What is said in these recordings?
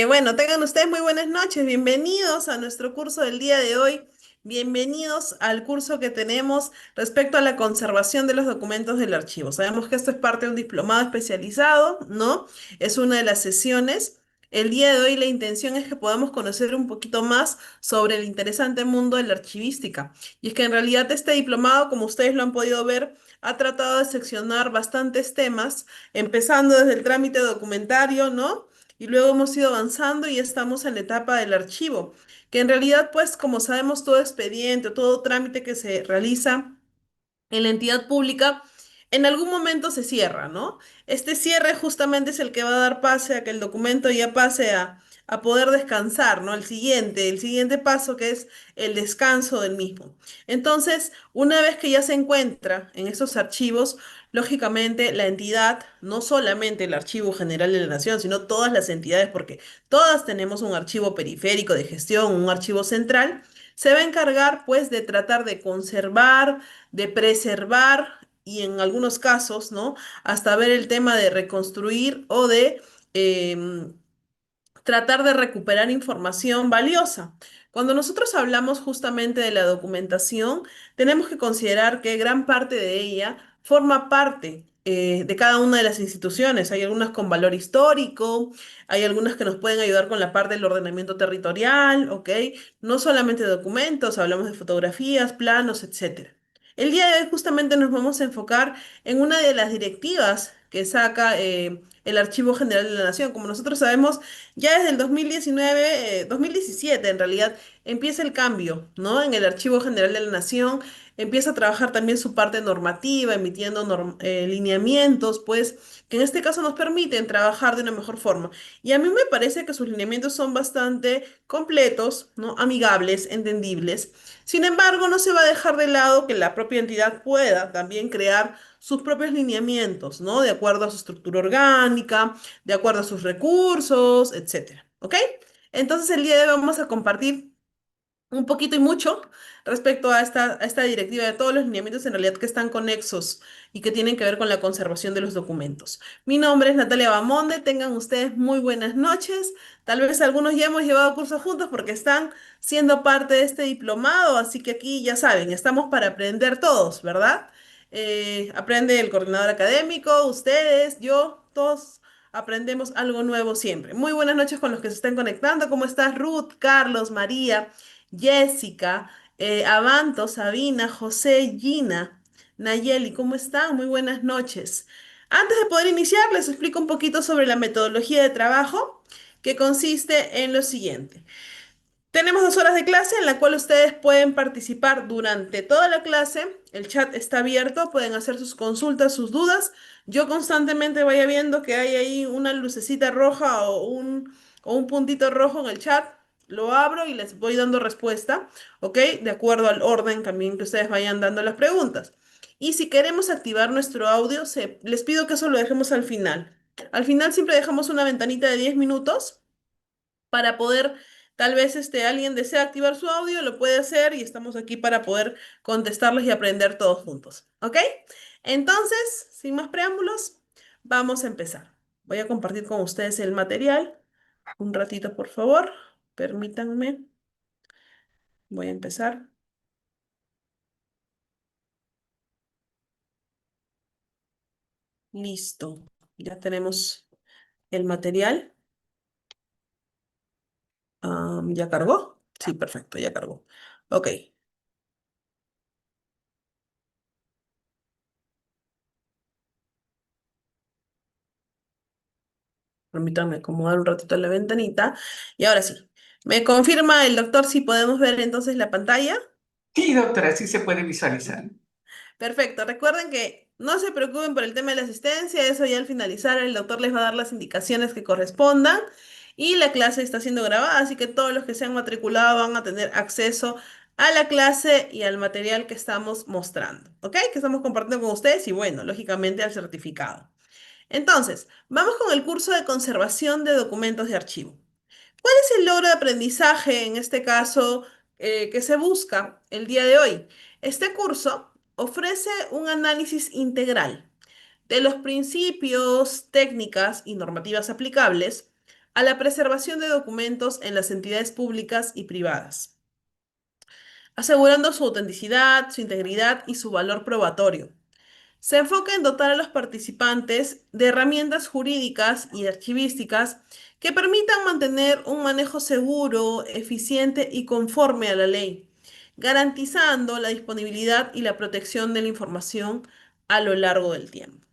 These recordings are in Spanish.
Bueno, tengan ustedes muy buenas noches. Bienvenidos a nuestro curso del día de hoy. Bienvenidos al curso que tenemos respecto a la conservación de los documentos del archivo. Sabemos que esto es parte de un diplomado especializado, ¿no? Es una de las sesiones. El día de hoy la intención es que podamos conocer un poquito más sobre el interesante mundo de la archivística. Y es que en realidad este diplomado, como ustedes lo han podido ver, ha tratado de seccionar bastantes temas, empezando desde el trámite documentario, ¿no? Y luego hemos ido avanzando y estamos en la etapa del archivo, que en realidad, pues, como sabemos, todo expediente, todo trámite que se realiza en la entidad pública, en algún momento se cierra, ¿no? Este cierre justamente es el que va a dar pase a que el documento ya pase a poder descansar, ¿no? El siguiente paso que es el descanso del mismo. Entonces, una vez que ya se encuentra en esos archivos, lógicamente la entidad, no solamente el Archivo General de la Nación, sino todas las entidades, porque todas tenemos un archivo periférico de gestión, un archivo central, se va a encargar pues de tratar de conservar, de preservar y en algunos casos, ¿no? Hasta ver el tema de reconstruir o de tratar de recuperar información valiosa. Cuando nosotros hablamos justamente de la documentación, tenemos que considerar que gran parte de ella forma parte de cada una de las instituciones. Hay algunas con valor histórico, hay algunas que nos pueden ayudar con la parte del ordenamiento territorial, ¿ok? No solamente de documentos, hablamos de fotografías, planos, etcétera. El día de hoy justamente nos vamos a enfocar en una de las directivas que saca el Archivo General de la Nación. Como nosotros sabemos, ya desde el 2019, 2017 en realidad, empieza el cambio, ¿no? En el Archivo General de la Nación empieza a trabajar también su parte normativa, emitiendo lineamientos, pues, que en este caso nos permiten trabajar de una mejor forma. Y a mí me parece que sus lineamientos son bastante completos, ¿no? Amigables, entendibles. Sin embargo, no se va a dejar de lado que la propia entidad pueda también crear sus propios lineamientos, ¿no? De acuerdo a su estructura orgánica, de acuerdo a sus recursos, etcétera. ¿Ok? Entonces el día de hoy vamos a compartir un poquito y mucho respecto a esta directiva de todos los lineamientos en realidad que están conexos y que tienen que ver con la conservación de los documentos. Mi nombre es Natalia Bamonde, tengan ustedes muy buenas noches. Tal vez algunos ya hemos llevado cursos juntos porque están siendo parte de este diplomado, así que aquí ya saben, estamos para aprender todos, ¿verdad? Aprende el coordinador académico, ustedes, yo, todos aprendemos algo nuevo siempre. Muy buenas noches con los que se están conectando. ¿Cómo estás, Ruth, Carlos, María? Jessica, Avanto, Sabina, José, Gina, Nayeli, ¿cómo están? Muy buenas noches. Antes de poder iniciar, les explico un poquito sobre la metodología de trabajo, que consiste en lo siguiente. Tenemos 2 horas de clase en la cual ustedes pueden participar durante toda la clase. El chat está abierto, pueden hacer sus consultas, sus dudas. Yo constantemente vaya viendo que hay ahí una lucecita roja o un puntito rojo en el chat. Lo abro y les voy dando respuesta, ¿ok? De acuerdo al orden también que ustedes vayan dando las preguntas. Y si queremos activar nuestro audio, les pido que eso lo dejemos al final. Al final siempre dejamos una ventanita de 10 minutos para poder, tal vez alguien desea activar su audio, lo puede hacer y estamos aquí para poder contestarles y aprender todos juntos. ¿Ok? Entonces, sin más preámbulos, vamos a empezar. Voy a compartir con ustedes el material. Un ratito, por favor. Permítanme. Voy a empezar. Listo. Ya tenemos el material. ¿Ya cargó? Sí, perfecto, ya cargó. Ok. Permítanme acomodar un ratito la ventanita. Y ahora sí, ¿me confirma el doctor si podemos ver entonces la pantalla? Sí, doctora, sí se puede visualizar. Perfecto. Recuerden que no se preocupen por el tema de la asistencia. Eso ya al finalizar el doctor les va a dar las indicaciones que correspondan. Y la clase está siendo grabada, así que todos los que se han matriculado van a tener acceso a la clase y al material que estamos mostrando, ¿ok? Que estamos compartiendo con ustedes y bueno, lógicamente al certificado. Entonces, vamos con el curso de conservación de documentos de archivo. ¿Cuál es el logro de aprendizaje en este caso que se busca el día de hoy? Este curso ofrece un análisis integral de los principios, técnicas y normativas aplicables a la preservación de documentos en las entidades públicas y privadas, asegurando su autenticidad, su integridad y su valor probatorio. Se enfoca en dotar a los participantes de herramientas jurídicas y archivísticas que permitan mantener un manejo seguro, eficiente y conforme a la ley, garantizando la disponibilidad y la protección de la información a lo largo del tiempo.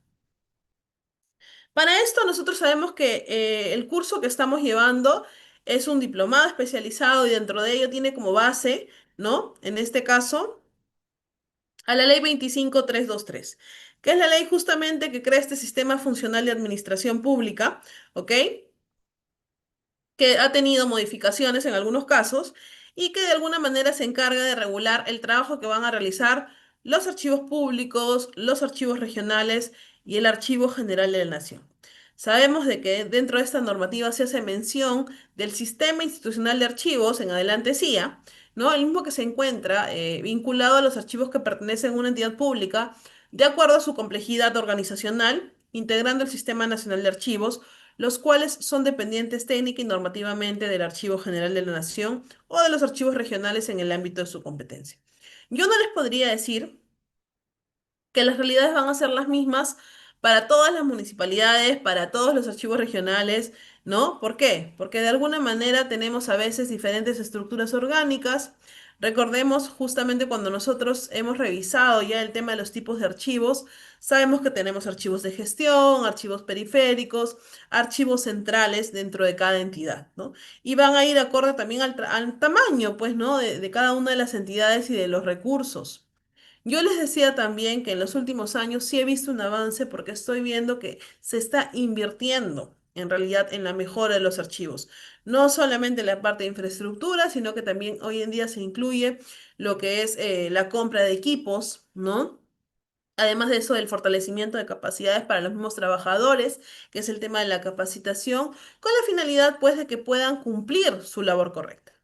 Para esto nosotros sabemos que el curso que estamos llevando es un diplomado especializado y dentro de ello tiene como base, ¿no? En este caso, a la ley 25323, que es la ley justamente que crea este sistema funcional de administración pública, ¿ok? Que ha tenido modificaciones en algunos casos y que de alguna manera se encarga de regular el trabajo que van a realizar los archivos públicos, los archivos regionales y el Archivo General de la Nación. Sabemos de que dentro de esta normativa se hace mención del Sistema Institucional de Archivos, en adelante CIA, ¿no? El mismo que se encuentra vinculado a los archivos que pertenecen a una entidad pública, de acuerdo a su complejidad organizacional, integrando el Sistema Nacional de Archivos, los cuales son dependientes técnica y normativamente del Archivo General de la Nación o de los archivos regionales en el ámbito de su competencia. Yo no les podría decir que las realidades van a ser las mismas para todas las municipalidades, para todos los archivos regionales, ¿no? ¿Por qué? Porque de alguna manera tenemos a veces diferentes estructuras orgánicas. Recordemos justamente cuando nosotros hemos revisado ya el tema de los tipos de archivos, sabemos que tenemos archivos de gestión, archivos periféricos, archivos centrales dentro de cada entidad, ¿no? Y van a ir acorde también al tamaño, pues, ¿no? De cada una de las entidades y de los recursos. Yo les decía también que en los últimos años sí he visto un avance porque estoy viendo que se está invirtiendo en realidad en la mejora de los archivos. No solamente en la parte de infraestructura, sino que también hoy en día se incluye lo que es la compra de equipos, ¿no? Además de eso, el fortalecimiento de capacidades para los mismos trabajadores, que es el tema de la capacitación, con la finalidad pues de que puedan cumplir su labor correcta.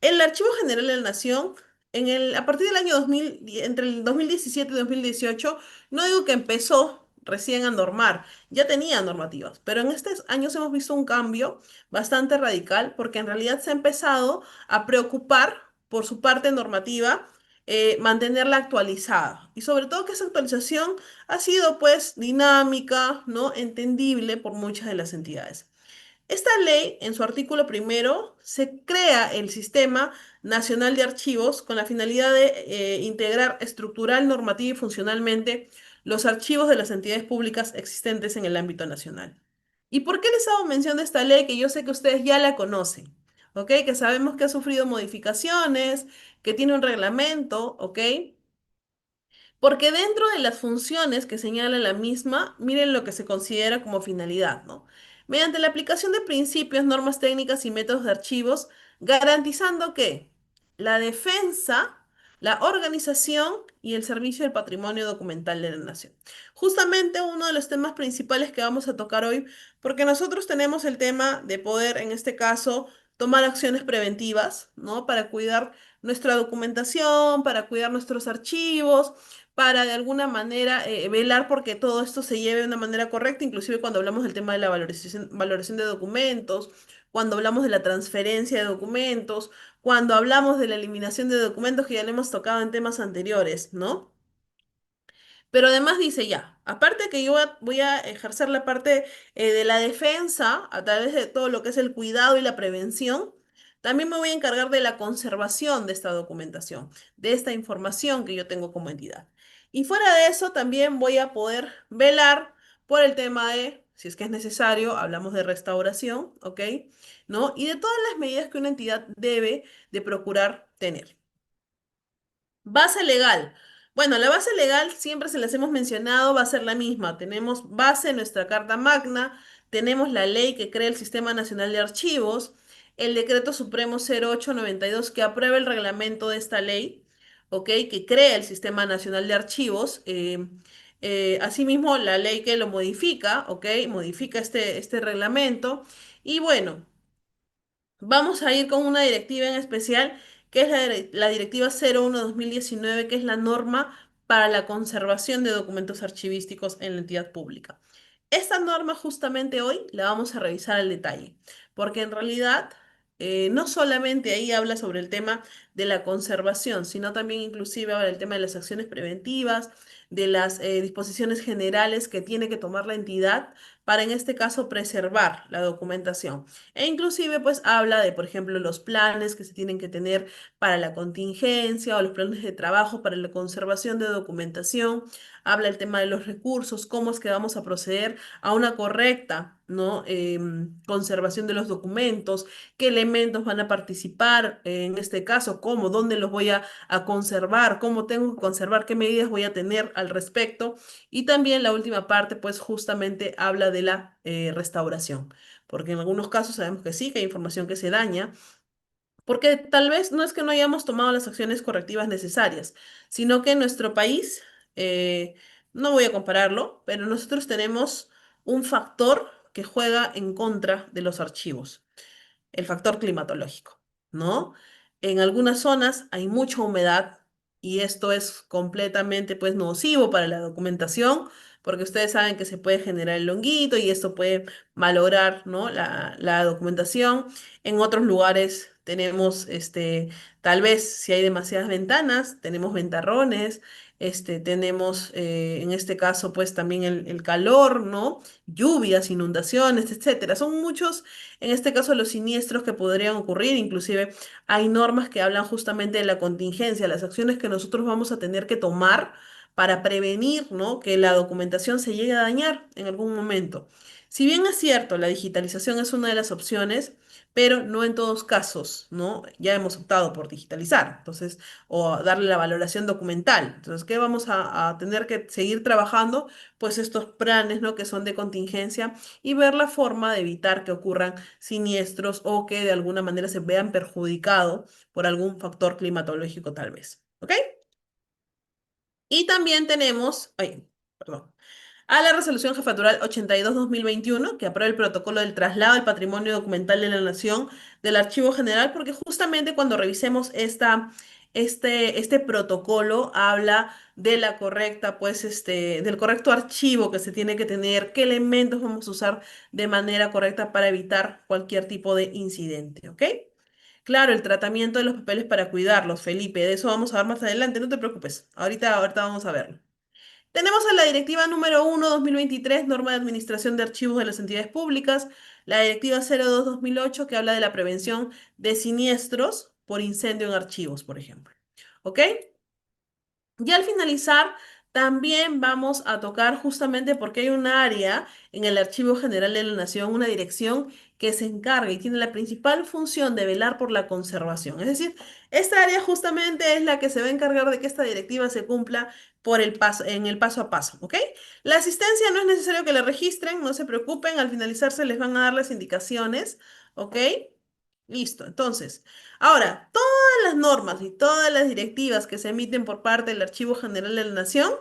El Archivo General de la Nación, a partir del año 2000, entre el 2017 y 2018, no digo que empezó recién a normar, ya tenía normativas, pero en estos años hemos visto un cambio bastante radical porque en realidad se ha empezado a preocupar por su parte normativa, mantenerla actualizada y sobre todo que esa actualización ha sido pues dinámica, ¿no? Entendible por muchas de las entidades. Esta ley, en su artículo primero, se crea el Sistema Nacional de Archivos con la finalidad de integrar estructural, normativa y funcionalmente los archivos de las entidades públicas existentes en el ámbito nacional. ¿Y por qué les hago mención de esta ley? Que yo sé que ustedes ya la conocen, ¿ok? Que sabemos que ha sufrido modificaciones, que tiene un reglamento, ¿ok? Porque dentro de las funciones que señala la misma, miren lo que se considera como finalidad, ¿no? Mediante la aplicación de principios, normas técnicas y métodos de archivos, garantizando que la defensa, la organización y el servicio del patrimonio documental de la nación. Justamente uno de los temas principales que vamos a tocar hoy, porque nosotros tenemos el tema de poder, en este caso, tomar acciones preventivas, ¿no? Para cuidar nuestra documentación, para cuidar nuestros archivos, para de alguna manera velar porque todo esto se lleve de una manera correcta, inclusive cuando hablamos del tema de la valoración de documentos, cuando hablamos de la transferencia de documentos, cuando hablamos de la eliminación de documentos que ya le hemos tocado en temas anteriores, ¿no? Pero además dice ya, aparte que yo voy a ejercer la parte de la defensa a través de todo lo que es el cuidado y la prevención, también me voy a encargar de la conservación de esta documentación, de esta información que yo tengo como entidad. Y fuera de eso, también voy a poder velar por el tema de, si es que es necesario, hablamos de restauración, ¿ok? ¿No? Y de todas las medidas que una entidad debe de procurar tener. Base legal. Bueno, la base legal siempre se las hemos mencionado, va a ser la misma. Tenemos base en nuestra Carta Magna, tenemos la ley que crea el Sistema Nacional de Archivos, el Decreto Supremo 0892 que aprueba el reglamento de esta ley, ¿ok? Que crea el Sistema Nacional de Archivos. Asimismo, la ley que lo modifica, ¿ok? Modifica este reglamento. Y bueno. Vamos a ir con una directiva en especial, que es la Directiva 01/2019, que es la norma para la conservación de documentos archivísticos en la entidad pública. Esta norma justamente hoy la vamos a revisar al detalle, porque en realidad no solamente ahí habla sobre el tema de la conservación, sino también inclusive habla del tema de las acciones preventivas, de las disposiciones generales que tiene que tomar la entidad para en este caso preservar la documentación. E inclusive pues habla de, por ejemplo, los planes que se tienen que tener para la contingencia o los planes de trabajo para la conservación de documentación. Habla el tema de los recursos, cómo es que vamos a proceder a una correcta, ¿no? Conservación de los documentos, qué elementos van a participar en este caso, cómo, dónde los voy a conservar, cómo tengo que conservar, qué medidas voy a tener al respecto. Y también la última parte, pues justamente habla de la restauración, porque en algunos casos sabemos que sí, que hay información que se daña porque tal vez no es que no hayamos tomado las acciones correctivas necesarias, sino que en nuestro país, eh, no voy a compararlo, pero nosotros tenemos un factor que juega en contra de los archivos, el factor climatológico, ¿no? En algunas zonas hay mucha humedad y esto es completamente pues nocivo para la documentación, porque ustedes saben que se puede generar el honguito y esto puede malograr, ¿no? la documentación. En otros lugares tenemos, tal vez si hay demasiadas ventanas, tenemos ventarrones, tenemos en este caso pues también el calor, ¿no? Lluvias, inundaciones, etcétera. Son muchos en este caso, los siniestros que podrían ocurrir, inclusive hay normas que hablan justamente de la contingencia, las acciones que nosotros vamos a tener que tomar para prevenir, ¿no? que la documentación se llegue a dañar en algún momento. Si bien es cierto, la digitalización es una de las opciones, pero no en todos casos, ¿no? Ya hemos optado por digitalizar, entonces, o darle la valoración documental. Entonces, ¿qué vamos a tener que seguir trabajando? Pues estos planes, ¿no? Que son de contingencia y ver la forma de evitar que ocurran siniestros o que de alguna manera se vean perjudicados por algún factor climatológico tal vez. ¿Ok? Y también tenemos, ay, perdón, a la resolución jefatural 82/2021 que aprueba el protocolo del traslado del patrimonio documental de la Nación del Archivo General, porque justamente cuando revisemos este protocolo habla de la correcta, pues, del correcto archivo que se tiene que tener, qué elementos vamos a usar de manera correcta para evitar cualquier tipo de incidente, ¿ok? Claro, el tratamiento de los papeles para cuidarlos, Felipe, de eso vamos a ver más adelante, no te preocupes, ahorita vamos a verlo. Tenemos a la Directiva número 1/2023, norma de administración de archivos de las entidades públicas, la Directiva 02/2008 que habla de la prevención de siniestros por incendio en archivos, por ejemplo. ¿Ok? Y al finalizar, también vamos a tocar justamente porque hay un área en el Archivo General de la Nación, una dirección que se encarga y tiene la principal función de velar por la conservación. Es decir, esta área justamente es la que se va a encargar de que esta directiva se cumpla en el paso a paso, ¿ok? La asistencia no es necesario que la registren, no se preocupen, al finalizar se les van a dar las indicaciones, ¿ok? Listo, entonces, ahora, las normas y todas las directivas que se emiten por parte del Archivo General de la Nación,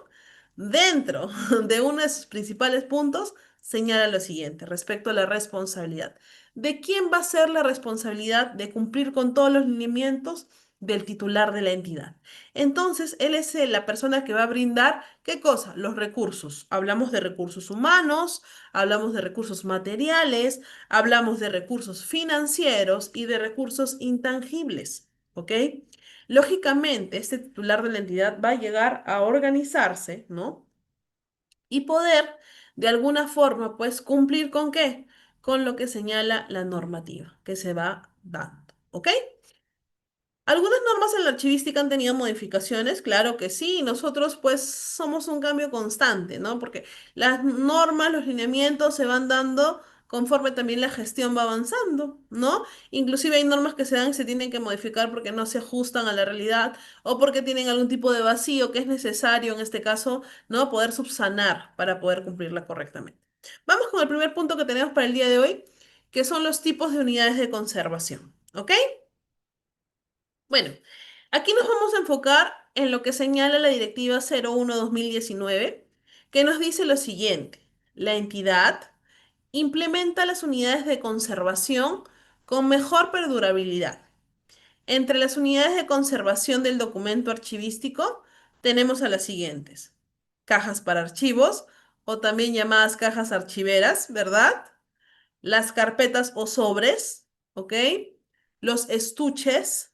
dentro de uno de sus principales puntos, señala lo siguiente respecto a la responsabilidad. ¿De quién va a ser la responsabilidad de cumplir con todos los lineamientos? Del titular de la entidad. Entonces, él es la persona que va a brindar, ¿qué cosa? Los recursos. Hablamos de recursos humanos, hablamos de recursos materiales, hablamos de recursos financieros y de recursos intangibles. ¿Ok? Lógicamente, este titular de la entidad va a llegar a organizarse, ¿no? Y poder, de alguna forma, pues cumplir con qué? Con lo que señala la normativa que se va dando, ¿ok? Algunas normas en la archivística han tenido modificaciones, claro que sí, nosotros pues somos un cambio constante, ¿no? Porque las normas, los lineamientos se van dando conforme también la gestión va avanzando, ¿no? Inclusive hay normas que se dan y se tienen que modificar porque no se ajustan a la realidad o porque tienen algún tipo de vacío que es necesario en este caso, ¿no? Poder subsanar para poder cumplirla correctamente. Vamos con el primer punto que tenemos para el día de hoy, que son los tipos de unidades de conservación, ¿ok? Bueno, aquí nos vamos a enfocar en lo que señala la Directiva 01/2019, que nos dice lo siguiente. La entidad implementa las unidades de conservación con mejor perdurabilidad. Entre las unidades de conservación del documento archivístico tenemos a las siguientes: cajas para archivos o también llamadas cajas archiveras, ¿verdad? Las carpetas o sobres, ¿ok? Los estuches,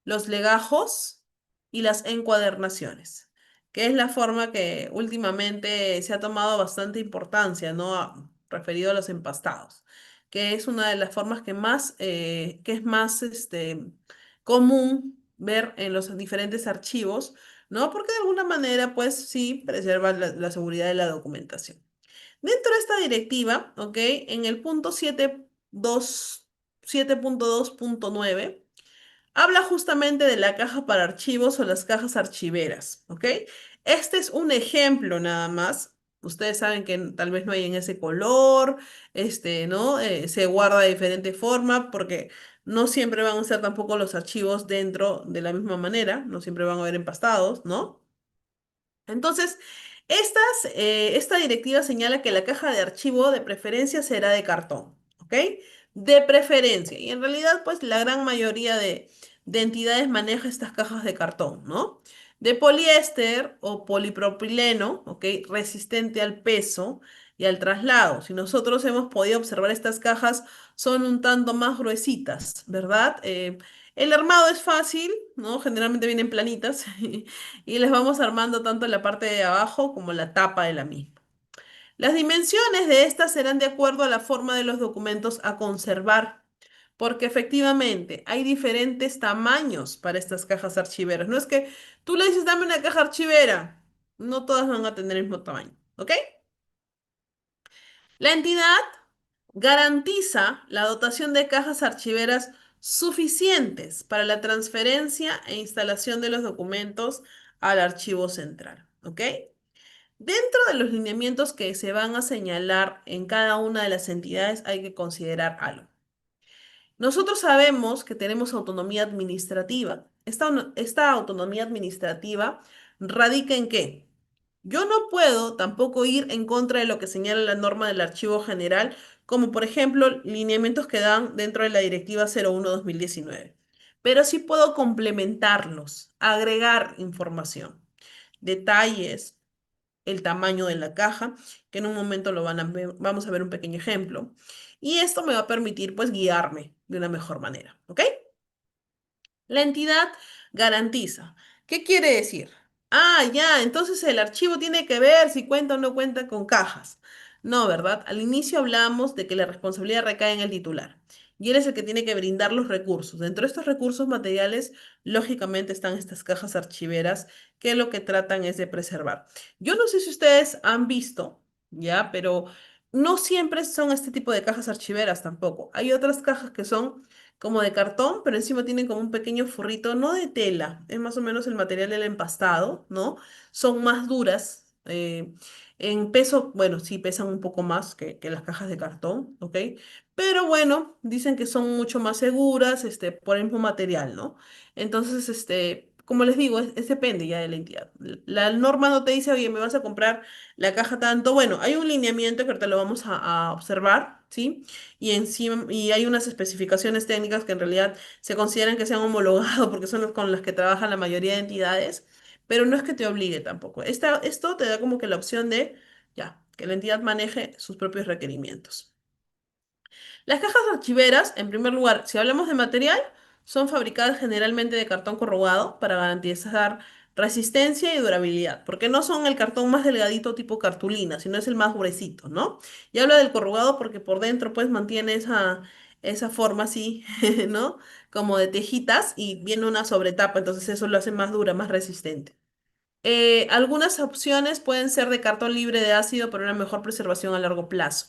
los legajos y las encuadernaciones, que es la forma que últimamente se ha tomado bastante importancia, ¿no? Referido a los empastados, que es una de las formas que es más común ver en los diferentes archivos, ¿no? Porque de alguna manera, pues sí, preserva la seguridad de la documentación. Dentro de esta directiva, ¿ok? En el punto 7.2.9 habla justamente de la caja para archivos o las cajas archiveras, ¿ok? Este es un ejemplo nada más. Ustedes saben que tal vez no hay en ese color, ¿no? Se guarda de diferente forma porque no siempre van a ser tampoco los archivos dentro de la misma manera, no siempre van a ver empastados, ¿no? Entonces, esta directiva señala que la caja de archivo de preferencia será de cartón, ¿ok? De preferencia. Y en realidad, pues la gran mayoría de entidades maneja estas cajas de cartón, ¿no? De poliéster o polipropileno, ¿ok? Resistente al peso y al traslado. Si nosotros hemos podido observar estas cajas, son un tanto más gruesitas, ¿verdad? El armado es fácil, ¿no? Generalmente vienen planitas. Y les vamos armando tanto la parte de abajo como la tapa de la misma. Las dimensiones de estas serán de acuerdo a la forma de los documentos a conservar, porque efectivamente hay diferentes tamaños para estas cajas archiveras. No es que tú le dices, dame una caja archivera, no todas van a tener el mismo tamaño, ¿ok? La entidad garantiza la dotación de cajas archiveras suficientes para la transferencia e instalación de los documentos al archivo central, ¿ok? Dentro de los lineamientos que se van a señalar en cada una de las entidades hay que considerar algo. Nosotros sabemos que tenemos autonomía administrativa. Esta autonomía administrativa radica en qué. Yo no puedo tampoco ir en contra de lo que señala la norma del Archivo General, como por ejemplo lineamientos que dan dentro de la Directiva 01/2019. Pero sí puedo complementarlos, agregar información, detalles, el tamaño de la caja, que en un momento vamos a ver un pequeño ejemplo. Y esto me va a permitir pues guiarme de una mejor manera, ¿ok? La entidad garantiza. ¿Qué quiere decir? Ah, ya, entonces el archivo tiene que ver si cuenta o no cuenta con cajas. No, ¿verdad? Al inicio hablamos de que la responsabilidad recae en el titular y él es el que tiene que brindar los recursos. Dentro de estos recursos materiales, lógicamente están estas cajas archiveras que lo que tratan es de preservar. Yo no sé si ustedes han visto, ya, pero no siempre son este tipo de cajas archiveras tampoco. Hay otras cajas que son como de cartón, pero encima tienen como un pequeño forrito, no de tela, es más o menos el material del empastado, ¿no? Son más duras. En peso, bueno, sí pesan un poco más que las cajas de cartón, ¿ok? Pero bueno, dicen que son mucho más seguras, por el mismo material, ¿no? Entonces, como les digo, depende ya de la entidad. La norma no te dice, oye, me vas a comprar la caja tanto. Bueno, hay un lineamiento que ahorita lo vamos a observar, ¿sí? Y encima, y hay unas especificaciones técnicas que en realidad se consideran que se han homologado porque son las con las que trabajan la mayoría de entidades, pero no es que te obligue tampoco. Esto te da como que la opción de, ya, que la entidad maneje sus propios requerimientos. Las cajas archiveras, en primer lugar, si hablamos de material, son fabricadas generalmente de cartón corrugado para garantizar resistencia y durabilidad, porque no son el cartón más delgadito tipo cartulina, sino es el más gruesito, ¿no? Y hablo del corrugado porque por dentro pues mantiene esa forma así, ¿no? Como de tejitas y viene una sobretapa, entonces eso lo hace más dura, más resistente. Algunas opciones pueden ser de cartón libre de ácido para una mejor preservación a largo plazo.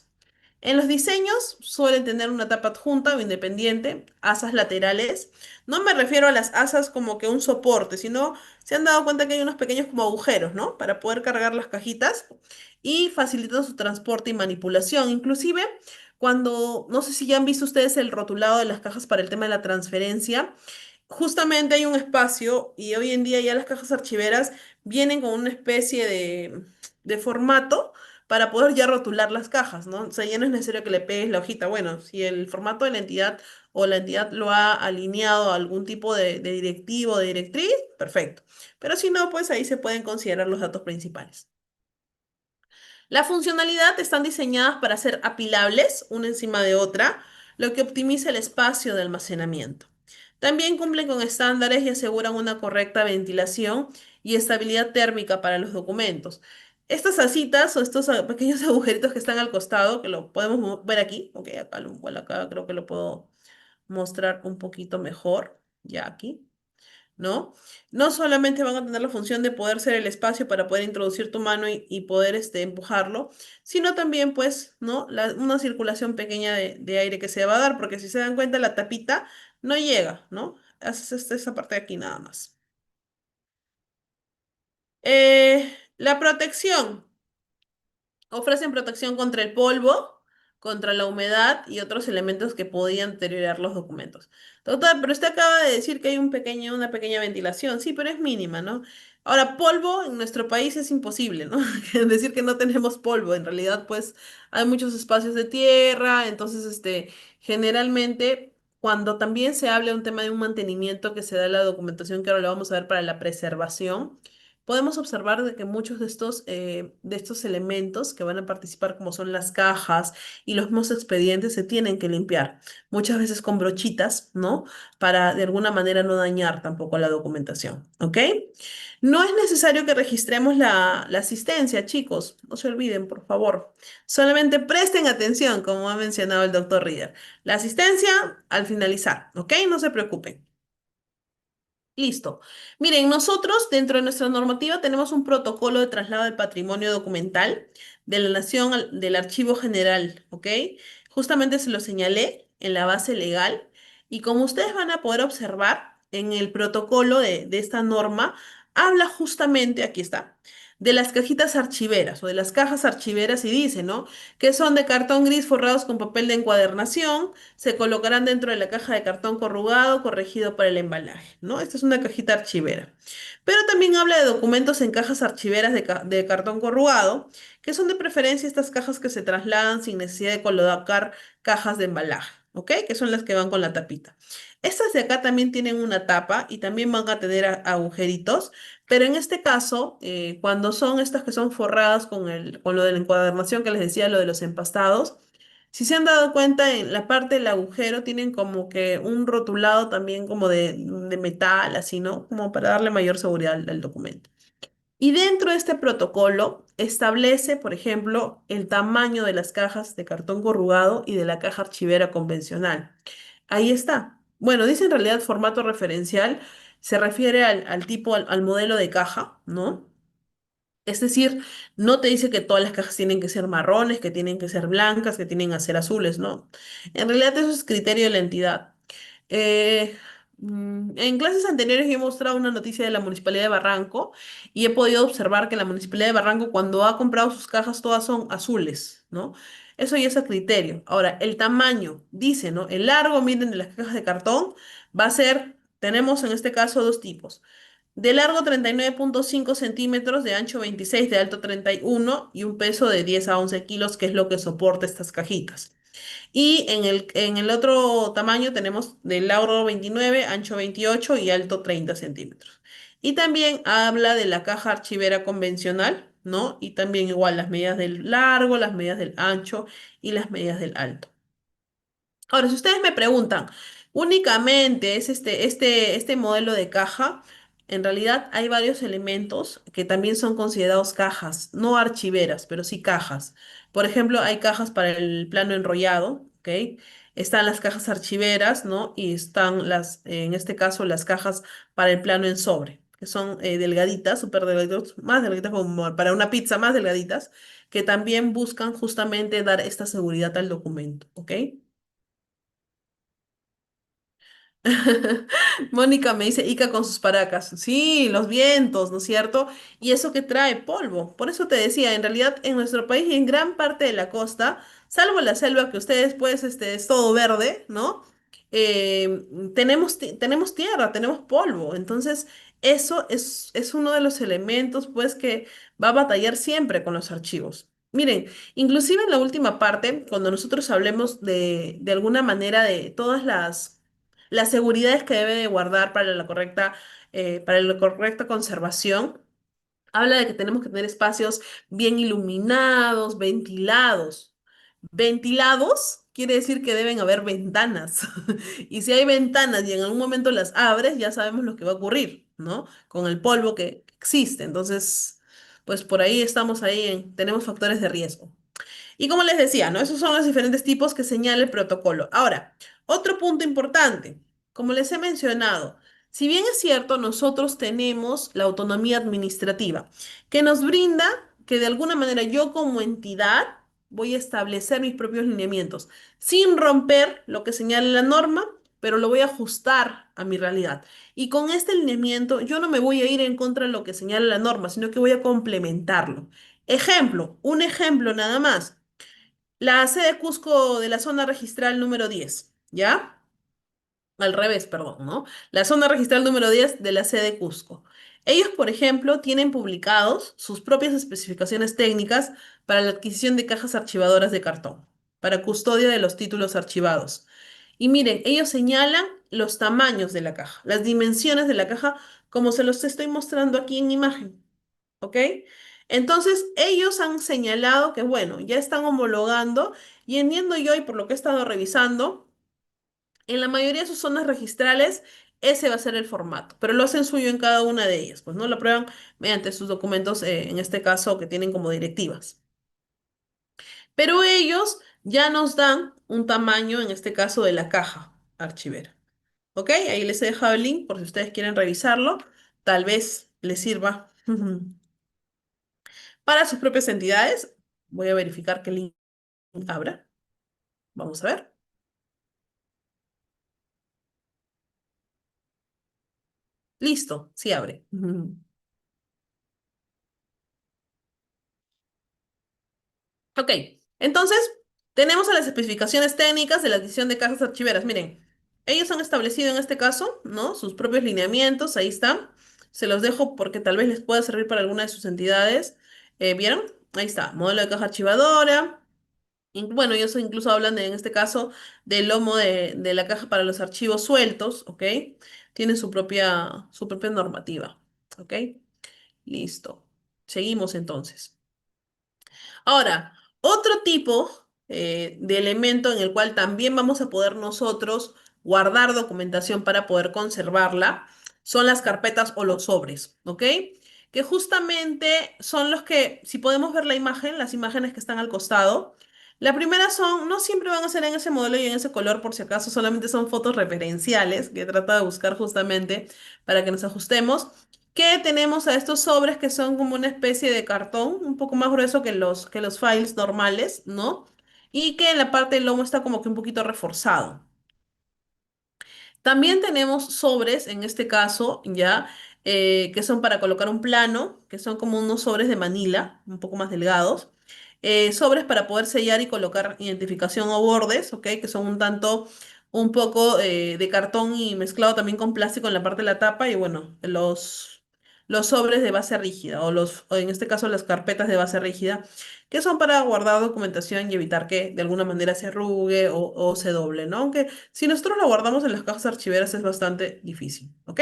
En los diseños suelen tener una tapa adjunta o independiente, asas laterales. No me refiero a las asas como que un soporte, sino se han dado cuenta que hay unos pequeños como agujeros, ¿no? Para poder cargar las cajitas y facilitan su transporte y manipulación. Inclusive cuando, no sé si ya han visto ustedes el rotulado de las cajas para el tema de la transferencia. Justamente hay un espacio y hoy en día ya las cajas archiveras vienen con una especie de formato para poder ya rotular las cajas, ¿no? O sea, ya no es necesario que le pegues la hojita. Bueno, si el formato de la entidad o la entidad lo ha alineado a algún tipo de directivo o de directriz, perfecto. Pero si no, pues ahí se pueden considerar los datos principales. La funcionalidad están diseñadas para ser apilables una encima de otra, lo que optimiza el espacio de almacenamiento. También cumplen con estándares y aseguran una correcta ventilación y estabilidad térmica para los documentos. Estas asitas o estos pequeños agujeritos que están al costado, que lo podemos ver aquí, ok, acá, bueno, acá creo que lo puedo mostrar un poquito mejor, ya aquí. ¿No? No solamente van a tener la función de poder ser el espacio para poder introducir tu mano y poder empujarlo, sino también, pues, ¿no? Una circulación pequeña de aire que se va a dar, porque si se dan cuenta, la tapita no llega, ¿no? Haces esta parte de aquí nada más. La protección. Ofrecen protección contra el polvo, contra la humedad y otros elementos que podían deteriorar los documentos. Doctor, pero usted acaba de decir que hay una pequeña ventilación. Sí, pero es mínima, ¿no? Ahora, polvo en nuestro país es imposible, ¿no? Decir que no tenemos polvo. En realidad, pues, hay muchos espacios de tierra. Entonces, generalmente, cuando también se habla de un tema de un mantenimiento que se da en la documentación, que ahora lo vamos a ver para la preservación, podemos observar de que muchos de estos elementos que van a participar, como son las cajas y los mismos expedientes, se tienen que limpiar, muchas veces con brochitas, ¿no? Para de alguna manera no dañar tampoco la documentación, ¿ok? No es necesario que registremos la asistencia, chicos, no se olviden, por favor. Solamente presten atención, como ha mencionado el doctor Reader. La asistencia al finalizar, ¿ok? No se preocupen. Listo. Miren, nosotros dentro de nuestra normativa tenemos un protocolo de traslado del patrimonio documental de la Nación del Archivo General, ¿ok? Justamente se lo señalé en la base legal y como ustedes van a poder observar en el protocolo de esta norma, habla justamente, aquí está, de las cajitas archiveras o de las cajas archiveras y dice, ¿no? Que son de cartón gris forrados con papel de encuadernación, se colocarán dentro de la caja de cartón corrugado corregido para el embalaje, ¿no? Esta es una cajita archivera. Pero también habla de documentos en cajas archiveras de cartón corrugado, que son de preferencia estas cajas que se trasladan sin necesidad de colocar cajas de embalaje, ¿ok? Que son las que van con la tapita. Estas de acá también tienen una tapa y también van a tener agujeritos, pero en este caso, cuando son estas que son forradas con lo de la encuadernación que les decía, lo de los empastados, si se han dado cuenta, en la parte del agujero tienen como que un rotulado también como de metal, así, ¿no? Como para darle mayor seguridad al documento. Y dentro de este protocolo establece, por ejemplo, el tamaño de las cajas de cartón corrugado y de la caja archivera convencional. Ahí está. Bueno, dice en realidad formato referencial, se refiere al tipo, al modelo de caja, ¿no? Es decir, no te dice que todas las cajas tienen que ser marrones, que tienen que ser blancas, que tienen que ser azules, no. En realidad eso es criterio de la entidad. Eh, en clases anteriores he mostrado una noticia de la Municipalidad de Barranco y he podido observar que la Municipalidad de Barranco cuando ha comprado sus cajas todas son azules, ¿no? Eso ya es a criterio. Ahora, el tamaño, dice, ¿no? El largo, miren, de las cajas de cartón va a ser, tenemos en este caso dos tipos. De largo 39,5 centímetros, de ancho 26, de alto 31 y un peso de 10 a 11 kilos, que es lo que soporta estas cajitas. Y en el otro tamaño tenemos de largo 29, ancho 28 y alto 30 centímetros. Y también habla de la caja archivera convencional, ¿no? Y también igual las medidas del largo, las medidas del ancho y las medidas del alto. Ahora, si ustedes me preguntan, únicamente es este modelo de caja, en realidad hay varios elementos que también son considerados cajas, no archiveras, pero sí cajas. Por ejemplo, hay cajas para el plano enrollado, ¿ok? Están las cajas archiveras, ¿no? Y están en este caso, las cajas para el plano en sobre, que son delgaditas, súper delgaditas, más delgaditas como para una pizza, más delgaditas, que también buscan justamente dar esta seguridad al documento, ¿ok? Mónica me dice Ica con sus paracas. Sí, los vientos, ¿no es cierto? Y eso que trae polvo. Por eso te decía, en realidad en nuestro país y en gran parte de la costa, salvo la selva que ustedes pues es todo verde, ¿no? Tenemos tierra, tenemos polvo. Entonces, eso es uno de los elementos pues que va a batallar siempre con los archivos. Miren, inclusive en la última parte, cuando nosotros hablemos de alguna manera de todas las seguridades que debe de guardar para la correcta conservación. Habla de que tenemos que tener espacios bien iluminados, ventilados. Ventilados quiere decir que deben haber ventanas. Y si hay ventanas y en algún momento las abres, ya sabemos lo que va a ocurrir, ¿no? Con el polvo que existe. Entonces, pues por ahí estamos tenemos factores de riesgo. Y como les decía, ¿no? Esos son los diferentes tipos que señala el protocolo. Ahora, otro punto importante, como les he mencionado, si bien es cierto, nosotros tenemos la autonomía administrativa, que nos brinda que de alguna manera yo como entidad voy a establecer mis propios lineamientos, sin romper lo que señala la norma, pero lo voy a ajustar a mi realidad. Y con este lineamiento yo no me voy a ir en contra de lo que señala la norma, sino que voy a complementarlo. Ejemplo, un ejemplo nada más. La sede Cusco de la zona registral número 10, ¿ya? Al revés, perdón, ¿no? La zona registral número 10 de la sede Cusco. Ellos, por ejemplo, tienen publicados sus propias especificaciones técnicas para la adquisición de cajas archivadoras de cartón, para custodia de los títulos archivados. Y miren, ellos señalan los tamaños de la caja, las dimensiones de la caja, como se los estoy mostrando aquí en imagen. ¿Ok? Entonces, ellos han señalado que, bueno, ya están homologando y entiendo yo, y por lo que he estado revisando, en la mayoría de sus zonas registrales, ese va a ser el formato, pero lo hacen suyo en cada una de ellas, pues no lo prueban mediante sus documentos, en este caso, que tienen como directivas. Pero ellos ya nos dan un tamaño, en este caso, de la caja archivera. ¿Ok? Ahí les he dejado el link por si ustedes quieren revisarlo. Tal vez les sirva. Para sus propias entidades, voy a verificar que el link abra. Vamos a ver. Listo, sí abre. Ujú. Ok, entonces tenemos a las especificaciones técnicas de la adición de cajas archiveras. Miren, ellos han establecido en este caso, ¿no? Sus propios lineamientos, ahí están. Se los dejo porque tal vez les pueda servir para alguna de sus entidades. ¿Vieron? Ahí está, modelo de caja archivadora. Bueno, ellos incluso hablan en este caso del lomo de la caja para los archivos sueltos, ¿ok? Tienen su propia normativa, ¿ok? Listo. Seguimos entonces. Ahora, otro tipo de elemento en el cual también vamos a poder nosotros guardar documentación para poder conservarla son las carpetas o los sobres, ¿ok? Que justamente son los que, si podemos ver la imagen, las imágenes que están al costado, la primera son, no siempre van a ser en ese modelo y en ese color, por si acaso, solamente son fotos referenciales que trata de buscar justamente para que nos ajustemos que tenemos a estos sobres que son como una especie de cartón, un poco más grueso que los files normales, ¿no? Y que en la parte del lomo está como que un poquito reforzado. También tenemos sobres, en este caso, ya, que son para colocar un plano, que son como unos sobres de manila, un poco más delgados. Sobres para poder sellar y colocar identificación o bordes, ¿ok? Que son un poco de cartón y mezclado también con plástico en la parte de la tapa. Y bueno, los sobres de base rígida, o en este caso las carpetas de base rígida, que son para guardar documentación y evitar que de alguna manera se arrugue o se doble, ¿no? Aunque si nosotros la guardamos en las cajas archiveras es bastante difícil, ¿ok?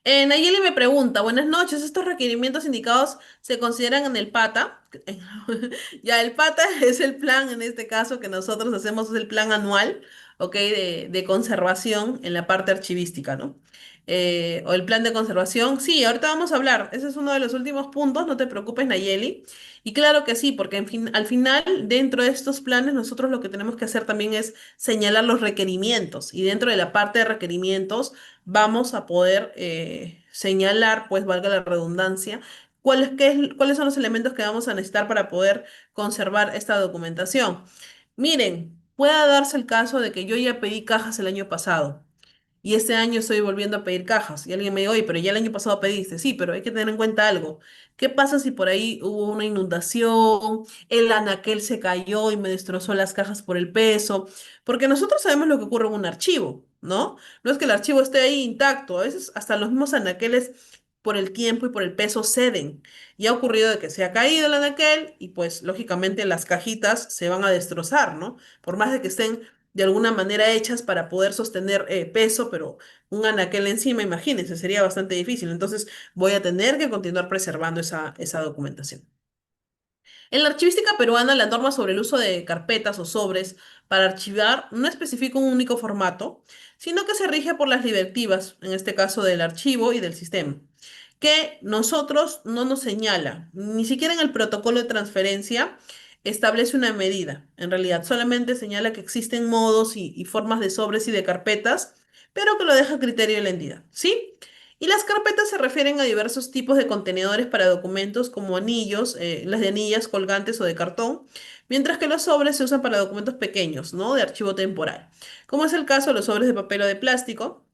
Nayeli me pregunta, buenas noches, ¿estos requerimientos indicados se consideran en el PATA? Ya, el PATA es el plan, en este caso, que nosotros hacemos, es el plan anual, ¿ok? De conservación en la parte archivística, ¿no? O el plan de conservación. Sí, ahorita vamos a hablar. Ese es uno de los últimos puntos, no te preocupes, Nayeli. Y claro que sí, porque al final, dentro de estos planes, nosotros lo que tenemos que hacer también es señalar los requerimientos. Y dentro de la parte de requerimientos, vamos a poder señalar, pues valga la redundancia, cuáles son los elementos que vamos a necesitar para poder conservar esta documentación. Miren, pueda darse el caso de que yo ya pedí cajas el año pasado. Y este año estoy volviendo a pedir cajas. Y alguien me dijo, oye, pero ya el año pasado pediste. Sí, pero hay que tener en cuenta algo. ¿Qué pasa si por ahí hubo una inundación, el anaquel se cayó y me destrozó las cajas por el peso? Porque nosotros sabemos lo que ocurre en un archivo, ¿no? No es que el archivo esté ahí intacto. A veces hasta los mismos anaqueles por el tiempo y por el peso ceden. Y ha ocurrido de que se ha caído el anaquel y pues lógicamente las cajitas se van a destrozar, ¿no? Por más de que estén de alguna manera hechas para poder sostener peso, pero un anaquel encima, imagínense, sería bastante difícil. Entonces voy a tener que continuar preservando esa documentación. En la archivística peruana, la norma sobre el uso de carpetas o sobres para archivar no especifica un único formato, sino que se rige por las directivas, en este caso del archivo y del sistema, que nosotros no nos señala, ni siquiera en el protocolo de transferencia establece una medida. En realidad, solamente señala que existen modos y formas de sobres y de carpetas, pero que lo deja a criterio de la entidad, ¿sí? Y las carpetas se refieren a diversos tipos de contenedores para documentos como anillos, las de anillas, colgantes o de cartón, mientras que los sobres se usan para documentos pequeños, ¿no? De archivo temporal, como es el caso de los sobres de papel o de plástico.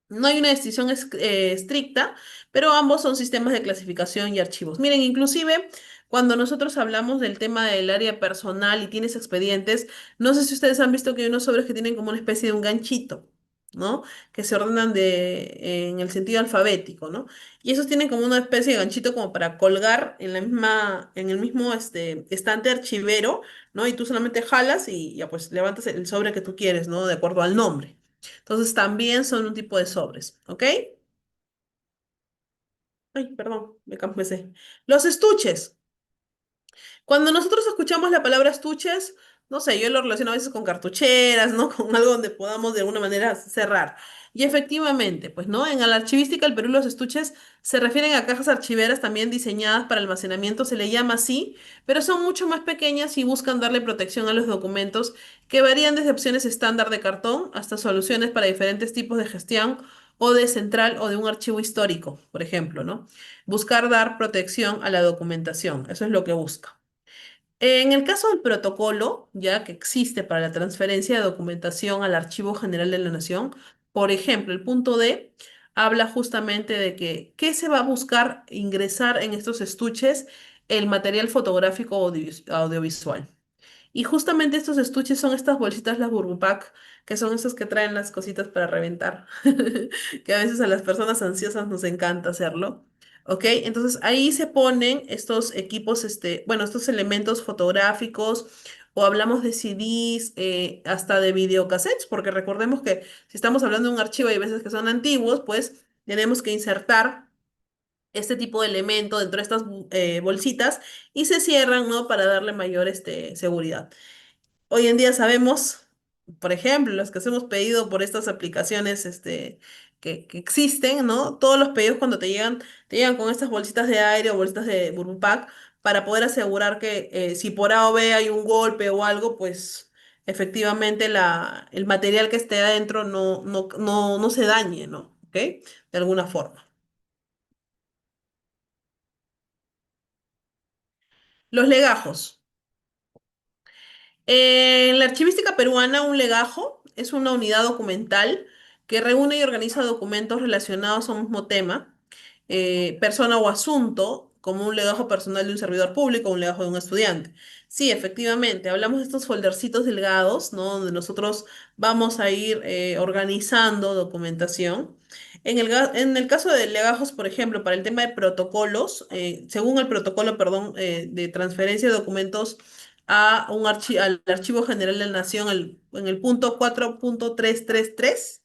No hay una distinción estricta, pero ambos son sistemas de clasificación y archivos. Miren, inclusive cuando nosotros hablamos del tema del área personal y tienes expedientes, no sé si ustedes han visto que hay unos sobres que tienen como una especie de un ganchito, ¿no? Que se ordenan en el sentido alfabético, ¿no? Y esos tienen como una especie de ganchito como para colgar en la misma, en el mismo estante archivero, ¿no? Y tú solamente jalas y ya pues levantas el sobre que tú quieres, ¿no? De acuerdo al nombre. Entonces también son un tipo de sobres, ¿ok? Ay, perdón, me campecé. Los estuches. Cuando nosotros escuchamos la palabra estuches, no sé, yo lo relaciono a veces con cartucheras, ¿no? Con algo donde podamos de alguna manera cerrar. Y efectivamente, pues, ¿no? En la archivística del Perú los estuches se refieren a cajas archiveras también diseñadas para almacenamiento, se le llama así, pero son mucho más pequeñas y buscan darle protección a los documentos que varían desde opciones estándar de cartón hasta soluciones para diferentes tipos de gestión o de central o de un archivo histórico, por ejemplo, ¿no? Buscar dar protección a la documentación, eso es lo que busca. En el caso del protocolo, ya que existe para la transferencia de documentación al Archivo General de la Nación, por ejemplo, el punto D habla justamente de que ¿qué se va a buscar ingresar en estos estuches? El material fotográfico o audiovisual. Y justamente estos estuches son estas bolsitas, las Burbupac, que son esas que traen las cositas para reventar, que a veces a las personas ansiosas nos encanta hacerlo. ¿Ok? Entonces ahí se ponen estos equipos, bueno, estos elementos fotográficos, o hablamos de CDs, hasta de videocassettes, porque recordemos que si estamos hablando de un archivo y hay veces que son antiguos, pues tenemos que insertar este tipo de elemento dentro de estas bolsitas y se cierran, ¿no? Para darle mayor seguridad. Hoy en día sabemos, por ejemplo, los que hemos pedido por estas aplicaciones que existen, ¿no? Todos los pedidos cuando te llegan con estas bolsitas de aire o bolsitas de Burbupack para poder asegurar que si por A o B hay un golpe o algo, pues efectivamente el material que esté adentro no se dañe, ¿no? ¿Ok? De alguna forma. Los legajos. En la archivística peruana, un legajo es una unidad documental que reúne y organiza documentos relacionados a un mismo tema, persona o asunto, como un legajo personal de un servidor público o un legajo de un estudiante. Sí, efectivamente, hablamos de estos foldercitos delgados, ¿no? Donde nosotros vamos a ir organizando documentación. En el caso de legajos, por ejemplo, para el tema de protocolos, según el protocolo, perdón, de transferencia de documentos al Archivo General de la Nación en el punto 4.333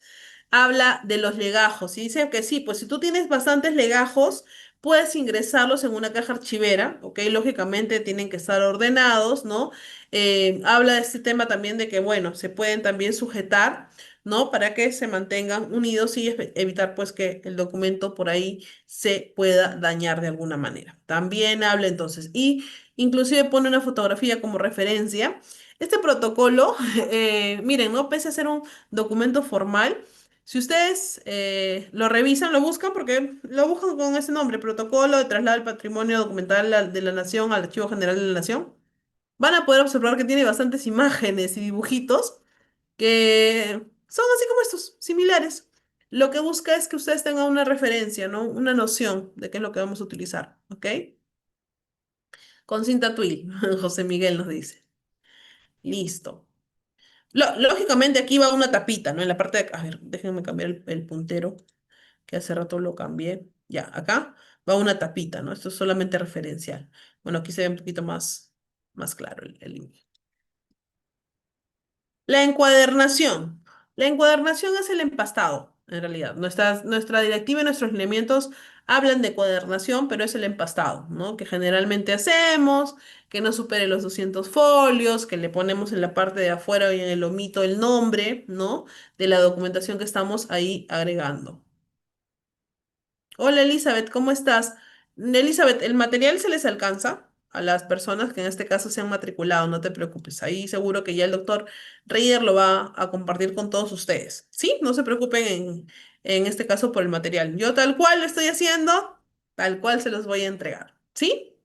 habla de los legajos y dice que sí, pues si tú tienes bastantes legajos, puedes ingresarlos en una caja archivera, ¿ok? Lógicamente tienen que estar ordenados, ¿no? Habla de este tema también de que, bueno, se pueden también sujetar, ¿no? Para que se mantengan unidos y evitar pues que el documento por ahí se pueda dañar de alguna manera. También habla entonces, y inclusive pone una fotografía como referencia. Este protocolo, miren, ¿no? Pese a ser un documento formal, si ustedes lo revisan, lo buscan, porque lo buscan con ese nombre, Protocolo de Traslado del Patrimonio Documental de la Nación al Archivo General de la Nación, van a poder observar que tiene bastantes imágenes y dibujitos que son así como estos, similares. Lo que busca es que ustedes tengan una referencia, ¿no? Una noción de qué es lo que vamos a utilizar, ¿ok? Con cinta twill, José Miguel nos dice. Listo. Lógicamente aquí va una tapita, ¿no? En la parte de... A ver, déjenme cambiar el puntero, que hace rato lo cambié. Ya, acá va una tapita, ¿no? Esto es solamente referencial. Bueno, aquí se ve un poquito más claro el. La encuadernación. La encuadernación es el empastado, en realidad. Nuestra directiva y nuestros lineamientos hablan de cuadernación, pero es el empastado, ¿no? Que generalmente hacemos, que no supere los 200 folios, que le ponemos en la parte de afuera y en el lomito el nombre, ¿no? De la documentación que estamos ahí agregando. Hola Elizabeth, ¿cómo estás? Elizabeth, el material se les alcanza a las personas que en este caso se han matriculado, no te preocupes. Ahí seguro que ya el doctor Reyer lo va a compartir con todos ustedes. Sí, no se preocupen en este caso por el material. Yo tal cual lo estoy haciendo, tal cual se los voy a entregar. ¿Sí?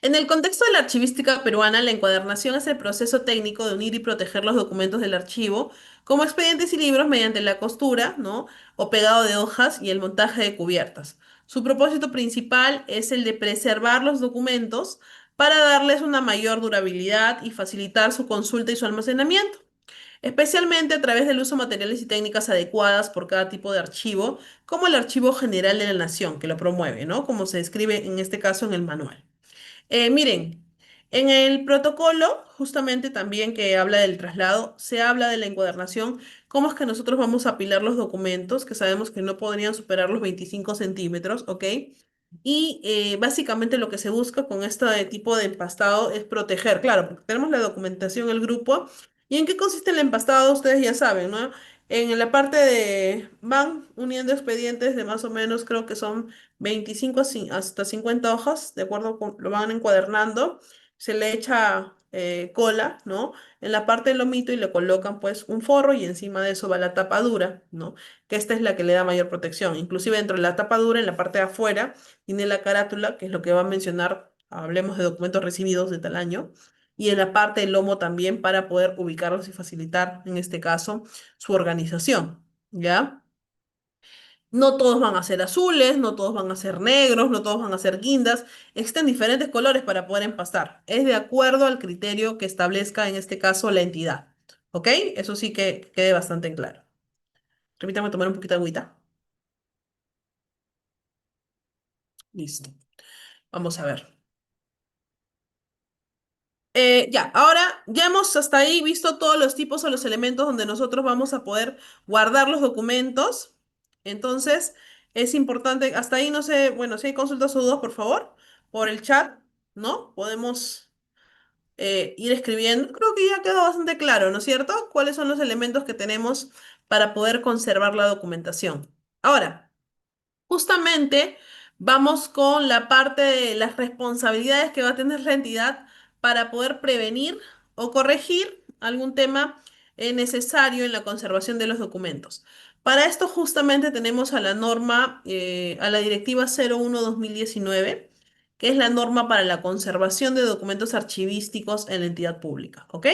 En el contexto de la archivística peruana, la encuadernación es el proceso técnico de unir y proteger los documentos del archivo, como expedientes y libros, mediante la costura, ¿no? O pegado de hojas y el montaje de cubiertas. Su propósito principal es el de preservar los documentos para darles una mayor durabilidad y facilitar su consulta y su almacenamiento, especialmente a través del uso de materiales y técnicas adecuadas por cada tipo de archivo, como el Archivo General de la Nación, que lo promueve, ¿no? Como se describe en este caso en el manual. Miren, en el protocolo, justamente también que habla del traslado, se habla de la encuadernación, cómo es que nosotros vamos a apilar los documentos, que sabemos que no podrían superar los 25 centímetros, ¿ok? Y básicamente lo que se busca con este tipo de empastado es proteger, claro, porque tenemos la documentación, el grupo, y en qué consiste el empastado, ustedes ya saben, ¿no? En la parte de, van uniendo expedientes de más o menos, creo que son 25 hasta 50 hojas, de acuerdo con, lo van encuadernando, se le echa cola, ¿no? En la parte del lomito y le colocan pues un forro y encima de eso va la tapa dura, ¿no? Que esta es la que le da mayor protección. Inclusive dentro de la tapa dura, en la parte de afuera, tiene la carátula, que es lo que va a mencionar, hablemos de documentos recibidos de tal año, y en la parte del lomo también para poder ubicarlos y facilitar, en este caso, su organización, ¿ya? No todos van a ser azules, no todos van a ser negros, no todos van a ser guindas. Existen diferentes colores para poder empastar. Es de acuerdo al criterio que establezca en este caso la entidad. ¿Ok? Eso sí que quede bastante en claro. Permítame tomar un poquito de agüita. Listo. Vamos a ver. Ya, ahora ya hemos hasta ahí visto todos los tipos o los elementos donde nosotros vamos a poder guardar los documentos. Entonces, es importante, hasta ahí no sé, bueno, si hay consultas o dudas, por favor, por el chat, ¿no? Podemos ir escribiendo. Creo que ya quedó bastante claro, ¿no es cierto? ¿Cuáles son los elementos que tenemos para poder conservar la documentación? Ahora. Justamente vamos con la parte de las responsabilidades que va a tener la entidad para poder prevenir o corregir algún tema necesario en la conservación de los documentos. Para esto justamente tenemos a la norma, a la Directiva 01/2019, que es la norma para la conservación de documentos archivísticos en la entidad pública, ¿ok?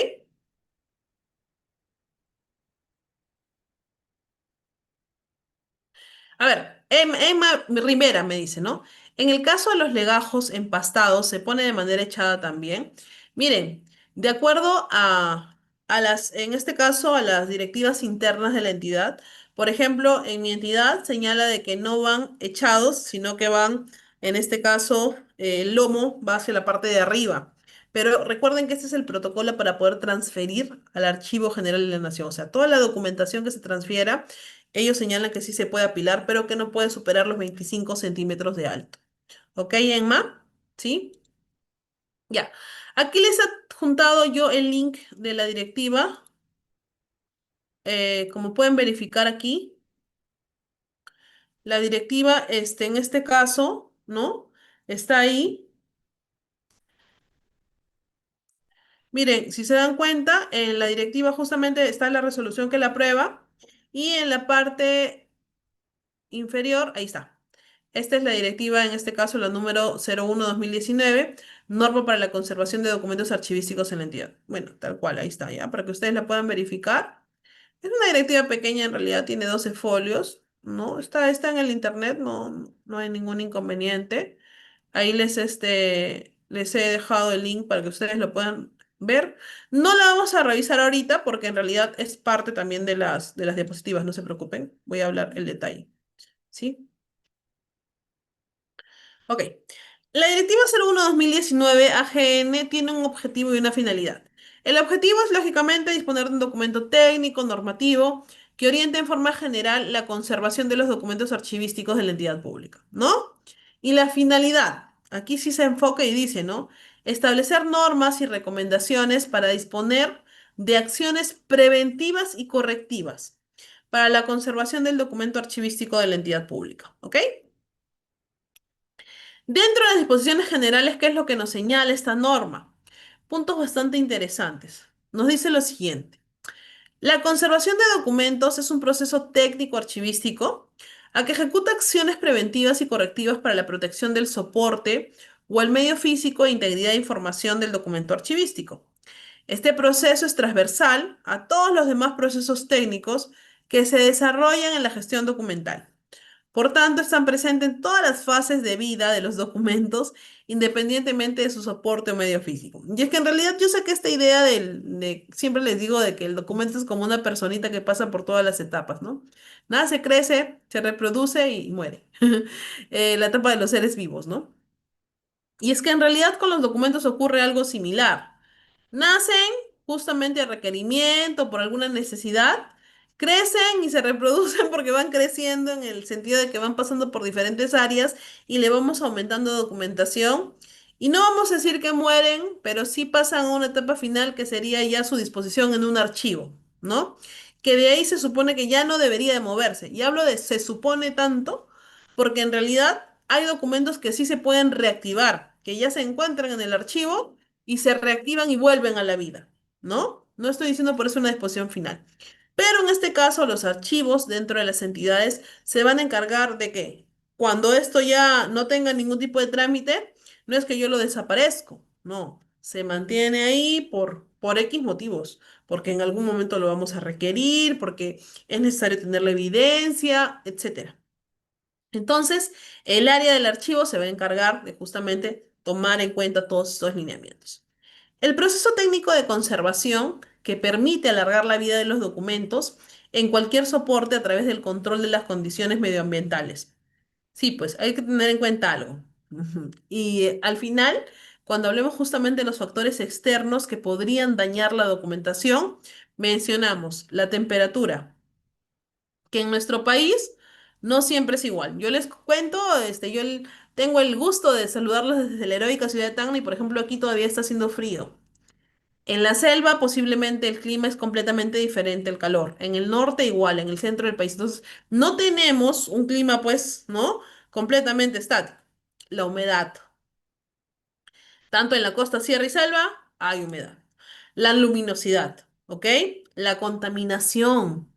A ver, Emma Rivera me dice, ¿no? En el caso de los legajos empastados, se pone de manera echada también. Miren, de acuerdo a las, en este caso, a las directivas internas de la entidad, por ejemplo, en mi entidad señala de que no van echados, sino que van, en este caso, el lomo va hacia la parte de arriba. Pero recuerden que este es el protocolo para poder transferir al Archivo General de la Nación. O sea, toda la documentación que se transfiera ellos señalan que sí se puede apilar, pero que no puede superar los 25 centímetros de alto. ¿Ok, Emma? ¿Sí? Ya. Aquí les he juntado yo el link de la directiva. Como pueden verificar aquí, la directiva, en este caso, ¿no? Está ahí. Miren, si se dan cuenta, en la directiva justamente está la resolución que la aprueba y en la parte inferior, ahí está. Esta es la directiva, en este caso la número 01/2019, norma para la conservación de documentos archivísticos en la entidad. Bueno, tal cual, ahí está, ya, para que ustedes la puedan verificar. Es una directiva pequeña, en realidad tiene 12 folios, ¿no? Está en el internet, no hay ningún inconveniente. Ahí les he dejado el link para que ustedes lo puedan ver. No la vamos a revisar ahorita porque en realidad es parte también de las diapositivas, no se preocupen. Voy a hablar el detalle, ¿sí? Ok. La Directiva 01/2019 AGN tiene un objetivo y una finalidad. El objetivo es, lógicamente, disponer de un documento técnico, normativo, que oriente en forma general la conservación de los documentos archivísticos de la entidad pública, ¿no? Y la finalidad, aquí sí se enfoca y dice, ¿no? Establecer normas y recomendaciones para disponer de acciones preventivas y correctivas para la conservación del documento archivístico de la entidad pública, ¿ok? Dentro de las disposiciones generales, ¿qué es lo que nos señala esta norma? Puntos bastante interesantes. Nos dice lo siguiente. La conservación de documentos es un proceso técnico archivístico a que ejecuta acciones preventivas y correctivas para la protección del soporte o el medio físico e integridad de información del documento archivístico. Este proceso es transversal a todos los demás procesos técnicos que se desarrollan en la gestión documental. Por tanto, están presentes en todas las fases de vida de los documentos, independientemente de su soporte o medio físico. Y es que en realidad yo saqué esta idea siempre les digo de que el documento es como una personita que pasa por todas las etapas, ¿no? Nace, crece, se reproduce y muere. La etapa de los seres vivos, ¿no? Y es que en realidad con los documentos ocurre algo similar. Nacen justamente a requerimiento, por alguna necesidad, crecen y se reproducen porque van creciendo en el sentido de que van pasando por diferentes áreas y le vamos aumentando documentación. Y no vamos a decir que mueren, pero sí pasan a una etapa final que sería ya su disposición en un archivo, ¿no? Que de ahí se supone que ya no debería de moverse. Y hablo de se supone tanto porque en realidad hay documentos que sí se pueden reactivar, que ya se encuentran en el archivo y se reactivan y vuelven a la vida, ¿no? No estoy diciendo por eso una disposición final. Pero en este caso, los archivos dentro de las entidades se van a encargar de que cuando esto ya no tenga ningún tipo de trámite, no es que yo lo desaparezco, no, se mantiene ahí por X motivos, porque en algún momento lo vamos a requerir, porque es necesario tener la evidencia, etcétera. Entonces, el área del archivo se va a encargar de justamente tomar en cuenta todos estos lineamientos. El proceso técnico de conservación que permite alargar la vida de los documentos en cualquier soporte a través del control de las condiciones medioambientales. Sí, pues hay que tener en cuenta algo. Ujú. Y al final, cuando hablemos justamente de los factores externos que podrían dañar la documentación, mencionamos la temperatura, que en nuestro país no siempre es igual. Yo les cuento, tengo el gusto de saludarlos desde la heroica ciudad de Tacna y por ejemplo aquí todavía está haciendo frío. En la selva posiblemente el clima es completamente diferente al calor. En el norte igual, en el centro del país. Entonces, no tenemos un clima pues, ¿no? Completamente estático. La humedad. Tanto en la costa, sierra y selva hay humedad. La luminosidad, ¿ok? La contaminación.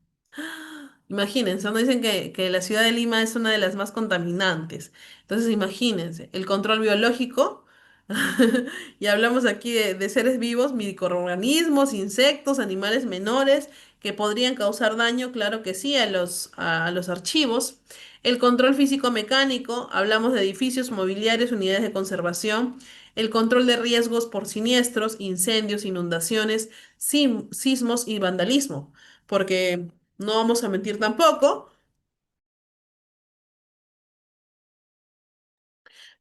Imagínense, no dicen que la ciudad de Lima es una de las más contaminantes. Entonces, imagínense, el control biológico, y hablamos aquí de seres vivos, microorganismos, insectos, animales menores que podrían causar daño, claro que sí, a los archivos. El control físico-mecánico, hablamos de edificios, mobiliarios, unidades de conservación. El control de riesgos por siniestros, incendios, inundaciones, sismos y vandalismo. Porque no vamos a mentir tampoco.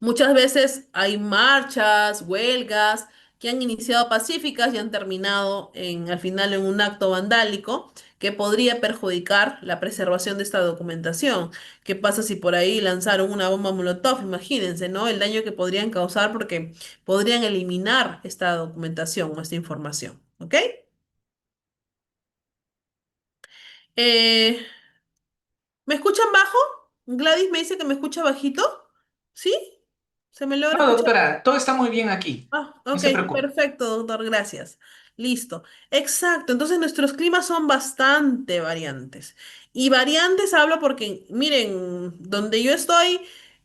Muchas veces hay marchas, huelgas que han iniciado pacíficas y han terminado al final en un acto vandálico que podría perjudicar la preservación de esta documentación. ¿Qué pasa si por ahí lanzaron una bomba Molotov? Imagínense, ¿no? El daño que podrían causar porque podrían eliminar esta documentación o esta información. ¿Ok? Eh, ¿Me escuchan bajo? Gladys me dice que me escucha bajito. ¿Sí? ¿Se me logra No, escuchar? doctora, todo está muy bien aquí. Ah, No ok, se preocupe. perfecto, doctor, gracias. Listo. Exacto, entonces nuestros climas son bastante variantes. Y variantes hablo porque, miren, donde yo estoy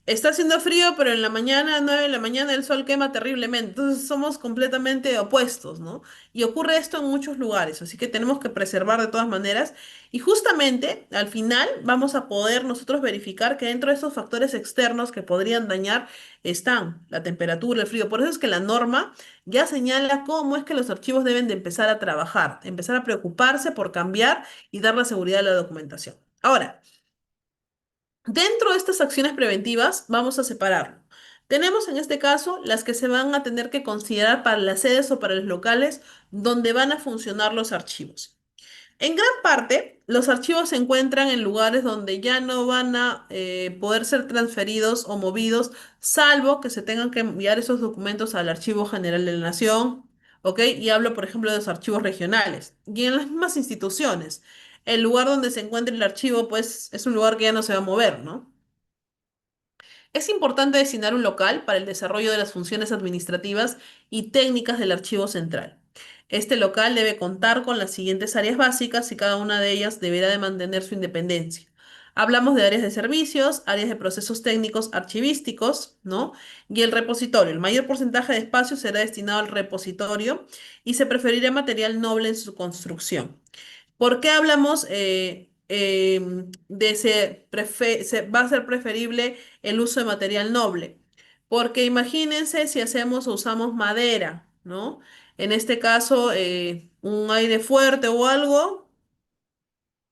está haciendo frío, pero en la mañana, 9 de la mañana, el sol quema terriblemente. Entonces somos completamente opuestos, ¿no? Y ocurre esto en muchos lugares, así que tenemos que preservar de todas maneras. Y justamente al final vamos a poder nosotros verificar que dentro de esos factores externos que podrían dañar, están la temperatura, el frío. Por eso es que la norma ya señala cómo es que los archivos deben de empezar a trabajar, empezar a preocuparse por cambiar y dar la seguridad a la documentación. Ahora, dentro de estas acciones preventivas vamos a separarlo. Tenemos en este caso las que se van a tener que considerar para las sedes o para los locales donde van a funcionar los archivos. En gran parte, los archivos se encuentran en lugares donde ya no van a poder ser transferidos o movidos, salvo que se tengan que enviar esos documentos al Archivo General de la Nación, ¿ok? Y hablo, por ejemplo, de los archivos regionales. Y en las mismas instituciones, el lugar donde se encuentre el archivo, pues, es un lugar que ya no se va a mover, ¿no? Es importante designar un local para el desarrollo de las funciones administrativas y técnicas del archivo central. Este local debe contar con las siguientes áreas básicas y cada una de ellas deberá de mantener su independencia. Hablamos de áreas de servicios, áreas de procesos técnicos archivísticos, ¿no? Y el repositorio. El mayor porcentaje de espacio será destinado al repositorio y se preferirá material noble en su construcción. ¿Por qué hablamos de va a ser preferible el uso de material noble? Porque imagínense si hacemos o usamos madera, ¿no? En este caso, un aire fuerte o algo,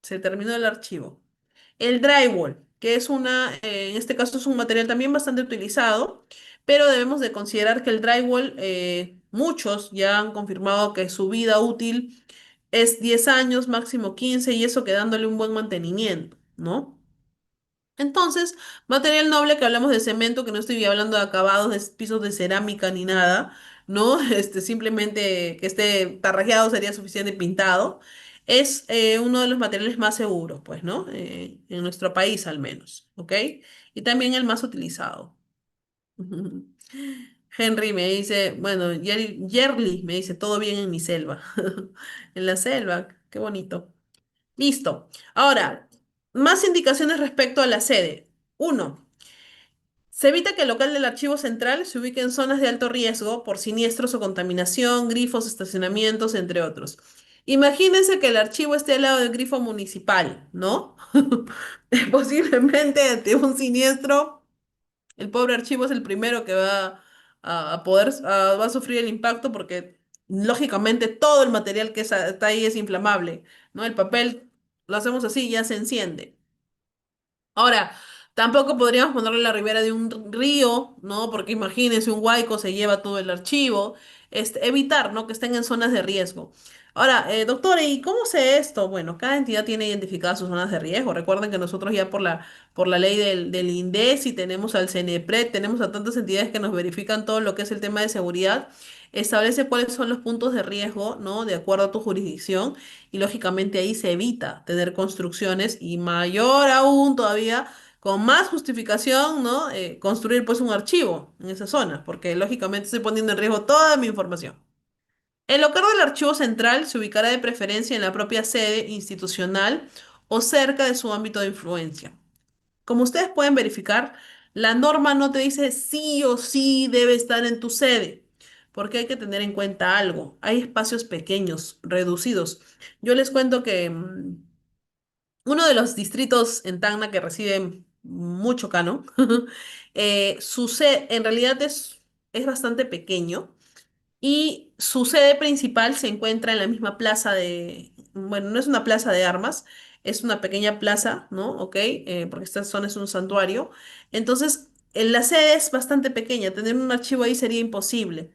se terminó el archivo. El drywall, que es en este caso es un material también bastante utilizado, pero debemos de considerar que el drywall, muchos ya han confirmado que su vida útil es 10 años, máximo 15, y eso quedándole un buen mantenimiento, ¿no? Entonces, material noble que hablamos de cemento, que no estoy hablando de acabados de pisos de cerámica ni nada, ¿no? Simplemente que esté tarrajeado sería suficiente pintado. Es uno de los materiales más seguros, pues, ¿no? En nuestro país al menos, ¿ok? Y también el más utilizado. Henry me dice, bueno, Yerly me dice, todo bien en mi selva. En la selva, qué bonito. Listo. Ahora, más indicaciones respecto a la sede. Uno, se evita que el local del archivo central se ubique en zonas de alto riesgo por siniestros o contaminación, grifos, estacionamientos, entre otros. Imagínense que el archivo esté al lado del grifo municipal, ¿no? Posiblemente ante un siniestro, el pobre archivo es el primero que va va a sufrir el impacto porque lógicamente todo el material que está ahí es inflamable, ¿no? El papel lo hacemos así y ya se enciende. Ahora, tampoco podríamos ponerlo en la ribera de un río, ¿no? Porque imagínense, un huaico se lleva todo el archivo. Evitar, ¿no? Que estén en zonas de riesgo. Ahora, doctora, ¿y cómo sé esto? Bueno, cada entidad tiene identificadas sus zonas de riesgo. Recuerden que nosotros ya por la ley del INDECI tenemos al CNEPRED, tenemos a tantas entidades que nos verifican todo lo que es el tema de seguridad. Establece cuáles son los puntos de riesgo, ¿no? De acuerdo a tu jurisdicción y lógicamente ahí se evita tener construcciones y mayor aún todavía, con más justificación, ¿no? Construir pues un archivo en esa zona, porque lógicamente estoy poniendo en riesgo toda mi información. El local del archivo central se ubicará de preferencia en la propia sede institucional o cerca de su ámbito de influencia. Como ustedes pueden verificar, la norma no te dice sí o sí debe estar en tu sede, porque hay que tener en cuenta algo. Hay espacios pequeños, reducidos. Yo les cuento que uno de los distritos en Tacna que recibe mucho cano, en realidad es bastante pequeño. Y su sede principal se encuentra en la misma plaza bueno, no es una plaza de armas, es una pequeña plaza, ¿no? ¿Ok? Porque esta zona es un santuario. Entonces, la sede es bastante pequeña, tener un archivo ahí sería imposible.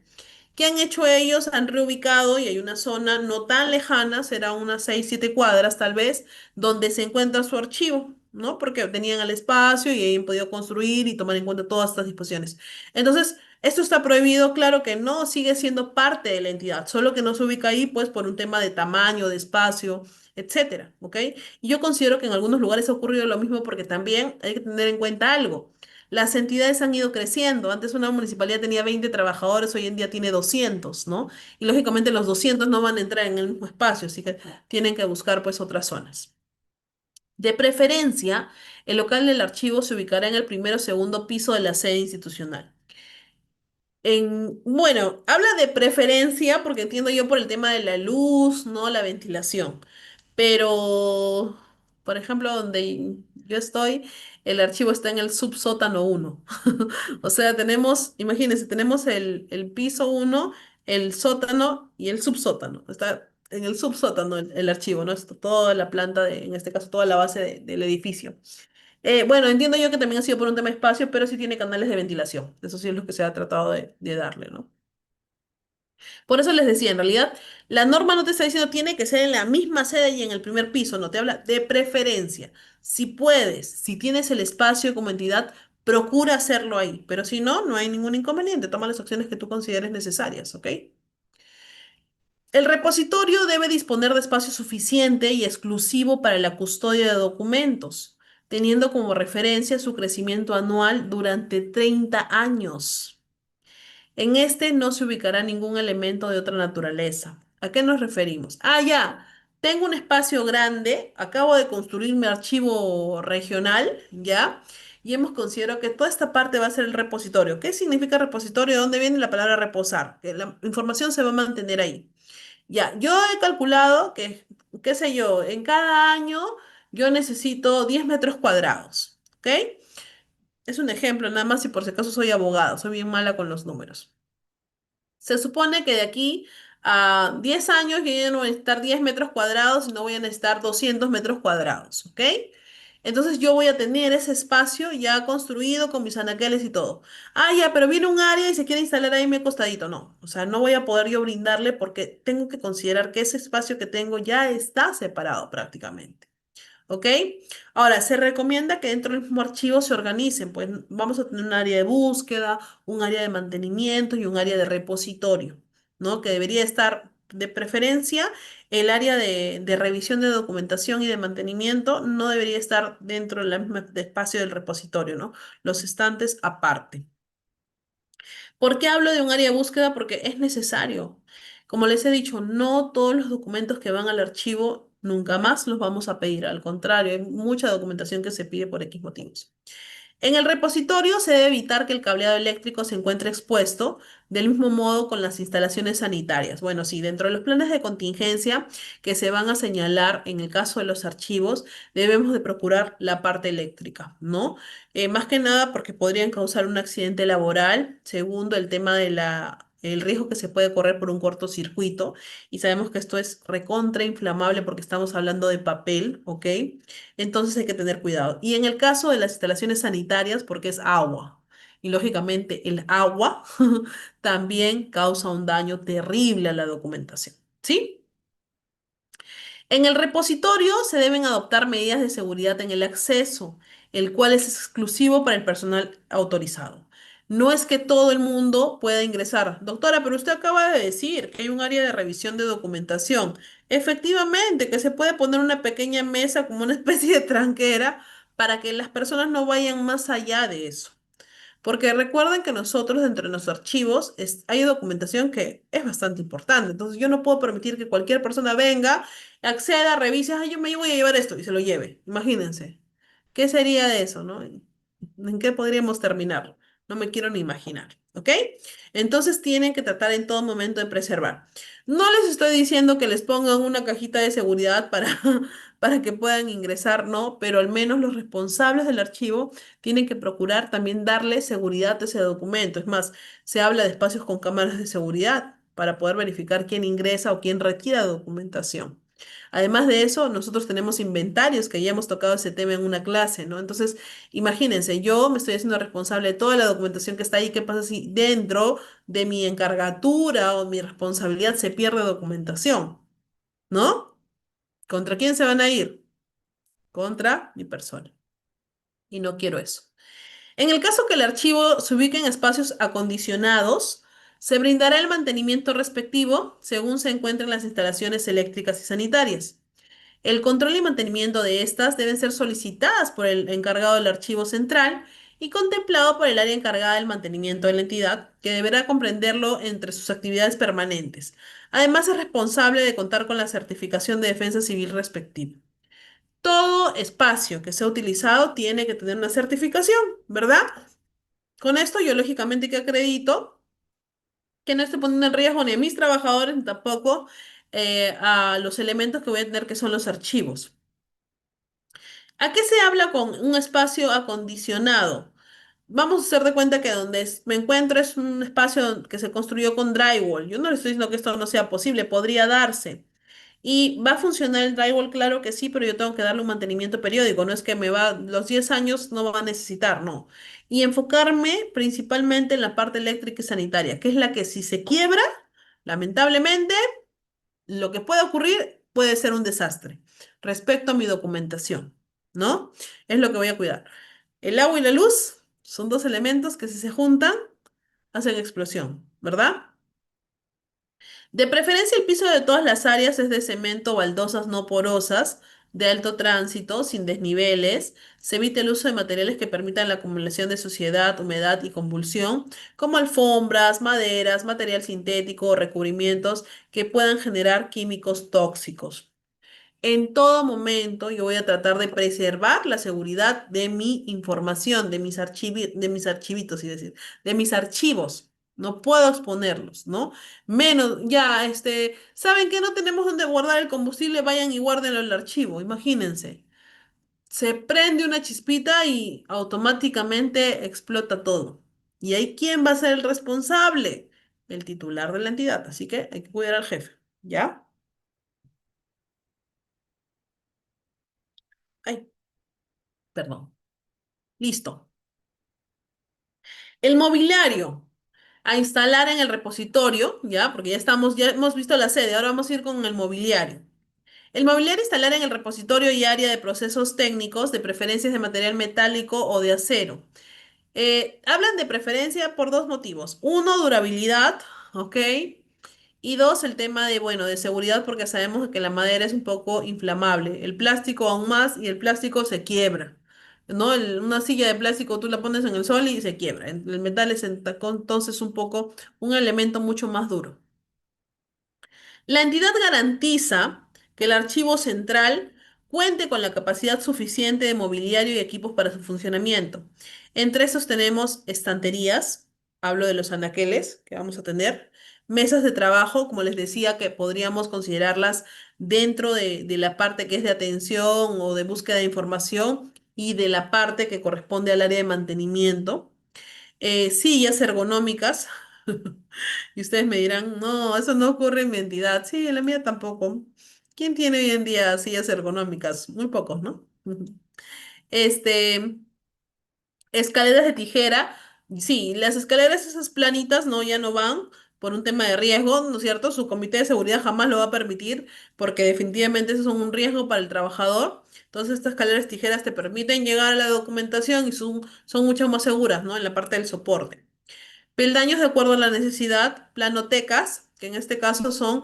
¿Qué han hecho ellos? Han reubicado y hay una zona no tan lejana, será unas 6 7 cuadras tal vez, donde se encuentra su archivo, ¿no? Porque tenían el espacio y han podido construir y tomar en cuenta todas estas disposiciones. Entonces, esto está prohibido, claro que no, sigue siendo parte de la entidad, solo que no se ubica ahí pues por un tema de tamaño, de espacio, etcétera, ¿ok? Y yo considero que en algunos lugares ha ocurrido lo mismo porque también hay que tener en cuenta algo. Las entidades han ido creciendo. Antes una municipalidad tenía 20 trabajadores, hoy en día tiene 200, ¿no? Y lógicamente los 200 no van a entrar en el mismo espacio, así que tienen que buscar pues otras zonas. De preferencia, el local del archivo se ubicará en el primero o segundo piso de la sede institucional. Bueno, habla de preferencia porque entiendo yo por el tema de la luz, ¿no? La ventilación. Pero, por ejemplo, donde yo estoy, el archivo está en el subsótano uno. O sea, imagínense, tenemos el piso uno, el sótano y el subsótano. Está en el subsótano el archivo, ¿no? Toda la planta, en este caso, toda la base del edificio. Bueno, entiendo yo que también ha sido por un tema de espacio, pero sí tiene canales de ventilación. Eso sí es lo que se ha tratado de darle, ¿no? Por eso les decía, en realidad, la norma no te está diciendo tiene que ser en la misma sede y en el primer piso, no te habla de preferencia. Si puedes, si tienes el espacio como entidad, procura hacerlo ahí, pero si no, no hay ningún inconveniente. Toma las opciones que tú consideres necesarias, ¿ok? El repositorio debe disponer de espacio suficiente y exclusivo para la custodia de documentos, teniendo como referencia su crecimiento anual durante 30 años. En este no se ubicará ningún elemento de otra naturaleza. ¿A qué nos referimos? Ah, ya. Tengo un espacio grande, acabo de construir mi archivo regional, ¿ya? Y hemos considerado que toda esta parte va a ser el repositorio. ¿Qué significa repositorio? ¿De dónde viene la palabra reposar? Que la información se va a mantener ahí. Ya, yo he calculado que, qué sé yo, en cada año yo necesito 10 metros cuadrados, ¿ok? Es un ejemplo, nada más si por si acaso soy abogado, soy bien mala con los números. Se supone que de aquí a 10 años yo ya no voy a necesitar 10 metros cuadrados, sino voy a necesitar 200 metros cuadrados, ¿ok? Entonces yo voy a tener ese espacio ya construido con mis anaqueles y todo. Ah, ya, pero viene un área y se quiere instalar ahí mi costadito. No, o sea, no voy a poder yo brindarle porque tengo que considerar que ese espacio que tengo ya está separado prácticamente. ¿Ok? Ahora, se recomienda que dentro del mismo archivo se organicen, pues vamos a tener un área de búsqueda, un área de mantenimiento y un área de repositorio, ¿no? Que debería estar de preferencia, el área de revisión de documentación y de mantenimiento no debería estar dentro del mismo espacio del repositorio, ¿no? Los estantes aparte. ¿Por qué hablo de un área de búsqueda? Porque es necesario. Como les he dicho, no todos los documentos que van al archivo nunca más los vamos a pedir. Al contrario, hay mucha documentación que se pide por X motivos. En el repositorio se debe evitar que el cableado eléctrico se encuentre expuesto, del mismo modo con las instalaciones sanitarias. Bueno, sí, dentro de los planes de contingencia que se van a señalar en el caso de los archivos, debemos de procurar la parte eléctrica, ¿no? Más que nada porque podrían causar un accidente laboral. Segundo, el tema de el riesgo que se puede correr por un cortocircuito. Y sabemos que esto es recontra inflamable porque estamos hablando de papel, ¿ok? Entonces hay que tener cuidado. Y en el caso de las instalaciones sanitarias, porque es agua. Y lógicamente el agua también causa un daño terrible a la documentación. ¿Sí? En el repositorio se deben adoptar medidas de seguridad en el acceso, el cual es exclusivo para el personal autorizado. No es que todo el mundo pueda ingresar. Doctora, pero usted acaba de decir que hay un área de revisión de documentación. Efectivamente, que se puede poner una pequeña mesa como una especie de tranquera para que las personas no vayan más allá de eso. Porque recuerden que nosotros, dentro de nuestros archivos, hay documentación que es bastante importante. Entonces, yo no puedo permitir que cualquier persona venga, acceda, revise, ay, yo me voy a llevar esto y se lo lleve. Imagínense. ¿Qué sería de eso, no? ¿En qué podríamos terminar? No me quiero ni imaginar. ¿Ok? Entonces, tienen que tratar en todo momento de preservar. No les estoy diciendo que les pongan una cajita de seguridad para, para que puedan ingresar, no, pero al menos los responsables del archivo tienen que procurar también darle seguridad a ese documento. Es más, se habla de espacios con cámaras de seguridad para poder verificar quién ingresa o quién retira documentación. Además de eso, nosotros tenemos inventarios, que ya hemos tocado ese tema en una clase, ¿no? Entonces, imagínense, yo me estoy haciendo responsable de toda la documentación que está ahí. ¿Qué pasa si dentro de mi encargatura o mi responsabilidad se pierde documentación? ¿No? ¿Contra quién se van a ir? Contra mi persona. Y no quiero eso. En el caso que el archivo se ubique en espacios acondicionados, se brindará el mantenimiento respectivo según se encuentren las instalaciones eléctricas y sanitarias. El control y mantenimiento de estas deben ser solicitadas por el encargado del archivo central y contemplado por el área encargada del mantenimiento de la entidad, que deberá comprenderlo entre sus actividades permanentes. Además, es responsable de contar con la certificación de defensa civil respectiva. Todo espacio que sea utilizado tiene que tener una certificación, ¿verdad? Con esto yo lógicamente que acredito que no estoy poniendo en riesgo ni a mis trabajadores ni tampoco a los elementos que voy a tener que son los archivos. ¿A qué se habla con un espacio acondicionado? Vamos a hacer de cuenta que donde me encuentro es un espacio que se construyó con drywall. Yo no le estoy diciendo que esto no sea posible, podría darse. ¿Y va a funcionar el drywall? Claro que sí, pero yo tengo que darle un mantenimiento periódico. No es que me va, los 10 años no va a necesitar, no. Y enfocarme principalmente en la parte eléctrica y sanitaria, que es la que si se quiebra, lamentablemente, lo que puede ocurrir puede ser un desastre respecto a mi documentación, ¿no? Es lo que voy a cuidar. El agua y la luz son dos elementos que si se juntan, hacen explosión, ¿verdad? De preferencia, el piso de todas las áreas es de cemento, baldosas no porosas, de alto tránsito, sin desniveles. Se evita el uso de materiales que permitan la acumulación de suciedad, humedad y convulsión, como alfombras, maderas, material sintético o recubrimientos que puedan generar químicos tóxicos. En todo momento yo voy a tratar de preservar la seguridad de mi información, de mis archivitos, es decir, de mis archivos. No puedo exponerlos, ¿no? Menos, ya, ¿saben que no tenemos donde guardar el combustible? Vayan y guárdenlo en el archivo, imagínense. Se prende una chispita y automáticamente explota todo. ¿Y ahí quién va a ser el responsable? El titular de la entidad. Así que hay que cuidar al jefe, ¿ya? Ay, perdón. Listo. El mobiliario a instalar en el repositorio, ¿ya? Porque ya hemos visto la sede, ahora vamos a ir con el mobiliario. El mobiliario a instalar en el repositorio y área de procesos técnicos, de preferencias de material metálico o de acero. Hablan de preferencia por dos motivos. Uno, durabilidad, ¿ok? Y dos, el tema de, bueno, de seguridad, porque sabemos que la madera es un poco inflamable. El plástico aún más, y el plástico se quiebra. ¿No? Una silla de plástico tú la pones en el sol y se quiebra. El metal es entonces un poco un elemento mucho más duro. La entidad garantiza que el archivo central cuente con la capacidad suficiente de mobiliario y equipos para su funcionamiento. Entre esos tenemos estanterías, hablo de los anaqueles que vamos a tener, mesas de trabajo, como les decía, que podríamos considerarlas dentro de la parte que es de atención o de búsqueda de información y de la parte que corresponde al área de mantenimiento. Sillas ergonómicas. Y ustedes me dirán, no, eso no ocurre en mi entidad. Sí, en la mía tampoco. ¿Quién tiene hoy en día sillas ergonómicas? Muy pocos, ¿no? Este, escaleras de tijera. Sí, las escaleras esas planitas, no, ya no van por un tema de riesgo, ¿no es cierto? Su comité de seguridad jamás lo va a permitir porque definitivamente esos son un riesgo para el trabajador. Entonces, estas escaleras tijeras te permiten llegar a la documentación y son mucho más seguras, ¿no? En la parte del soporte. Peldaños de acuerdo a la necesidad, planotecas, que en este caso son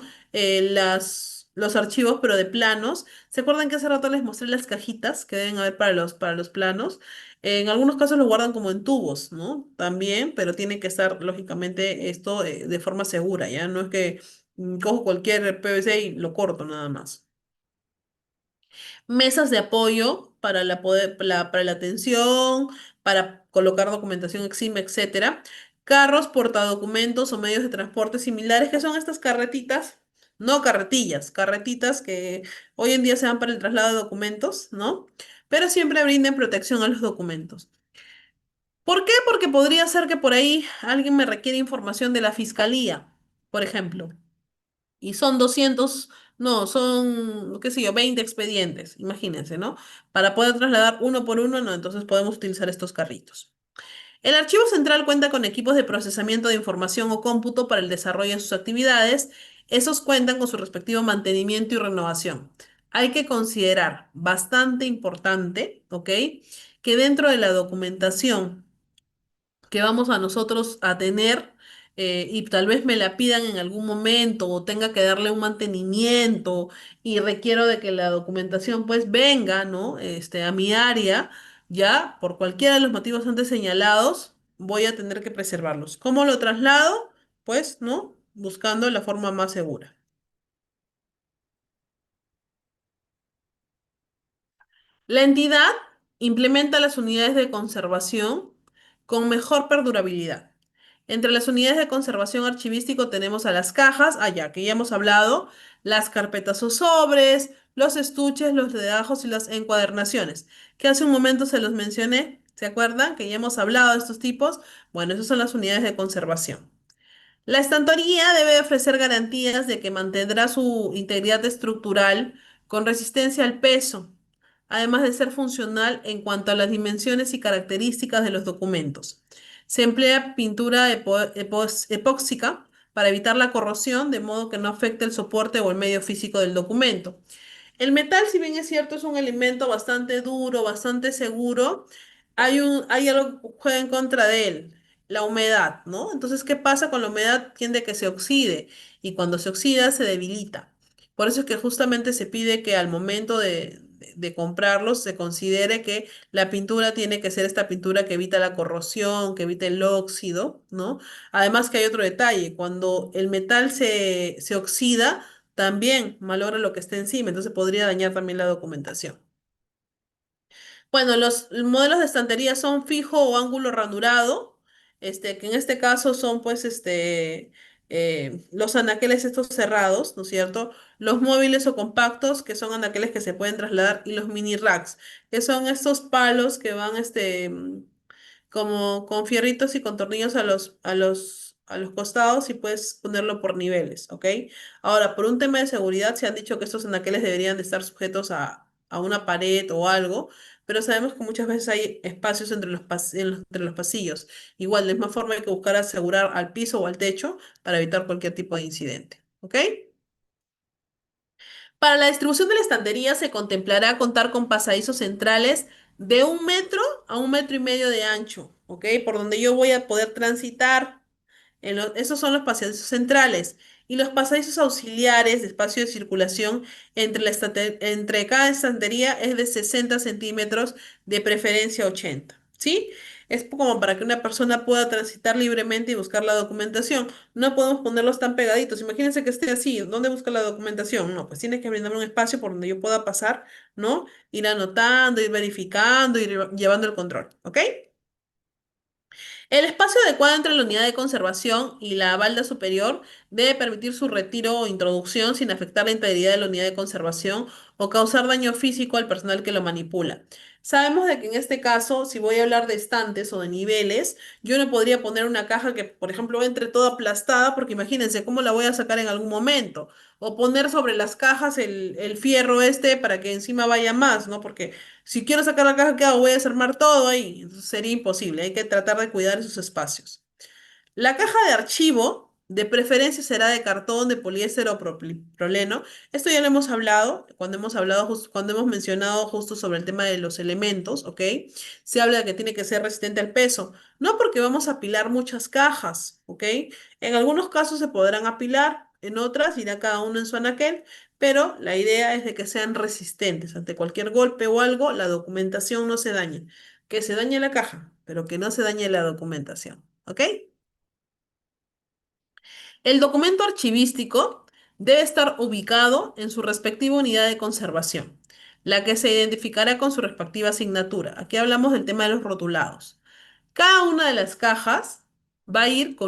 los archivos, pero de planos. ¿Se acuerdan que hace rato les mostré las cajitas que deben haber para los planos? En algunos casos lo guardan como en tubos, ¿no? También, pero tiene que estar, lógicamente, esto de forma segura, ¿ya? No es que cojo cualquier PVC y lo corto nada más. Mesas de apoyo para para la atención, para colocar documentación encima, etcétera. Carros, portadocumentos o medios de transporte similares, que son estas carretitas, no carretillas, carretitas que hoy en día se dan para el traslado de documentos, ¿no? Pero siempre brinden protección a los documentos. ¿Por qué? Porque podría ser que por ahí alguien me requiere información de la fiscalía, por ejemplo. Y son 200, no, son, qué sé yo, 20 expedientes, imagínense, ¿no? Para poder trasladar uno por uno, no, entonces podemos utilizar estos carritos. El archivo central cuenta con equipos de procesamiento de información o cómputo para el desarrollo de sus actividades. Esos cuentan con su respectivo mantenimiento y renovación. Hay que considerar, bastante importante, ¿ok? Que dentro de la documentación que vamos a nosotros a tener y tal vez me la pidan en algún momento o tenga que darle un mantenimiento y requiero de que la documentación pues venga, ¿no? A mi área, ya por cualquiera de los motivos antes señalados, voy a tener que preservarlos. ¿Cómo lo traslado? Pues, ¿no? Buscando la forma más segura. La entidad implementa las unidades de conservación con mejor perdurabilidad. Entre las unidades de conservación archivístico tenemos a las cajas, ya que ya hemos hablado, las carpetas o sobres, los estuches, los legajos y las encuadernaciones, que hace un momento se los mencioné. ¿Se acuerdan que ya hemos hablado de estos tipos? Bueno, esas son las unidades de conservación. La estantería debe ofrecer garantías de que mantendrá su integridad estructural con resistencia al peso, además de ser funcional en cuanto a las dimensiones y características de los documentos. Se emplea pintura epóxica para evitar la corrosión, de modo que no afecte el soporte o el medio físico del documento. El metal, si bien es cierto, es un elemento bastante duro, bastante seguro, hay algo que juega en contra de él, la humedad, ¿no? Entonces, ¿qué pasa con la humedad? Tiende a que se oxide y cuando se oxida se debilita. Por eso es que justamente se pide que al momento de comprarlos se considere que la pintura tiene que ser esta pintura que evita la corrosión, que evita el óxido, ¿no? Además que hay otro detalle, cuando el metal se oxida, también malogra lo que está encima, entonces podría dañar también la documentación. Bueno, los modelos de estantería son fijo o ángulo ranurado, que en este caso son pues los anaqueles estos cerrados, ¿no es cierto? Los móviles o compactos, que son anaqueles que se pueden trasladar, y los mini racks, que son estos palos que van como con fierritos y con tornillos a los costados y puedes ponerlo por niveles, ¿ok? Ahora, por un tema de seguridad, se han dicho que estos anaqueles deberían de estar sujetos a una pared o algo, pero sabemos que muchas veces hay espacios entre los pasillos. Igual, de la misma forma hay que buscar asegurar al piso o al techo para evitar cualquier tipo de incidente, ¿ok? Para la distribución de la estantería se contemplará contar con pasadizos centrales de 1 metro a 1,5 metros de ancho, ¿ok? Por donde yo voy a poder transitar. Esos son los pasadizos centrales. Y los pasadizos auxiliares de espacio de circulación entre cada estantería es de 60 centímetros, de preferencia 80, ¿sí? Es como para que una persona pueda transitar libremente y buscar la documentación. No podemos ponerlos tan pegaditos. Imagínense que esté así. ¿Dónde busca la documentación? No, pues tiene que brindarme un espacio por donde yo pueda pasar, ¿no? Ir anotando, ir verificando, ir llevando el control, ¿ok? El espacio adecuado entre la unidad de conservación y la balda superior debe permitir su retiro o introducción sin afectar la integridad de la unidad de conservación o causar daño físico al personal que lo manipula. Sabemos de que en este caso, si voy a hablar de estantes o de niveles, yo no podría poner una caja que, por ejemplo, entre toda aplastada, porque imagínense cómo la voy a sacar en algún momento. O poner sobre las cajas el fierro para que encima vaya más, ¿no? Porque si quiero sacar la caja, ¿qué hago? Voy a desarmar todo ahí. Entonces sería imposible. Hay que tratar de cuidar esos espacios. La caja de archivo, de preferencia, será de cartón, de poliéster o proleno. Esto ya lo hemos hablado cuando hemos mencionado justo sobre el tema de los elementos, ¿ok? Se habla de que tiene que ser resistente al peso. No porque vamos a apilar muchas cajas, ¿ok? En algunos casos se podrán apilar, en otras irá cada uno en su anaquel, pero la idea es de que sean resistentes. Ante cualquier golpe o algo, la documentación no se dañe. Que se dañe la caja, pero que no se dañe la documentación, ¿ok? El documento archivístico debe estar ubicado en su respectiva unidad de conservación, la que se identificará con su respectiva asignatura. Aquí hablamos del tema de los rotulados. Cada una de las cajas va a ir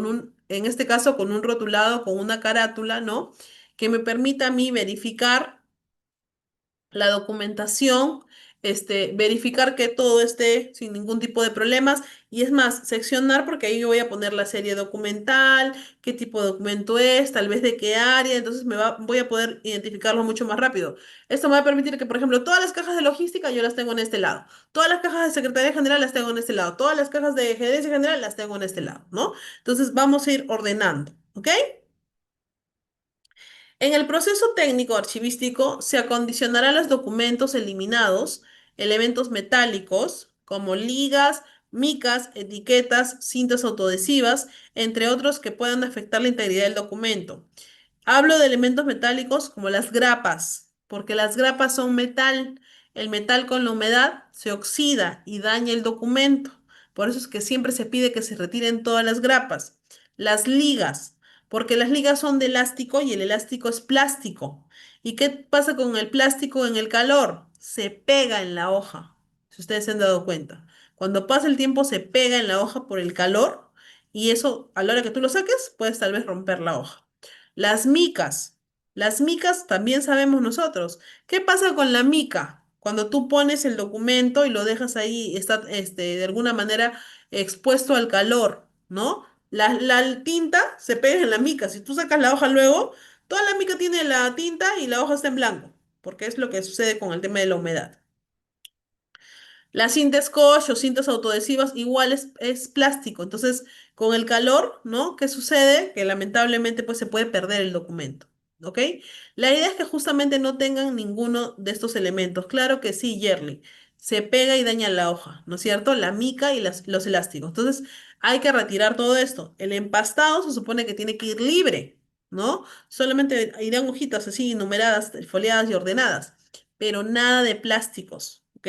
en este caso, con un rotulado, con una carátula, ¿no? Que me permita a mí verificar la documentación, verificar que todo esté sin ningún tipo de problemas y es más, seccionar porque ahí yo voy a poner la serie documental, qué tipo de documento es, tal vez de qué área, entonces voy a poder identificarlo mucho más rápido. Esto me va a permitir que, por ejemplo, todas las cajas de logística yo las tengo en este lado, todas las cajas de Secretaría General las tengo en este lado, todas las cajas de Gerencia General las tengo en este lado, ¿no? Entonces vamos a ir ordenando, ¿ok? En el proceso técnico archivístico se acondicionarán los documentos eliminados, elementos metálicos como ligas, micas, etiquetas, cintas autoadhesivas, entre otros que puedan afectar la integridad del documento. Hablo de elementos metálicos como las grapas, porque las grapas son metal. El metal con la humedad se oxida y daña el documento. Por eso es que siempre se pide que se retiren todas las grapas. Las ligas, porque las ligas son de elástico y el elástico es plástico. ¿Y qué pasa con el plástico en el calor? Se pega en la hoja, si ustedes se han dado cuenta. Cuando pasa el tiempo se pega en la hoja por el calor y eso a la hora que tú lo saques puedes tal vez romper la hoja. Las micas. Las micas también sabemos nosotros. ¿Qué pasa con la mica? Cuando tú pones el documento y lo dejas ahí, está de alguna manera expuesto al calor, ¿no? La tinta se pega en la mica. Si tú sacas la hoja luego, toda la mica tiene la tinta y la hoja está en blanco, porque es lo que sucede con el tema de la humedad. La cinta scotch o cintas autoadhesivas igual es plástico. Entonces, con el calor, ¿no? ¿Qué sucede? Que lamentablemente pues se puede perder el documento. ¿Ok? La idea es que justamente no tengan ninguno de estos elementos. Claro que sí, Yerly. Se pega y daña la hoja, ¿no es cierto? La mica y los elásticos. Entonces, hay que retirar todo esto. El empastado se supone que tiene que ir libre, ¿no? Solamente irán hojitas así numeradas, foliadas y ordenadas, pero nada de plásticos, ¿ok?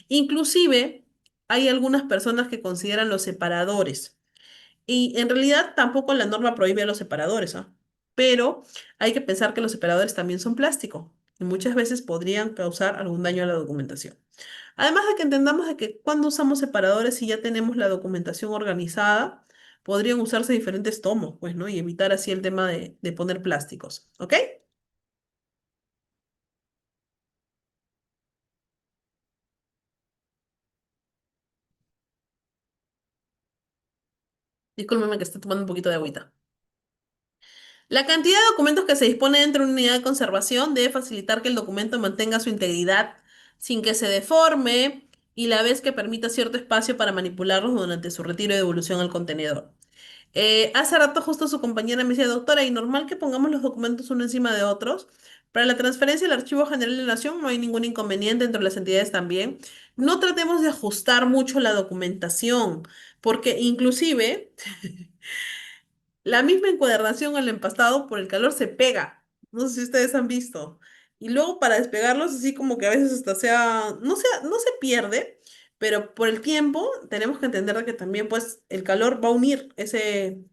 Inclusive hay algunas personas que consideran los separadores y en realidad tampoco la norma prohíbe los separadores, ¿ah? Pero hay que pensar que los separadores también son plástico y muchas veces podrían causar algún daño a la documentación. Además de que entendamos de que cuando usamos separadores y ya tenemos la documentación organizada, podrían usarse diferentes tomos, pues, ¿no? Y evitar así el tema de poner plásticos, ¿ok? Discúlpeme que esté tomando un poquito de agüita. La cantidad de documentos que se dispone dentro de una unidad de conservación debe facilitar que el documento mantenga su integridad sin que se deforme y la vez que permita cierto espacio para manipularlos durante su retiro y devolución al contenedor. Hace rato justo su compañera me decía, doctora, ¿y normal que pongamos los documentos uno encima de otros? Para la transferencia del Archivo General de la Nación no hay ningún inconveniente, entre las entidades también. No tratemos de ajustar mucho la documentación, porque inclusive la misma encuadernación al empastado por el calor se pega. No sé si ustedes han visto. Y luego para despegarlos, así como que a veces hasta no se pierde, pero por el tiempo tenemos que entender de que también pues el calor va a unir ese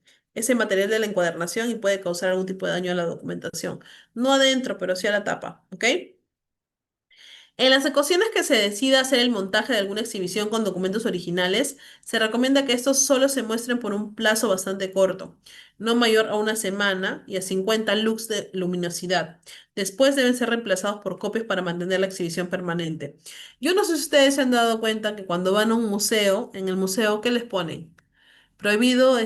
material de la encuadernación y puede causar algún tipo de daño a la documentación. No adentro, pero sí a la tapa, ¿ok? En las ocasiones que se decida hacer el montaje de alguna exhibición con documentos originales, se recomienda que estos solo se muestren por un plazo bastante corto, no mayor a una semana y a 50 lux de luminosidad. Después deben ser reemplazados por copias para mantener la exhibición permanente. Yo no sé si ustedes se han dado cuenta que cuando van a un museo, en el museo, ¿qué les ponen? Prohibido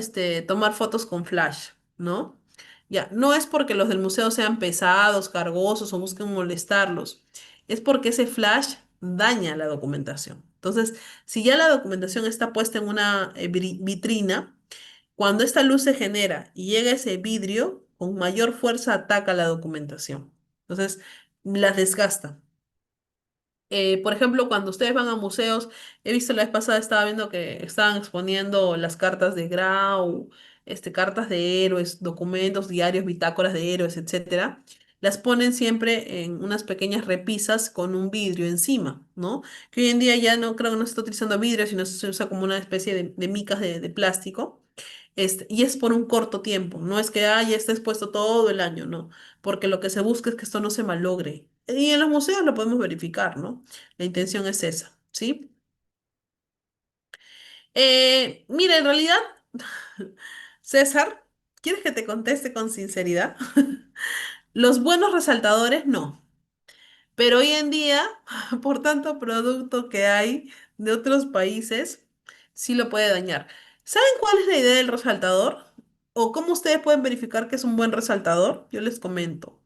tomar fotos con flash, ¿no? Ya, no es porque los del museo sean pesados, cargosos o busquen molestarlos, es porque ese flash daña la documentación. Entonces, si ya la documentación está puesta en una vitrina, cuando esta luz se genera y llega ese vidrio, con mayor fuerza ataca la documentación. Entonces, las desgasta. Por ejemplo, cuando ustedes van a museos, he visto la vez pasada, estaba viendo que estaban exponiendo las cartas de Grau, cartas de héroes, documentos, diarios, bitácoras de héroes, etcétera. Las ponen siempre en unas pequeñas repisas con un vidrio encima, ¿no? Que hoy en día ya no creo que no se está utilizando vidrio, sino se usa como una especie de micas de plástico. Y es por un corto tiempo, no es que ya esté expuesto todo el año, no, porque lo que se busca es que esto no se malogre. Y en los museos lo podemos verificar, ¿no? La intención es esa, ¿sí? Mira, en realidad, César, ¿quieres que te conteste con sinceridad? Los buenos resaltadores, no. Pero hoy en día, por tanto producto que hay de otros países, sí lo puede dañar. ¿Saben cuál es la idea del resaltador? ¿O cómo ustedes pueden verificar que es un buen resaltador? Yo les comento.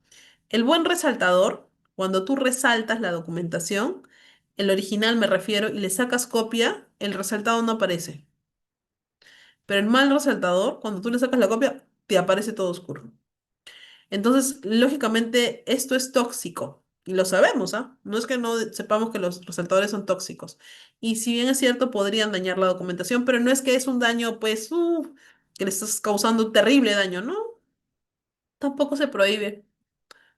El buen resaltador, cuando tú resaltas la documentación, el original me refiero, y le sacas copia, el resaltado no aparece. Pero el mal resaltador, cuando tú le sacas la copia, te aparece todo oscuro. Entonces, lógicamente, esto es tóxico. Y lo sabemos, ¿ah? No es que no sepamos que los resaltadores son tóxicos. Y si bien es cierto, podrían dañar la documentación, pero no es que es un daño, pues, que le estás causando un terrible daño, ¿no? Tampoco se prohíbe,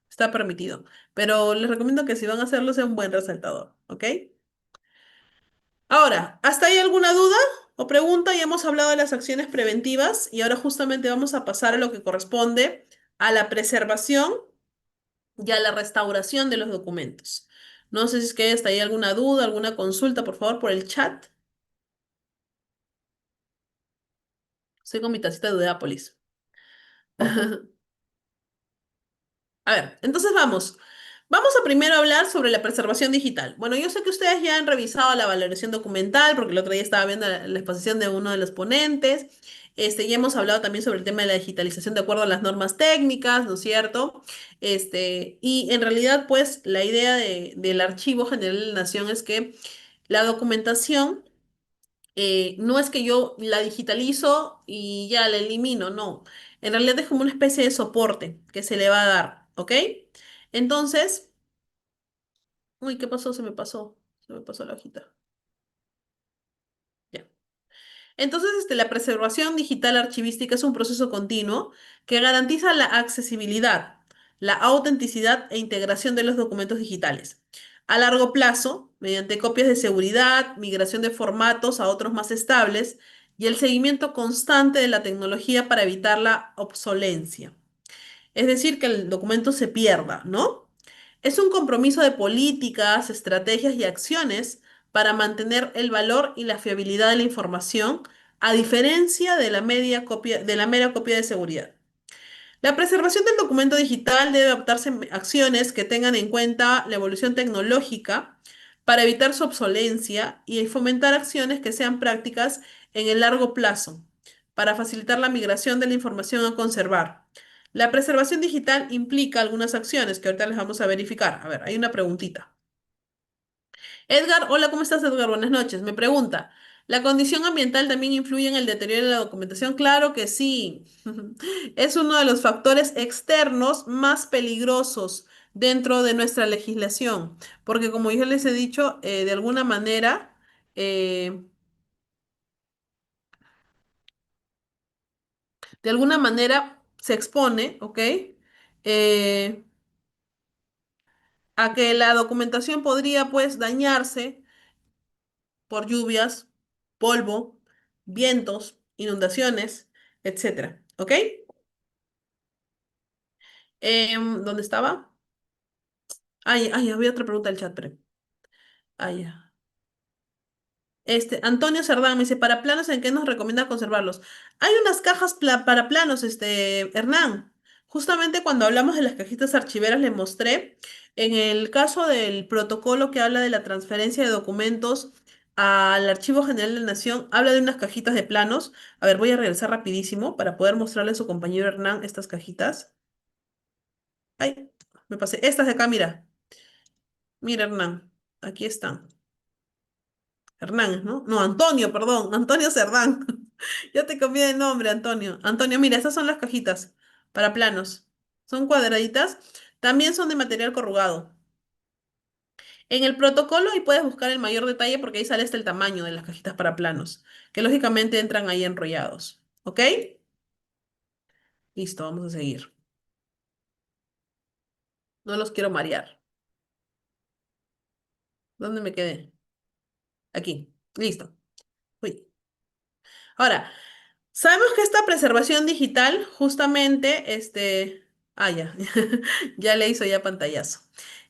está permitido. Pero les recomiendo que si van a hacerlo, sea un buen resaltador, ¿ok? Ahora, ¿hasta ahí alguna duda o pregunta? Ya hemos hablado de las acciones preventivas y ahora justamente vamos a pasar a lo que corresponde a la preservación y a la restauración de los documentos. No sé si es que hasta ahí alguna duda, alguna consulta, por favor, por el chat. Estoy con mi tacita de Dudeápolis. A ver, entonces vamos. Vamos a primero hablar sobre la preservación digital. Bueno, yo sé que ustedes ya han revisado la valoración documental, porque el otro día estaba viendo la exposición de uno de los ponentes. Ya hemos hablado también sobre el tema de la digitalización de acuerdo a las normas técnicas, ¿no es cierto? Y en realidad, pues, la idea del Archivo General de la Nación es que la documentación no es que yo la digitalizo y ya la elimino, no. En realidad es como una especie de soporte que se le va a dar, ¿ok? Entonces, uy, ¿qué pasó? Se me pasó la hojita. Ya. Entonces, la preservación digital archivística es un proceso continuo que garantiza la accesibilidad, la autenticidad e integración de los documentos digitales. A largo plazo, mediante copias de seguridad, migración de formatos a otros más estables y el seguimiento constante de la tecnología para evitar la obsolencia. Es decir, que el documento se pierda, ¿no? Es un compromiso de políticas, estrategias y acciones para mantener el valor y la fiabilidad de la información, a diferencia de de la mera copia de seguridad. La preservación del documento digital debe adoptarse acciones que tengan en cuenta la evolución tecnológica para evitar su obsolencia y fomentar acciones que sean prácticas en el largo plazo para facilitar la migración de la información a conservar. La preservación digital implica algunas acciones que ahorita les vamos a verificar. A ver, hay una preguntita. Edgar, hola, ¿cómo estás, Edgar? Buenas noches. Me pregunta, ¿la condición ambiental también influye en el deterioro de la documentación? Claro que sí. Es uno de los factores externos más peligrosos dentro de nuestra legislación, porque como yo les he dicho, eh, de alguna manera se expone, ¿ok? Eh, a que la documentación podría, pues, dañarse por lluvias, polvo, vientos, inundaciones, etcétera. ¿Ok? ¿Dónde estaba? Ay, había otra pregunta del chat, pero. Ay, ya. Antonio Cerdán me dice, para planos, ¿en qué nos recomienda conservarlos? Hay unas cajas para planos, Hernán. Justamente cuando hablamos de las cajitas archiveras le mostré, en el caso del protocolo que habla de la transferencia de documentos al Archivo General de la Nación, habla de unas cajitas de planos. A ver, voy a regresar rapidísimo para poder mostrarle a su compañero Hernán estas cajitas. Ay, me pasé. Estas de acá, mira. Mira, Hernán. Aquí están. Hernández, ¿no? No, Antonio, perdón, Antonio Cerdán. Ya te cambié de nombre, Antonio. Antonio, mira, estas son las cajitas para planos. Son cuadraditas. También son de material corrugado. En el protocolo ahí puedes buscar el mayor detalle porque ahí sale el tamaño de las cajitas para planos, que lógicamente entran ahí enrollados. ¿Ok? Listo, vamos a seguir. No los quiero marear. ¿Dónde me quedé? Aquí. Listo. Uy. Ahora, sabemos que esta preservación digital, justamente, ya, ya le hizo ya pantallazo.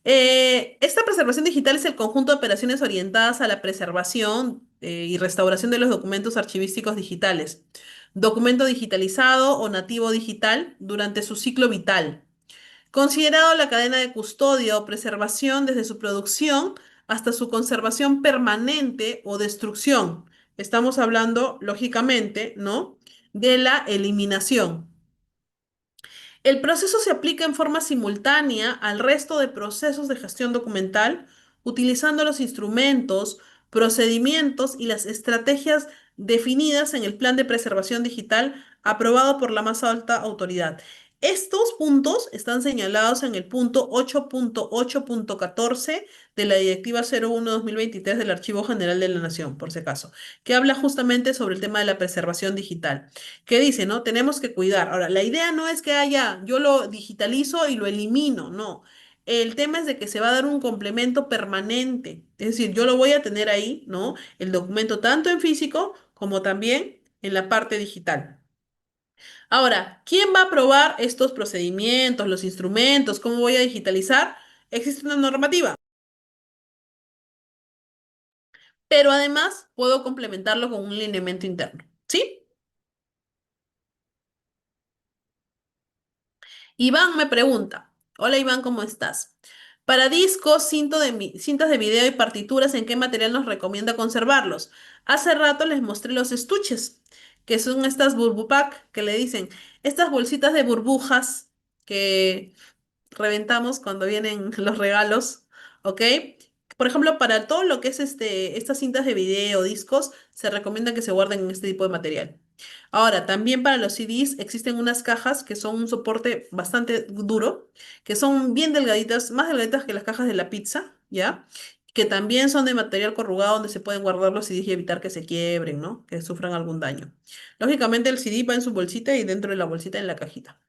Esta preservación digital es el conjunto de operaciones orientadas a la preservación y restauración de los documentos archivísticos digitales, documento digitalizado o nativo digital durante su ciclo vital. Considerado la cadena de custodia o preservación desde su producción hasta su conservación permanente o destrucción. Estamos hablando, lógicamente, ¿no? De la eliminación. El proceso se aplica en forma simultánea al resto de procesos de gestión documental, utilizando los instrumentos, procedimientos y las estrategias definidas en el Plan de Preservación Digital aprobado por la más alta autoridad. Estos puntos están señalados en el punto 8.8.14 de la Directiva 01-2023 del Archivo General de la Nación, por si acaso, que habla justamente sobre el tema de la preservación digital. ¿Qué dice, no? Tenemos que cuidar. Ahora, la idea no es que haya, yo lo digitalizo y lo elimino, no. El tema es de que se va a dar un complemento permanente. Es decir, yo lo voy a tener ahí, ¿no? El documento tanto en físico como también en la parte digital. Ahora, ¿quién va a aprobar estos procedimientos, los instrumentos? ¿Cómo voy a digitalizar? Existe una normativa, pero además puedo complementarlo con un lineamiento interno. ¿Sí? Iván me pregunta, hola Iván, ¿cómo estás? Para discos, cintas de video y partituras, ¿en qué material nos recomienda conservarlos? Hace rato les mostré los estuches, que son estas burbupack, que le dicen, estas bolsitas de burbujas que reventamos cuando vienen los regalos, ¿ok? Por ejemplo, para todo lo que es estas cintas de video, discos, se recomienda que se guarden en este tipo de material. Ahora, también para los CDs existen unas cajas que son un soporte bastante duro, que son bien delgaditas, más delgaditas que las cajas de la pizza, ¿ya? Que también son de material corrugado donde se pueden guardar los CDs y evitar que se quiebren, ¿no? Que sufran algún daño. Lógicamente el CD va en su bolsita y dentro de la bolsita en la cajita.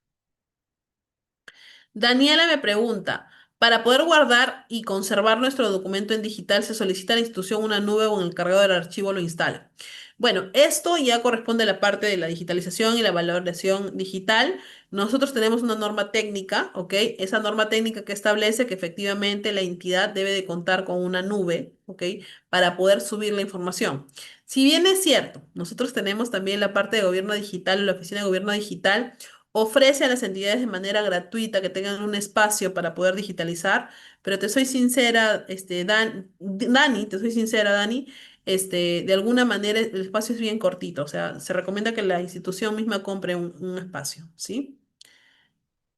Daniela me pregunta, para poder guardar y conservar nuestro documento en digital, ¿se solicita a la institución una nube o en el cargador del archivo lo instala? Bueno, esto ya corresponde a la parte de la digitalización y la valoración digital. Nosotros tenemos una norma técnica, ¿ok? Esa norma técnica que establece que efectivamente la entidad debe de contar con una nube, ¿ok? Para poder subir la información. Si bien es cierto, nosotros tenemos también la parte de gobierno digital, la oficina de gobierno digital ofrece a las entidades de manera gratuita que tengan un espacio para poder digitalizar, pero te soy sincera, Dani, te soy sincera, Dani, de alguna manera el espacio es bien cortito, o sea, se recomienda que la institución misma compre un espacio, ¿sí?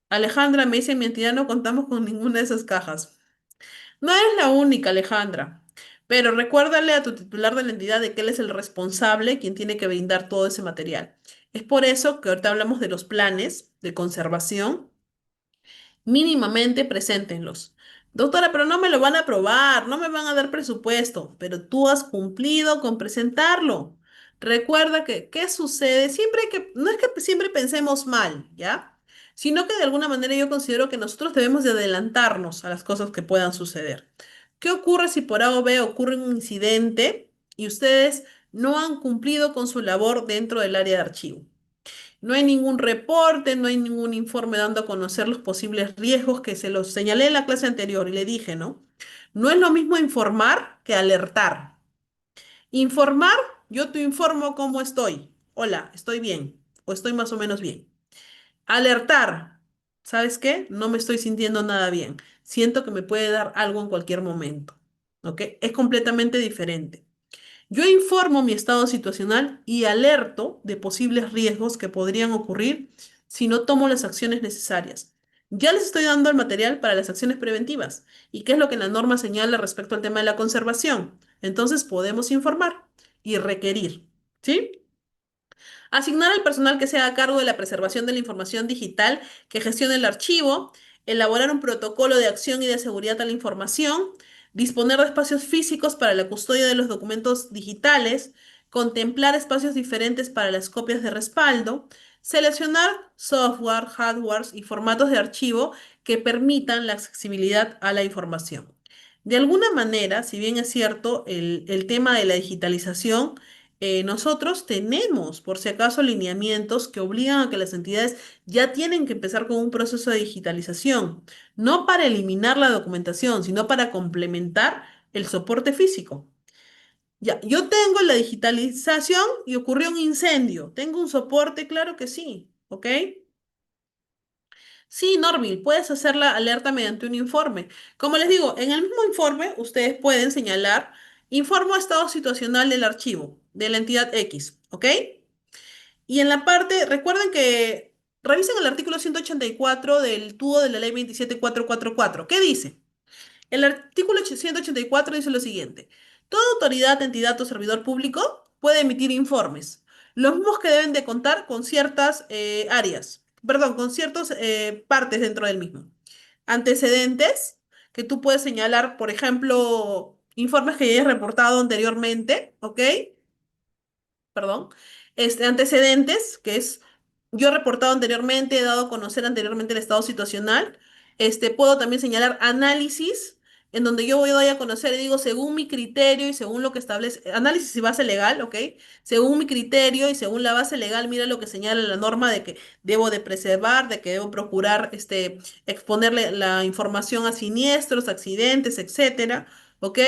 Alejandra me dice, en mi entidad no contamos con ninguna de esas cajas. No eres la única, Alejandra, pero recuérdale a tu titular de la entidad de que él es el responsable, quien tiene que brindar todo ese material. Es por eso que ahorita hablamos de los planes de conservación. Mínimamente preséntenlos. Doctora, pero no me lo van a aprobar, no me van a dar presupuesto, pero tú has cumplido con presentarlo. Recuerda que, ¿qué sucede? Siempre hay que, no es que siempre pensemos mal, ¿ya? Sino que de alguna manera yo considero que nosotros debemos de adelantarnos a las cosas que puedan suceder. ¿Qué ocurre si por A o B ocurre un incidente y ustedes no han cumplido con su labor dentro del área de archivo? No hay ningún reporte, no hay ningún informe dando a conocer los posibles riesgos que se los señalé en la clase anterior y le dije, ¿no? No es lo mismo informar que alertar. Informar, yo te informo cómo estoy. Hola, estoy bien o estoy más o menos bien. Alertar, ¿sabes qué? No me estoy sintiendo nada bien. Siento que me puede dar algo en cualquier momento. ¿Ok? Es completamente diferente. Yo informo mi estado situacional y alerto de posibles riesgos que podrían ocurrir si no tomo las acciones necesarias. Ya les estoy dando el material para las acciones preventivas. ¿Y qué es lo que la norma señala respecto al tema de la conservación? Entonces podemos informar y requerir. ¿Sí? Asignar al personal que sea a cargo de la preservación de la información digital, que gestione el archivo, elaborar un protocolo de acción y de seguridad a la información, disponer de espacios físicos para la custodia de los documentos digitales, contemplar espacios diferentes para las copias de respaldo, seleccionar software, hardware y formatos de archivo que permitan la accesibilidad a la información. De alguna manera, si bien es cierto, el tema de la digitalización, nosotros tenemos, por si acaso, lineamientos que obligan a que las entidades ya tienen que empezar con un proceso de digitalización, no para eliminar la documentación, sino para complementar el soporte físico. Ya, yo tengo la digitalización y ocurrió un incendio. ¿Tengo un soporte? Claro que sí, ¿ok? Sí, Norville, puedes hacer la alerta mediante un informe. Como les digo, en el mismo informe ustedes pueden señalar, informo estado situacional del archivo de la entidad X, ¿ok? Y en la parte, recuerden que revisen el artículo 184 del TUO de la ley 27444. ¿Qué dice? El artículo 184 dice lo siguiente. Toda autoridad, entidad o servidor público puede emitir informes, los mismos que deben de contar con ciertas áreas, perdón, con ciertas partes dentro del mismo. Antecedentes, que tú puedes señalar, por ejemplo, informes que ya hayas reportado anteriormente, ¿ok? Perdón, antecedentes, que es, yo he reportado anteriormente, he dado a conocer anteriormente el estado situacional. Puedo también señalar análisis, en donde yo voy a dar a conocer y digo, según mi criterio y según lo que establece, análisis y base legal, ¿ok? Según mi criterio y según la base legal, mira lo que señala la norma de que debo de preservar, de que debo procurar, exponerle la información a siniestros, accidentes, etcétera, ¿ok?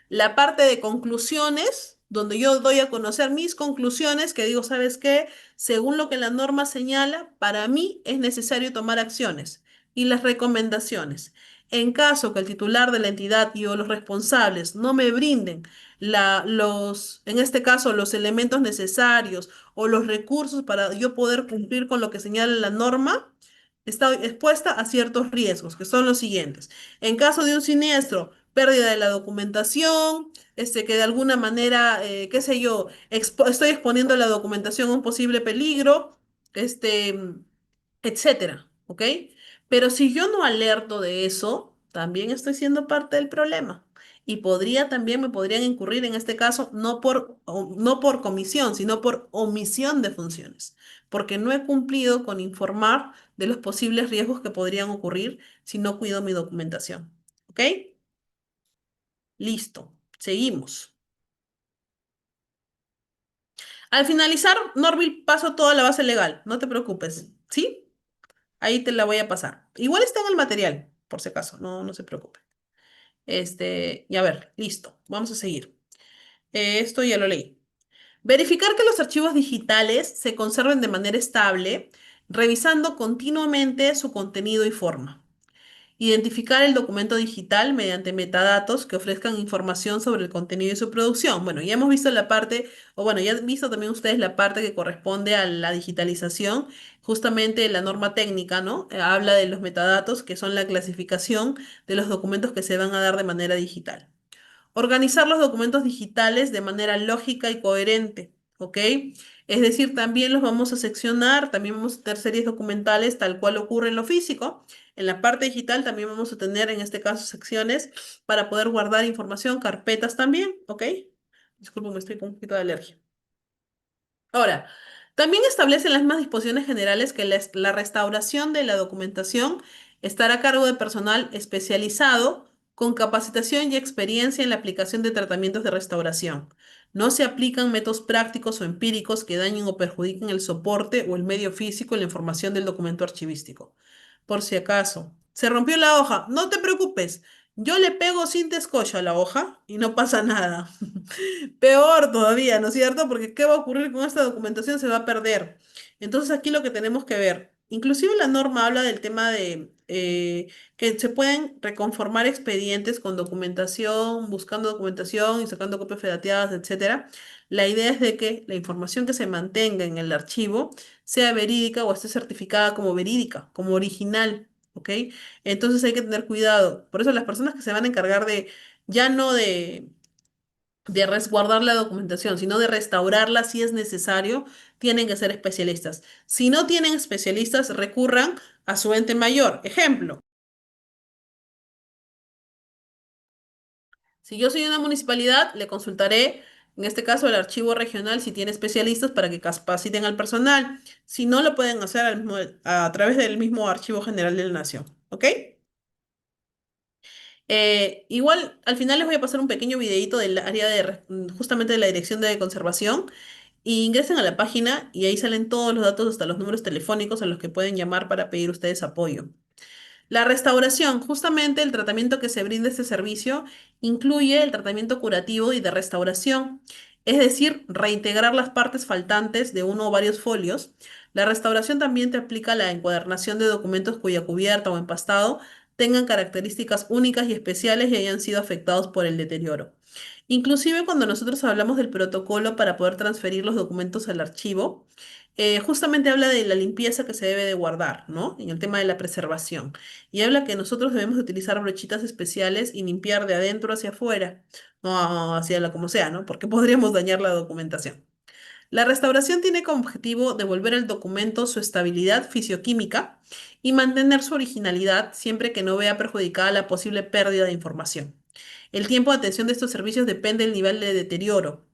La parte de conclusiones, donde yo doy a conocer mis conclusiones, que digo, ¿sabes qué? Según lo que la norma señala, para mí es necesario tomar acciones. y las recomendaciones. En caso que el titular de la entidad y o los responsables no me brinden en este caso, los elementos necesarios o los recursos para yo poder cumplir con lo que señala la norma, está expuesta a ciertos riesgos, que son los siguientes. En caso de un siniestro, pérdida de la documentación, que de alguna manera, qué sé yo, estoy exponiendo la documentación a un posible peligro, este, etcétera, ¿ok? Pero si yo no alerto de eso, también estoy siendo parte del problema. Y me podrían incurrir en este caso no por comisión, sino por omisión de funciones, porque no he cumplido con informar de los posibles riesgos que podrían ocurrir si no cuido mi documentación. ¿Ok? Listo. Seguimos. Al finalizar, Norville, paso toda la base legal. No te preocupes. ¿Sí? Ahí te la voy a pasar. Igual está en el material, por si acaso. No, no se preocupe. Y a ver, listo. Vamos a seguir. Esto ya lo leí. Verificar que los archivos digitales se conserven de manera estable, revisando continuamente su contenido y forma. Identificar el documento digital mediante metadatos que ofrezcan información sobre el contenido y su producción. Bueno, ya hemos visto la parte, o bueno, ya han visto también ustedes la parte que corresponde a la digitalización, justamente la norma técnica, ¿no? Habla de los metadatos, que son la clasificación de los documentos que se van a dar de manera digital. Organizar los documentos digitales de manera lógica y coherente, ¿ok? Es decir, también los vamos a seccionar, también vamos a tener series documentales tal cual ocurre en lo físico. En la parte digital también vamos a tener, en este caso, secciones para poder guardar información, carpetas también, ¿ok? Disculpen, estoy con un poquito de alergia. Ahora, también establecen las mismas disposiciones generales que la restauración de la documentación estará a cargo de personal especializado con capacitación y experiencia en la aplicación de tratamientos de restauración. No se aplican métodos prácticos o empíricos que dañen o perjudiquen el soporte o el medio físico y la información del documento archivístico. Por si acaso, se rompió la hoja, no te preocupes, yo le pego cinta scotch a la hoja y no pasa nada. Peor todavía, ¿no es cierto? Porque ¿qué va a ocurrir con esta documentación? Se va a perder. Entonces aquí lo que tenemos que ver, inclusive la norma habla del tema de que se pueden reconformar expedientes con documentación, buscando documentación y sacando copias fedateadas, etcétera. La idea es de que la información que se mantenga en el archivo sea verídica o esté certificada como verídica, como original, ¿ok? Entonces hay que tener cuidado. Por eso las personas que se van a encargar ya no de resguardar la documentación, sino de restaurarla si es necesario, tienen que ser especialistas. Si no tienen especialistas, recurran a su ente mayor. Ejemplo, si yo soy una municipalidad, le consultaré, en este caso, el archivo regional si tiene especialistas para que capaciten al personal. Si no, lo pueden hacer a través del mismo Archivo General de la Nación. ¿Ok? Igual, al final les voy a pasar un pequeño videito del área justamente de la Dirección de Conservación. Y ingresen a la página y ahí salen todos los datos, hasta los números telefónicos a los que pueden llamar para pedir ustedes apoyo. La restauración, justamente el tratamiento que se brinda este servicio, incluye el tratamiento curativo y de restauración, es decir, reintegrar las partes faltantes de uno o varios folios. La restauración también te aplica la encuadernación de documentos cuya cubierta o empastado tengan características únicas y especiales y hayan sido afectados por el deterioro. Inclusive cuando nosotros hablamos del protocolo para poder transferir los documentos al archivo, justamente habla de la limpieza que se debe de guardar, ¿no? En el tema de la preservación. Y habla que nosotros debemos de utilizar brochitas especiales y limpiar de adentro hacia afuera, no hacia la como sea, ¿no? Porque podríamos dañar la documentación. La restauración tiene como objetivo devolver al documento su estabilidad fisioquímica y mantener su originalidad siempre que no vea perjudicada la posible pérdida de información. El tiempo de atención de estos servicios depende del nivel de deterioro.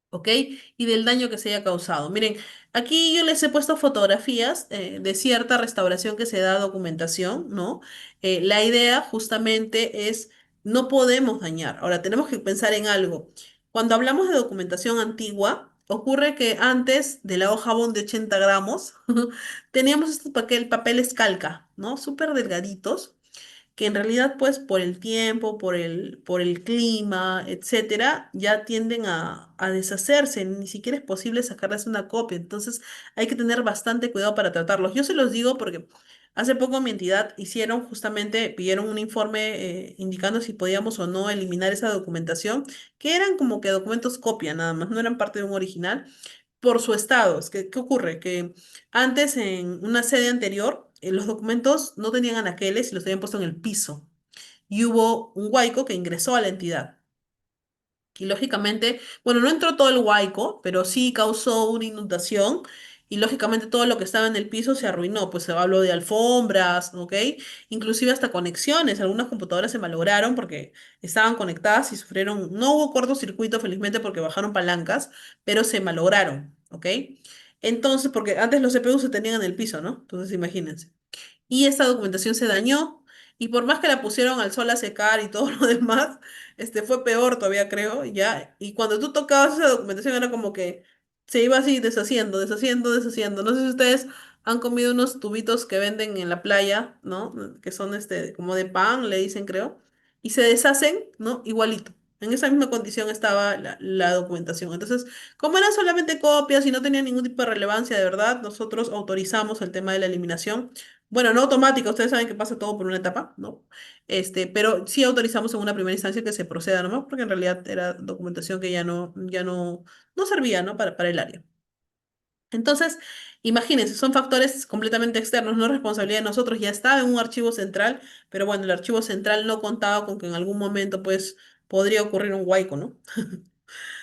¿Ok? Y del daño que se haya causado. Miren, aquí yo les he puesto fotografías de cierta restauración que se da a documentación, ¿no? La idea justamente es, no podemos dañar. Ahora, tenemos que pensar en algo. Cuando hablamos de documentación antigua, ocurre que antes de la hoja bond de 80 gramos, teníamos estos papeles calca, ¿no? Súper delgaditos que en realidad pues por el tiempo, por el clima, etcétera, ya tienden a deshacerse, ni siquiera es posible sacarles una copia, entonces hay que tener bastante cuidado para tratarlos. Yo se los digo porque Hace poco mi entidad hicieron justamente, pidieron un informe indicando si podíamos o no eliminar esa documentación, que eran como que documentos copia nada más, no eran parte de un original, por su estado. ¿Qué ocurre? Que antes en una sede anterior, los documentos no tenían anaqueles y los habían puesto en el piso. Y hubo un huaico que ingresó a la entidad. Y lógicamente, bueno, no entró todo el huaico, pero sí causó una inundación y lógicamente todo lo que estaba en el piso se arruinó, pues se habló de alfombras, ¿ok? Inclusive hasta conexiones, algunas computadoras se malograron porque estaban conectadas y sufrieron, no hubo cortocircuito felizmente porque bajaron palancas, pero se malograron, ¿ok? Entonces, porque antes los CPU se tenían en el piso, ¿no? Entonces imagínense y esta documentación se dañó y por más que la pusieron al sol a secar y todo lo demás, fue peor todavía creo, ya, y cuando tú tocabas esa documentación era como que se iba así deshaciendo, deshaciendo, deshaciendo. No sé si ustedes han comido unos tubitos que venden en la playa, ¿no? Que son como de pan, le dicen creo, y se deshacen, ¿no? Igualito. En esa misma condición estaba la documentación. Entonces, como eran solamente copias y no tenían ningún tipo de relevancia de verdad, nosotros autorizamos el tema de la eliminación. Bueno, no automática, ustedes saben que pasa todo por una etapa, ¿no? Pero sí autorizamos en una primera instancia que se proceda nomás, porque en realidad era documentación que no servía, ¿no? Para el área. Entonces, imagínense, son factores completamente externos, no es responsabilidad de nosotros, ya estaba en un archivo central, pero bueno, el archivo central no contaba con que en algún momento, pues, podría ocurrir un huaico, ¿no?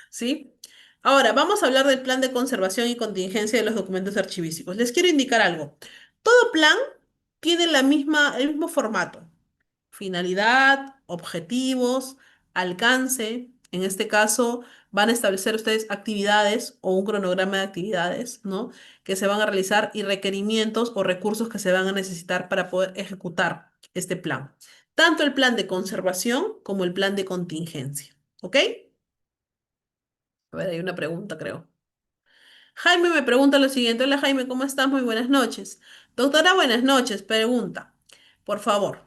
¿Sí? Ahora, vamos a hablar del plan de conservación y contingencia de los documentos archivísticos. Les quiero indicar algo. Todo plan tiene el mismo formato. Finalidad, objetivos, alcance. En este caso, van a establecer ustedes actividades o un cronograma de actividades, ¿no? Que se van a realizar y requerimientos o recursos que se van a necesitar para poder ejecutar este plan. Tanto el plan de conservación como el plan de contingencia. ¿Ok? A ver, hay una pregunta, creo. Jaime me pregunta lo siguiente. Hola Jaime, ¿cómo estás? Muy buenas noches. Doctora, buenas noches. Pregunta, por favor,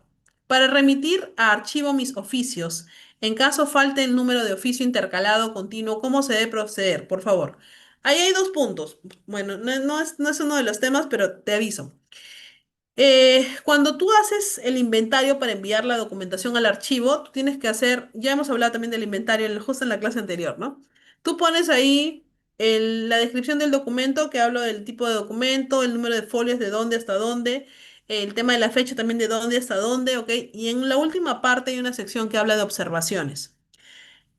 para remitir a archivo mis oficios, en caso falte el número de oficio intercalado continuo, ¿cómo se debe proceder? Por favor. Ahí hay dos puntos. Bueno, no es uno de los temas, pero te aviso. Cuando tú haces el inventario para enviar la documentación al archivo, tú tienes que hacer, ya hemos hablado también del inventario justo en la clase anterior, ¿no? Tú pones ahí la descripción del documento, que hablo del tipo de documento, el número de folios, de dónde hasta dónde, el tema de la fecha también de dónde hasta dónde, ¿ok? Y en la última parte hay una sección que habla de observaciones.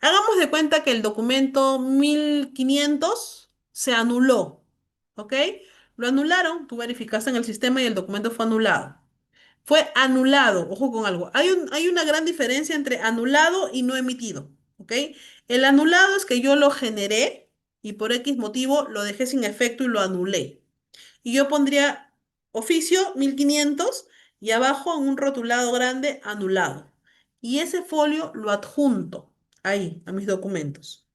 Hagamos de cuenta que el documento 1500 se anuló, ¿ok? Lo anularon, tú verificaste en el sistema y el documento fue anulado. Fue anulado, ojo con algo. Hay una gran diferencia entre anulado y no emitido, ¿ok? El anulado es que yo lo generé y por X motivo lo dejé sin efecto y lo anulé. Y yo pondría oficio 1500 y abajo en un rotulado grande anulado. Y ese folio lo adjunto ahí, a mis documentos.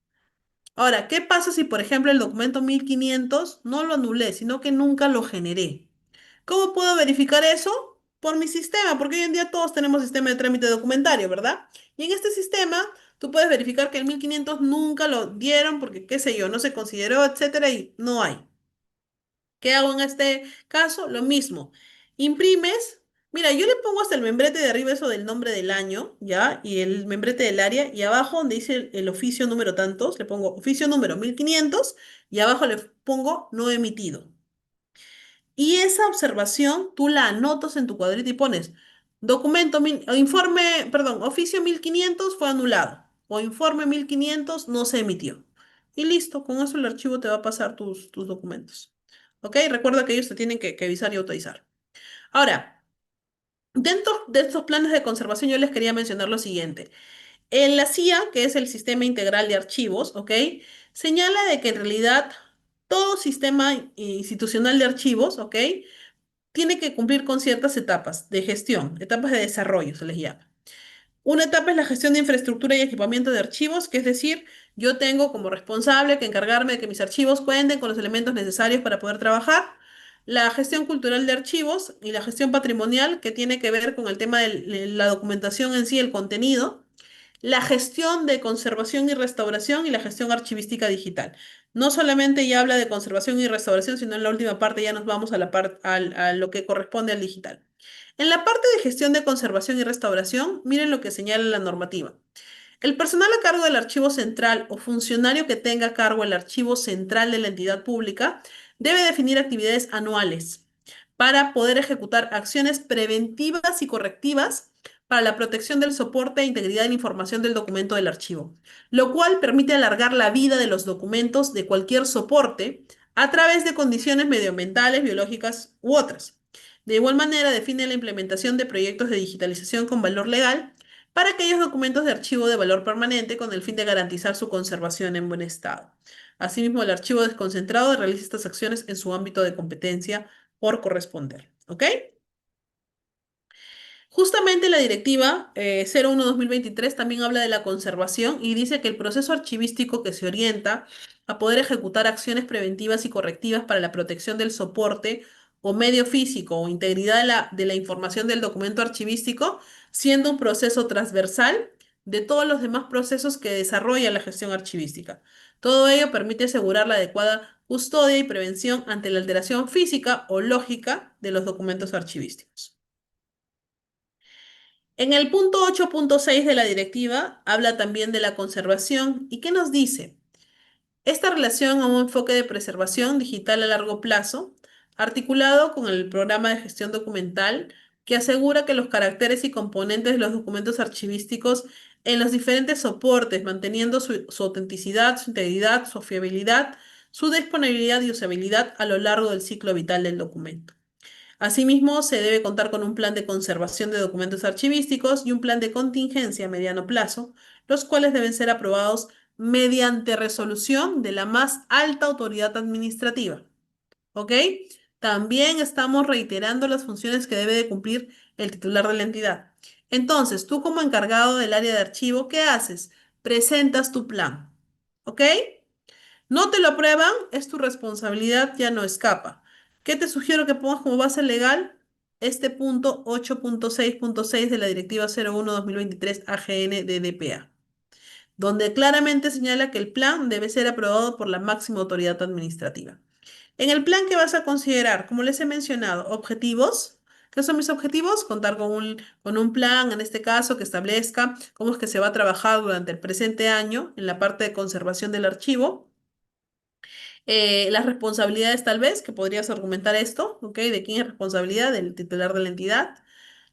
Ahora, ¿qué pasa si, por ejemplo, el documento 1500 no lo anulé, sino que nunca lo generé? ¿Cómo puedo verificar eso? Por mi sistema, porque hoy en día todos tenemos sistema de trámite documentario, ¿verdad? Y en este sistema tú puedes verificar que el 1500 nunca lo dieron porque, qué sé yo, no se consideró, etcétera, y no hay. ¿Qué hago en este caso? Lo mismo. Imprimes. Mira, yo le pongo hasta el membrete de arriba eso del nombre del año, ¿ya? Y el membrete del área. Y abajo donde dice el oficio número tantos, le pongo oficio número 1500 y abajo le pongo no emitido. Y esa observación tú la anotas en tu cuadrito y pones o informe, perdón, oficio 1500 fue anulado o informe 1500 no se emitió. Y listo, con eso el archivo te va a pasar tus documentos. ¿Ok? Recuerda que ellos te tienen que avisar y autorizar. Ahora, dentro de estos planes de conservación yo les quería mencionar lo siguiente. En la CIA, que es el Sistema Integral de Archivos, ¿ok? Señala de que en realidad todo sistema institucional de archivos, ¿ok? Tiene que cumplir con ciertas etapas de gestión, etapas de desarrollo se les llama. Una etapa es la gestión de infraestructura y equipamiento de archivos, que es decir, yo tengo como responsable que encargarme de que mis archivos cuenten con los elementos necesarios para poder trabajar. La gestión cultural de archivos y la gestión patrimonial, que tiene que ver con el tema de la documentación en sí, el contenido. la gestión de conservación y restauración y la gestión archivística digital. No solamente ya habla de conservación y restauración, sino en la última parte ya nos vamos a a lo que corresponde al digital. En la parte de gestión de conservación y restauración, miren lo que señala la normativa. El personal a cargo del archivo central o funcionario que tenga a cargo el archivo central de la entidad pública debe definir actividades anuales para poder ejecutar acciones preventivas y correctivas para la protección del soporte e integridad de la información del documento del archivo, lo cual permite alargar la vida de los documentos de cualquier soporte a través de condiciones medioambientales, biológicas u otras. De igual manera, define la implementación de proyectos de digitalización con valor legal para aquellos documentos de archivo de valor permanente con el fin de garantizar su conservación en buen estado. Asimismo, el archivo desconcentrado realiza estas acciones en su ámbito de competencia por corresponder. ¿Ok? Justamente la directiva 01-2023 también habla de la conservación y dice que el proceso archivístico que se orienta a poder ejecutar acciones preventivas y correctivas para la protección del soporte o medio físico o integridad de la información del documento archivístico, siendo un proceso transversal de todos los demás procesos que desarrolla la gestión archivística. Todo ello permite asegurar la adecuada custodia y prevención ante la alteración física o lógica de los documentos archivísticos. En el punto 8.6 de la directiva habla también de la conservación. ¿Y qué nos dice? Esta relación a un enfoque de preservación digital a largo plazo, articulado con el programa de gestión documental, que asegura que los caracteres y componentes de los documentos archivísticos en los diferentes soportes, manteniendo su autenticidad, su integridad, su fiabilidad, su disponibilidad y usabilidad a lo largo del ciclo vital del documento. Asimismo, se debe contar con un plan de conservación de documentos archivísticos y un plan de contingencia a mediano plazo, los cuales deben ser aprobados mediante resolución de la más alta autoridad administrativa. ¿Ok? También estamos reiterando las funciones que debe de cumplir el titular de la entidad. Entonces, tú como encargado del área de archivo, ¿qué haces? Presentas tu plan. ¿Ok? No te lo aprueban, es tu responsabilidad, ya no escapa. ¿Qué te sugiero que pongas como base legal? Este punto 8.6.6 de la Directiva 01-2023 AGN de DPA, donde claramente señala que el plan debe ser aprobado por la máxima autoridad administrativa. En el plan que vas a considerar, como les he mencionado, objetivos. ¿Qué son mis objetivos? Contar con un plan, en este caso, que establezca cómo es que se va a trabajar durante el presente año en la parte de conservación del archivo, las responsabilidades tal vez, que podrías argumentar esto, ¿ok? ¿De quién es responsabilidad? Del titular de la entidad.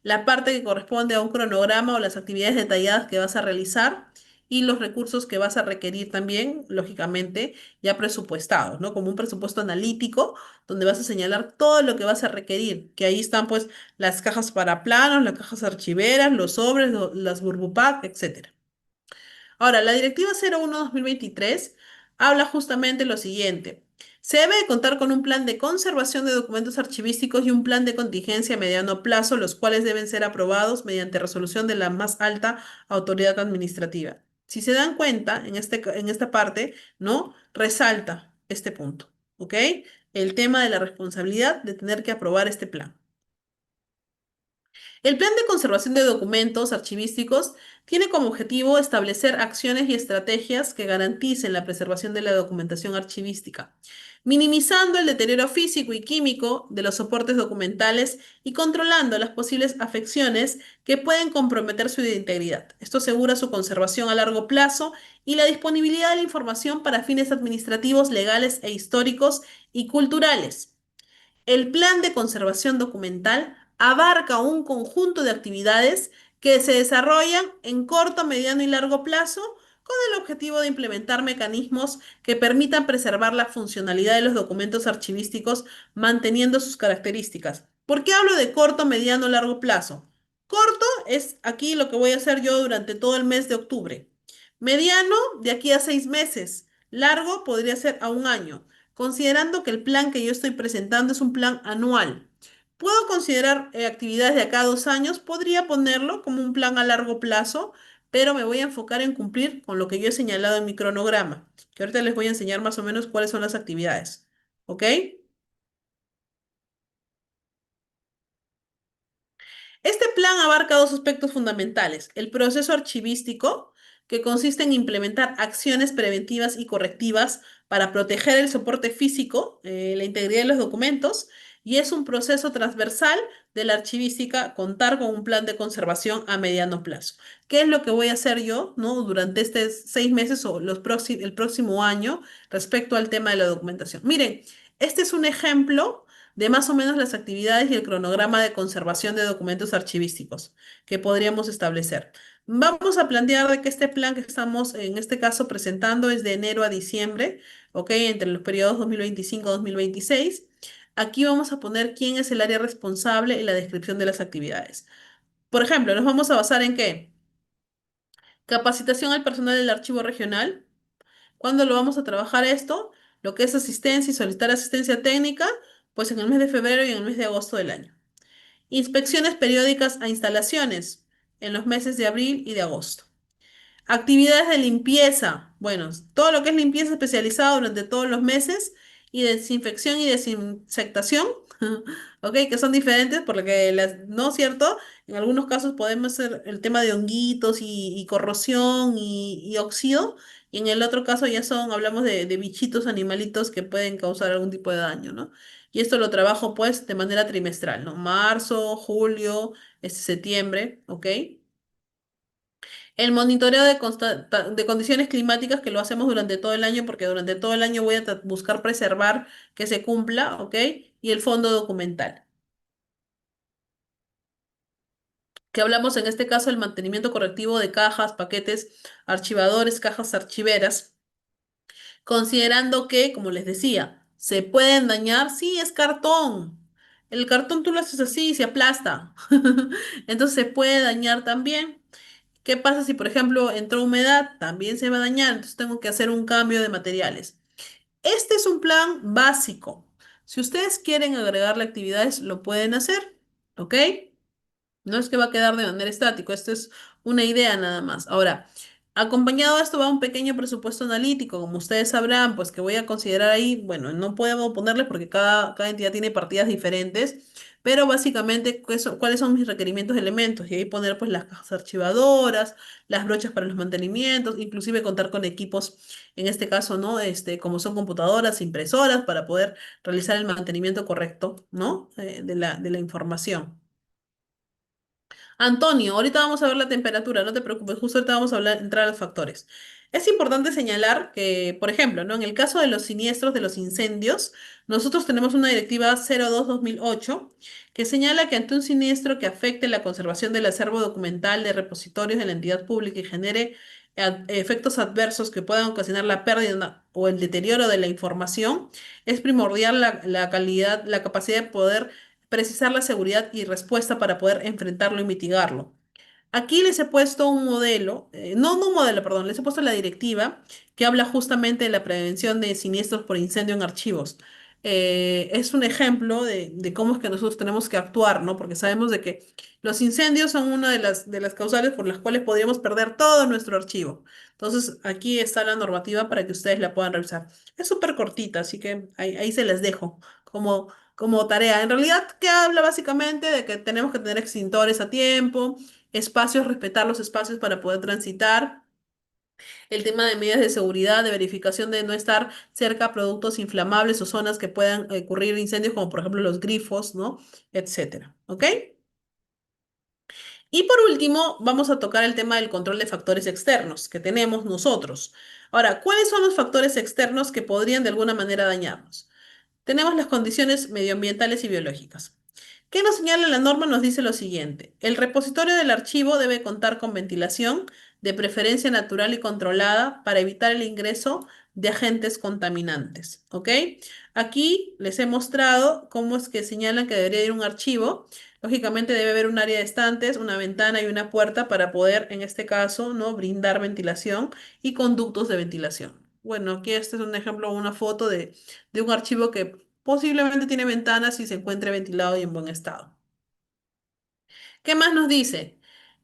La parte que corresponde a un cronograma o las actividades detalladas que vas a realizar y los recursos que vas a requerir también, lógicamente, ya presupuestados, ¿no? Como un presupuesto analítico donde vas a señalar todo lo que vas a requerir, que ahí están pues las cajas para planos, las cajas archiveras, los sobres, las burbupac, etcétera. Ahora, la Directiva 01-2023 habla justamente lo siguiente. Se debe de contar con un plan de conservación de documentos archivísticos y un plan de contingencia a mediano plazo, los cuales deben ser aprobados mediante resolución de la más alta autoridad administrativa. Si se dan cuenta, en esta parte, ¿no? Resalta este punto, ¿ok? El tema de la responsabilidad de tener que aprobar este plan. El plan de conservación de documentos archivísticos tiene como objetivo establecer acciones y estrategias que garanticen la preservación de la documentación archivística, minimizando el deterioro físico y químico de los soportes documentales y controlando las posibles afecciones que pueden comprometer su integridad. Esto asegura su conservación a largo plazo y la disponibilidad de la información para fines administrativos, legales e históricos y culturales. El plan de conservación documental abarca un conjunto de actividades que se desarrollan en corto, mediano y largo plazo con el objetivo de implementar mecanismos que permitan preservar la funcionalidad de los documentos archivísticos manteniendo sus características. ¿Por qué hablo de corto, mediano, largo plazo? Corto es aquí lo que voy a hacer yo durante todo el mes de octubre. Mediano, de aquí a 6 meses. Largo podría ser a un año. Considerando que el plan que yo estoy presentando es un plan anual. ¿Puedo considerar actividades de acá a 2 años? Podría ponerlo como un plan a largo plazo, pero me voy a enfocar en cumplir con lo que yo he señalado en mi cronograma, que ahorita les voy a enseñar más o menos cuáles son las actividades. ¿Ok? Este plan abarca dos aspectos fundamentales, el proceso archivístico, que consiste en implementar acciones preventivas y correctivas para proteger el soporte físico, la integridad de los documentos, y es un proceso transversal de la archivística contar con un plan de conservación a mediano plazo. ¿Qué es lo que voy a hacer yo, ¿no? Durante estos 6 meses o el próximo año respecto al tema de la documentación? Miren, este es un ejemplo de más o menos las actividades y el cronograma de conservación de documentos archivísticos que podríamos establecer. Vamos a plantear de que este plan que estamos en este caso presentando es de enero a diciembre, ¿ok? Entre los periodos 2025-2026. Aquí vamos a poner quién es el área responsable y la descripción de las actividades. Por ejemplo, nos vamos a basar en qué? Capacitación al personal del archivo regional. ¿Cuándo lo vamos a trabajar esto? Lo que es asistencia y solicitar asistencia técnica, pues en el mes de febrero y en el mes de agosto del año. Inspecciones periódicas a instalaciones en los meses de abril y de agosto. Actividades de limpieza. Bueno, todo lo que es limpieza especializada durante todos los meses y desinfección y desinsectación, ¿ok? Que son diferentes porque, ¿no es cierto? En algunos casos podemos hacer el tema de honguitos y corrosión y óxido, y en el otro caso ya hablamos de bichitos, animalitos que pueden causar algún tipo de daño, ¿no? Y esto lo trabajo pues de manera trimestral, ¿no? Marzo, julio, septiembre, ¿ok? El monitoreo de condiciones climáticas que lo hacemos durante todo el año, porque durante todo el año voy a buscar preservar que se cumpla, ¿ok? Y el fondo documental, que hablamos en este caso del mantenimiento correctivo de cajas, paquetes, archivadores, cajas archiveras, considerando que, como les decía, se pueden dañar, sí, es cartón. El cartón tú lo haces así y se aplasta. Entonces se puede dañar también. ¿Qué pasa si, por ejemplo, entró humedad? También se va a dañar, entonces tengo que hacer un cambio de materiales. Este es un plan básico. Si ustedes quieren agregarle actividades, lo pueden hacer, ¿ok? No es que va a quedar de manera estático, esto es una idea nada más. Ahora, acompañado a esto va un pequeño presupuesto analítico, como ustedes sabrán, pues que voy a considerar ahí, bueno, no puedo ponerle porque cada entidad tiene partidas diferentes, pero básicamente cuáles son mis requerimientos de elementos y ahí poner pues las cajas archivadoras, las brochas para los mantenimientos, inclusive contar con equipos, en este caso, ¿no? Como son computadoras, impresoras, para poder realizar el mantenimiento correcto, ¿no? De la información. Antonio, ahorita vamos a ver la temperatura, no te preocupes, justo ahorita vamos a entrar a los factores. Es importante señalar que, por ejemplo, ¿no? En el caso de los siniestros, de los incendios, nosotros tenemos una directiva 02/2008 que señala que ante un siniestro que afecte la conservación del acervo documental de repositorios de la entidad pública y genere efectos adversos que puedan ocasionar la pérdida o el deterioro de la información, es primordial la calidad, la capacidad de poder precisar la seguridad y respuesta para poder enfrentarlo y mitigarlo. Aquí les he puesto un modelo, no un modelo, perdón, les he puesto la directiva que habla justamente de la prevención de siniestros por incendio en archivos. Es un ejemplo de cómo es que nosotros tenemos que actuar, ¿no? Porque sabemos de que los incendios son una de las causales por las cuales podríamos perder todo nuestro archivo. Entonces, aquí está la normativa para que ustedes la puedan revisar. Es súper cortita, así que ahí se les dejo como tarea. En realidad, ¿qué habla básicamente? De que tenemos que tener extintores a tiempo, espacios, respetar los espacios para poder transitar, el tema de medidas de seguridad, de verificación de no estar cerca a productos inflamables o zonas que puedan ocurrir incendios, como por ejemplo los grifos, ¿no? Etcétera. ¿Ok? Y por último, vamos a tocar el tema del control de factores externos que tenemos nosotros. Ahora, ¿cuáles son los factores externos que podrían de alguna manera dañarnos? Tenemos las condiciones medioambientales y biológicas. ¿Qué nos señala la norma? Nos dice lo siguiente. El repositorio del archivo debe contar con ventilación, de preferencia natural y controlada, para evitar el ingreso de agentes contaminantes. ¿Ok? Aquí les he mostrado cómo es que señalan que debería ir un archivo. Lógicamente debe haber un área de estantes, una ventana y una puerta para poder, en este caso, ¿no? brindar ventilación y conductos de ventilación. Bueno, aquí este es un ejemplo, una foto de un archivo que posiblemente tiene ventanas y se encuentre ventilado y en buen estado. ¿Qué más nos dice?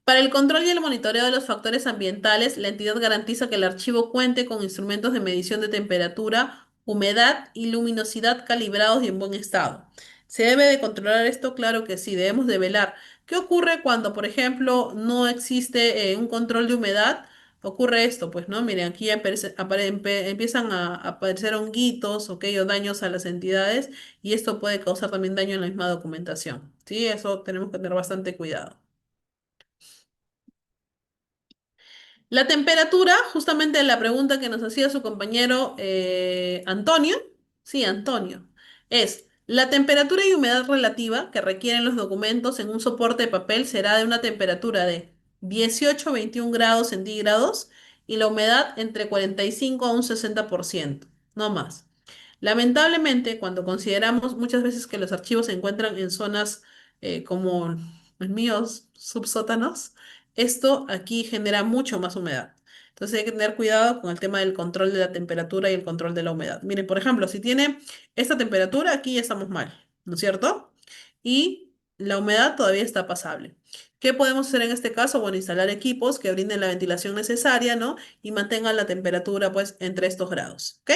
Para el control y el monitoreo de los factores ambientales, la entidad garantiza que el archivo cuente con instrumentos de medición de temperatura, humedad y luminosidad calibrados y en buen estado. ¿Se debe de controlar esto? Claro que sí, debemos de velar. ¿Qué ocurre cuando, por ejemplo, no existe un control de humedad? ocurre esto, pues, ¿no? Miren, aquí empiezan a aparecer honguitos, ¿ok? O daños a las entidades y esto puede causar también daño en la misma documentación, ¿sí? Eso tenemos que tener bastante cuidado. La temperatura, justamente la pregunta que nos hacía su compañero Antonio, sí, Antonio, es la temperatura y humedad relativa que requieren los documentos en un soporte de papel será de una temperatura de 18 a 21 grados centígrados y la humedad entre 45 a un 60%, no más. Lamentablemente, cuando consideramos muchas veces que los archivos se encuentran en zonas como los míos, subsótanos, esto aquí genera mucho más humedad. Entonces hay que tener cuidado con el tema del control de la temperatura y el control de la humedad. Miren, por ejemplo, si tiene esta temperatura, aquí ya estamos mal, ¿no es cierto? Y la humedad todavía está pasable. ¿Qué podemos hacer en este caso? Bueno, instalar equipos que brinden la ventilación necesaria, ¿no? Y mantengan la temperatura, pues, entre estos grados, ¿ok?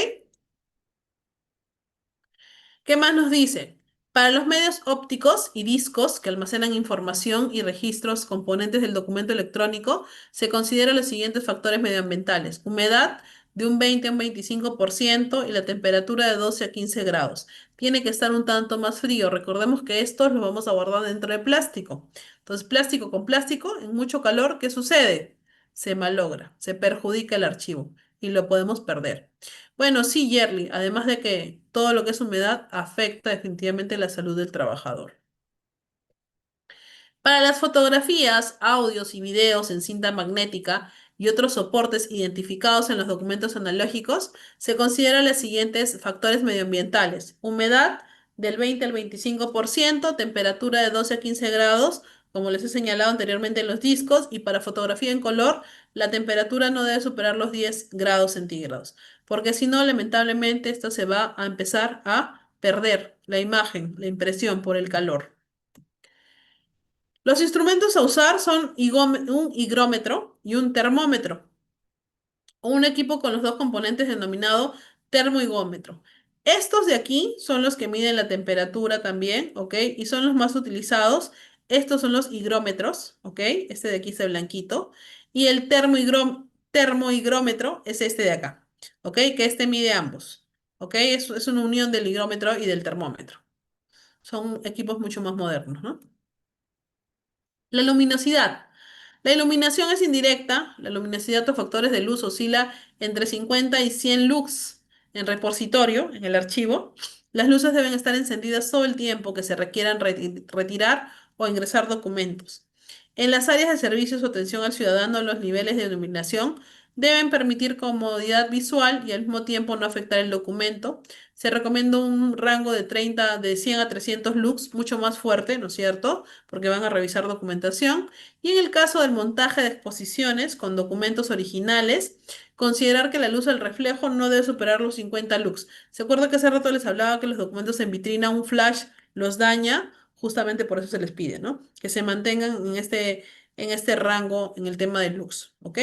¿Qué más nos dice? Para los medios ópticos y discos que almacenan información y registros componentes del documento electrónico, se consideran los siguientes factores medioambientales. Humedad de un 20 a un 25% y la temperatura de 12 a 15 grados. Tiene que estar un tanto más frío. Recordemos que estos los vamos a guardar dentro de plástico. Entonces, plástico con plástico, en mucho calor, ¿qué sucede? Se malogra, se perjudica el archivo y lo podemos perder. Bueno, sí, Yerly, además de que todo lo que es humedad afecta definitivamente la salud del trabajador. Para las fotografías, audios y videos en cinta magnética y otros soportes identificados en los documentos analógicos, se consideran los siguientes factores medioambientales. Humedad del 20 al 25%, temperatura de 12 a 15 grados, como les he señalado anteriormente en los discos, y para fotografía en color, la temperatura no debe superar los 10 grados centígrados, porque si no, lamentablemente, esto se va a empezar a perder la imagen, la impresión por el calor. Los instrumentos a usar son un higrómetro y un termómetro, o un equipo con los dos componentes denominado termohigómetro. Estos de aquí son los que miden la temperatura también, ¿ok? Y son los más utilizados. Estos son los higrómetros, ¿ok? Este de aquí es el blanquito. Y el termohigrómetro es este de acá, ¿ok? Que este mide ambos, ¿ok? Es una unión del higrómetro y del termómetro. Son equipos mucho más modernos, ¿no? La luminosidad. La iluminación es indirecta. La luminosidad o factores de luz oscila entre 50 y 100 lux en repositorio, en el archivo. Las luces deben estar encendidas todo el tiempo que se requieran retirar o ingresar documentos. En las áreas de servicios o atención al ciudadano, los niveles de iluminación deben permitir comodidad visual y al mismo tiempo no afectar el documento. Se recomienda un rango de 100 a 300 lux, mucho más fuerte, ¿no es cierto? Porque van a revisar documentación. Y en el caso del montaje de exposiciones con documentos originales, considerar que la luz del reflejo no debe superar los 50 lux. ¿Se acuerda que hace rato les hablaba que los documentos en vitrina, un flash los daña? Justamente por eso se les pide, ¿no? Que se mantengan en este rango en el tema de lux, ¿ok?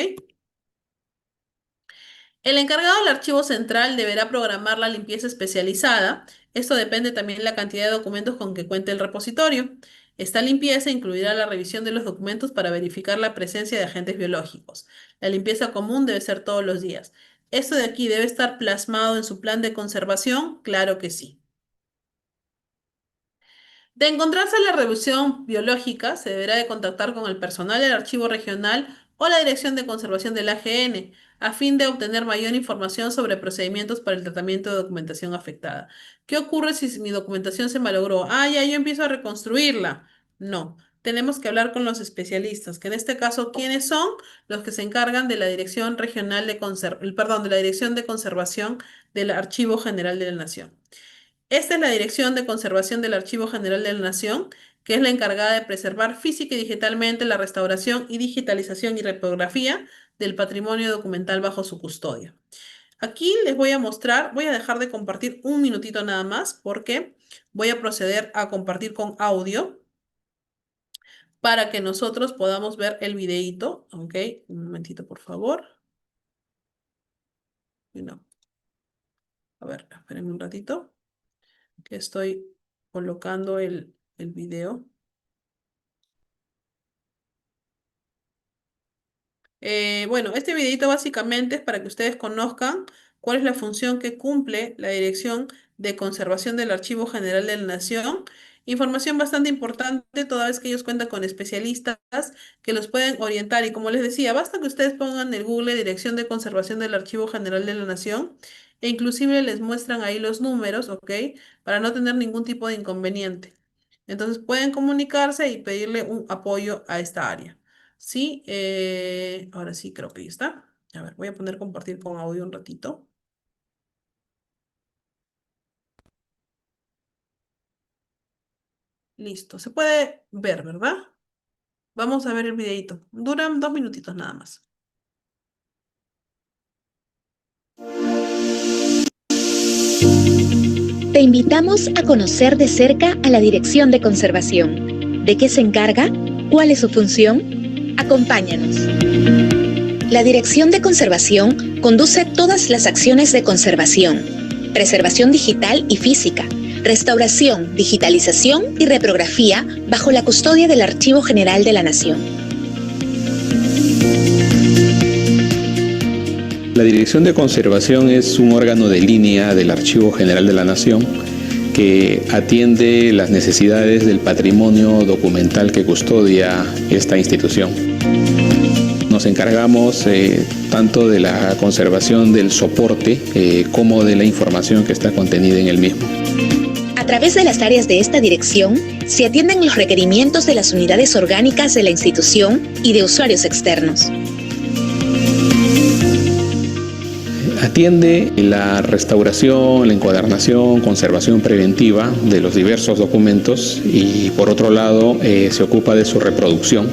El encargado del archivo central deberá programar la limpieza especializada. Esto depende también de la cantidad de documentos con que cuente el repositorio. Esta limpieza incluirá la revisión de los documentos para verificar la presencia de agentes biológicos. La limpieza común debe ser todos los días. ¿Esto de aquí debe estar plasmado en su plan de conservación? Claro que sí. De encontrarse la revisión biológica, se deberá de contactar con el personal del archivo regional o la Dirección de Conservación del AGN a fin de obtener mayor información sobre procedimientos para el tratamiento de documentación afectada. ¿Qué ocurre si mi documentación se malogró? Ah, ya yo empiezo a reconstruirla. No, tenemos que hablar con los especialistas, que en este caso, ¿quiénes son? Los que se encargan de la Dirección Regional de perdón, de la Dirección de Conservación del Archivo General de la Nación. Esta es la Dirección de Conservación del Archivo General de la Nación, que es la encargada de preservar física y digitalmente la restauración y digitalización y reprografía del patrimonio documental bajo su custodia. Aquí les voy a mostrar, voy a dejar de compartir un minutito nada más porque voy a proceder a compartir con audio para que nosotros podamos ver el videíto. Ok, un momentito por favor. No, a ver, espérenme un ratito que estoy colocando el video. Bueno, este videito básicamente es para que ustedes conozcan cuál es la función que cumple la Dirección de Conservación del Archivo General de la Nación. Información bastante importante toda vez que ellos cuentan con especialistas que los pueden orientar. Y como les decía, basta que ustedes pongan en el Google Dirección de Conservación del Archivo General de la Nación e inclusive les muestran ahí los números, ¿ok? Para no tener ningún tipo de inconveniente. Entonces pueden comunicarse y pedirle un apoyo a esta área. Sí, ahora sí creo que ya está. A ver, voy a poner compartir con audio un ratito. Listo, se puede ver, ¿verdad? Vamos a ver el videito. Duran 2 minutitos nada más. Te invitamos a conocer de cerca a la Dirección de Conservación. ¿De qué se encarga? ¿Cuál es su función? Acompáñanos. La Dirección de Conservación conduce todas las acciones de conservación, preservación digital y física, restauración, digitalización y reprografía bajo la custodia del Archivo General de la Nación. La Dirección de Conservación es un órgano de línea del Archivo General de la Nación que atiende las necesidades del patrimonio documental que custodia esta institución. Nos encargamos tanto de la conservación del soporte como de la información que está contenida en el mismo. A través de las áreas de esta dirección, se atienden los requerimientos de las unidades orgánicas de la institución y de usuarios externos. Atiende la restauración, la encuadernación, conservación preventiva de los diversos documentos y por otro lado se ocupa de su reproducción,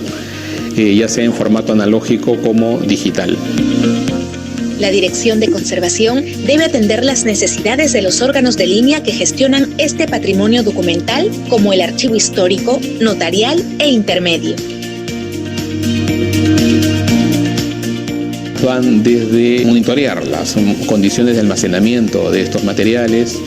ya sea en formato analógico como digital. La Dirección de Conservación debe atender las necesidades de los órganos de línea que gestionan este patrimonio documental, como el archivo histórico, notarial e intermedio. Van desde monitorear las condiciones de almacenamiento de estos materiales,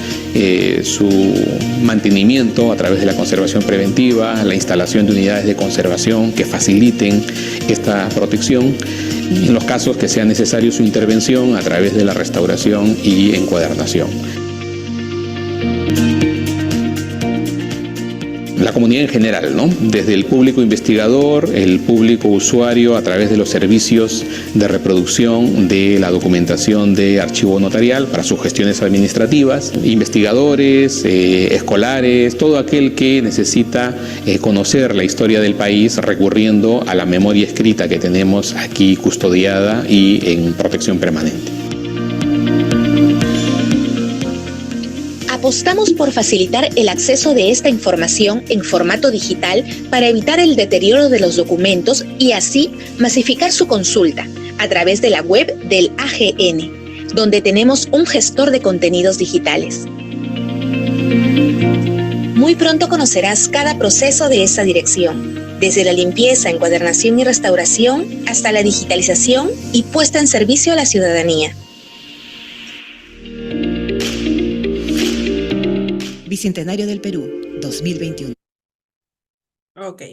su mantenimiento a través de la conservación preventiva, la instalación de unidades de conservación que faciliten esta protección, en los casos que sea necesario su intervención a través de la restauración y encuadernación. La comunidad en general, ¿no? Desde el público investigador, el público usuario a través de los servicios de reproducción de la documentación de archivo notarial para sus gestiones administrativas, investigadores, escolares, todo aquel que necesita conocer la historia del país recurriendo a la memoria escrita que tenemos aquí custodiada y en protección permanente. Apostamos por facilitar el acceso de esta información en formato digital para evitar el deterioro de los documentos y así masificar su consulta a través de la web del AGN, donde tenemos un gestor de contenidos digitales. Muy pronto conocerás cada proceso de esta dirección, desde la limpieza, encuadernación y restauración hasta la digitalización y puesta en servicio a la ciudadanía. Bicentenario del Perú, 2021. Ok.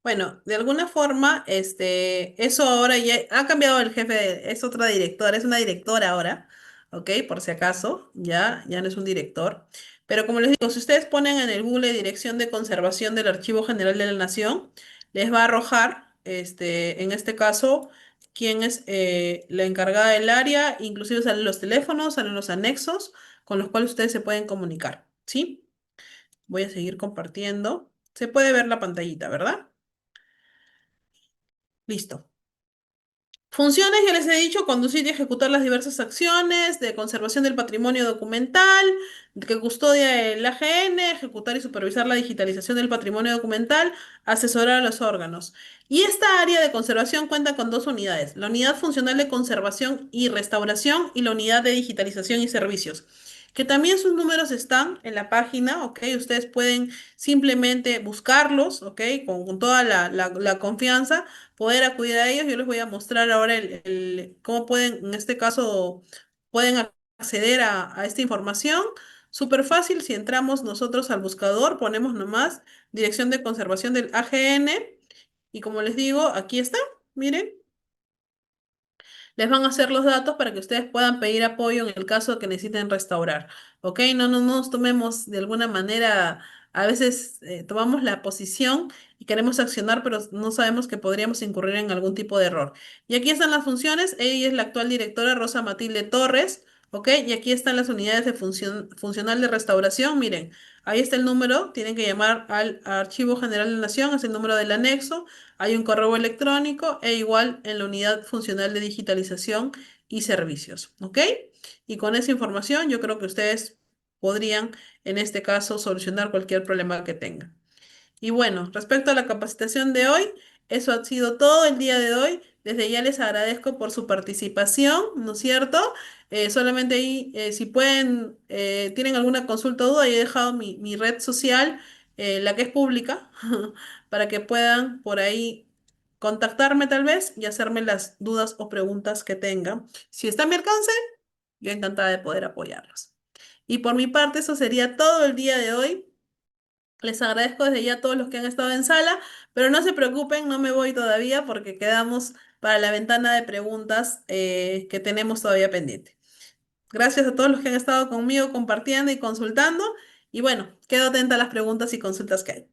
Bueno, de alguna forma, eso ahora ya ha cambiado el jefe, es otra directora, es una directora ahora, ¿ok? Por si acaso, ya no es un director. Pero como les digo, si ustedes ponen en el Google Dirección de Conservación del Archivo General de la Nación, les va a arrojar, en este caso, quién es la encargada del área, inclusive salen los teléfonos, salen los anexos con los cuales ustedes se pueden comunicar, ¿sí? Voy a seguir compartiendo. Se puede ver la pantallita, ¿verdad? Listo. Funciones, ya les he dicho, conducir y ejecutar las diversas acciones de conservación del patrimonio documental, que custodia el AGN, ejecutar y supervisar la digitalización del patrimonio documental, asesorar a los órganos. Y esta área de conservación cuenta con dos unidades, la unidad funcional de conservación y restauración y la unidad de digitalización y servicios, que también sus números están en la página, ¿ok? Ustedes pueden simplemente buscarlos, ¿ok? Con toda la confianza poder acudir a ellos. Yo les voy a mostrar ahora cómo pueden, en este caso, pueden acceder a esta información. Súper fácil, si entramos nosotros al buscador, ponemos nomás Dirección de Conservación del AGN y como les digo, aquí está, miren. les van a hacer los datos para que ustedes puedan pedir apoyo en el caso de que necesiten restaurar. ¿Ok? No nos tomemos de alguna manera, a veces tomamos la posición y queremos accionar, pero no sabemos que podríamos incurrir en algún tipo de error. Y aquí están las funciones. Ella es la actual directora Rosa Matilde Torres. ¿Ok? Y aquí están las unidades de funcional de restauración. Miren, ahí está el número. Tienen que llamar al Archivo General de la Nación. Es el número del anexo. Hay un correo electrónico e igual en la unidad funcional de digitalización y servicios. ¿Ok? Y con esa información yo creo que ustedes podrían, en este caso, solucionar cualquier problema que tengan. Y bueno, respecto a la capacitación de hoy, eso ha sido todo el día de hoy. Desde ya les agradezco por su participación, ¿no es cierto? Solamente ahí, si pueden, tienen alguna consulta o duda, yo he dejado mi red social, la que es pública, para que puedan por ahí contactarme tal vez y hacerme las dudas o preguntas que tengan. Si está a mi alcance, yo encantada de poder apoyarlos. Y por mi parte, eso sería todo el día de hoy. Les agradezco desde ya a todos los que han estado en sala, pero no se preocupen, no me voy todavía porque quedamos para la ventana de preguntas que tenemos todavía pendiente. Gracias a todos los que han estado conmigo compartiendo y consultando. Y bueno, quedo atenta a las preguntas y consultas que hay.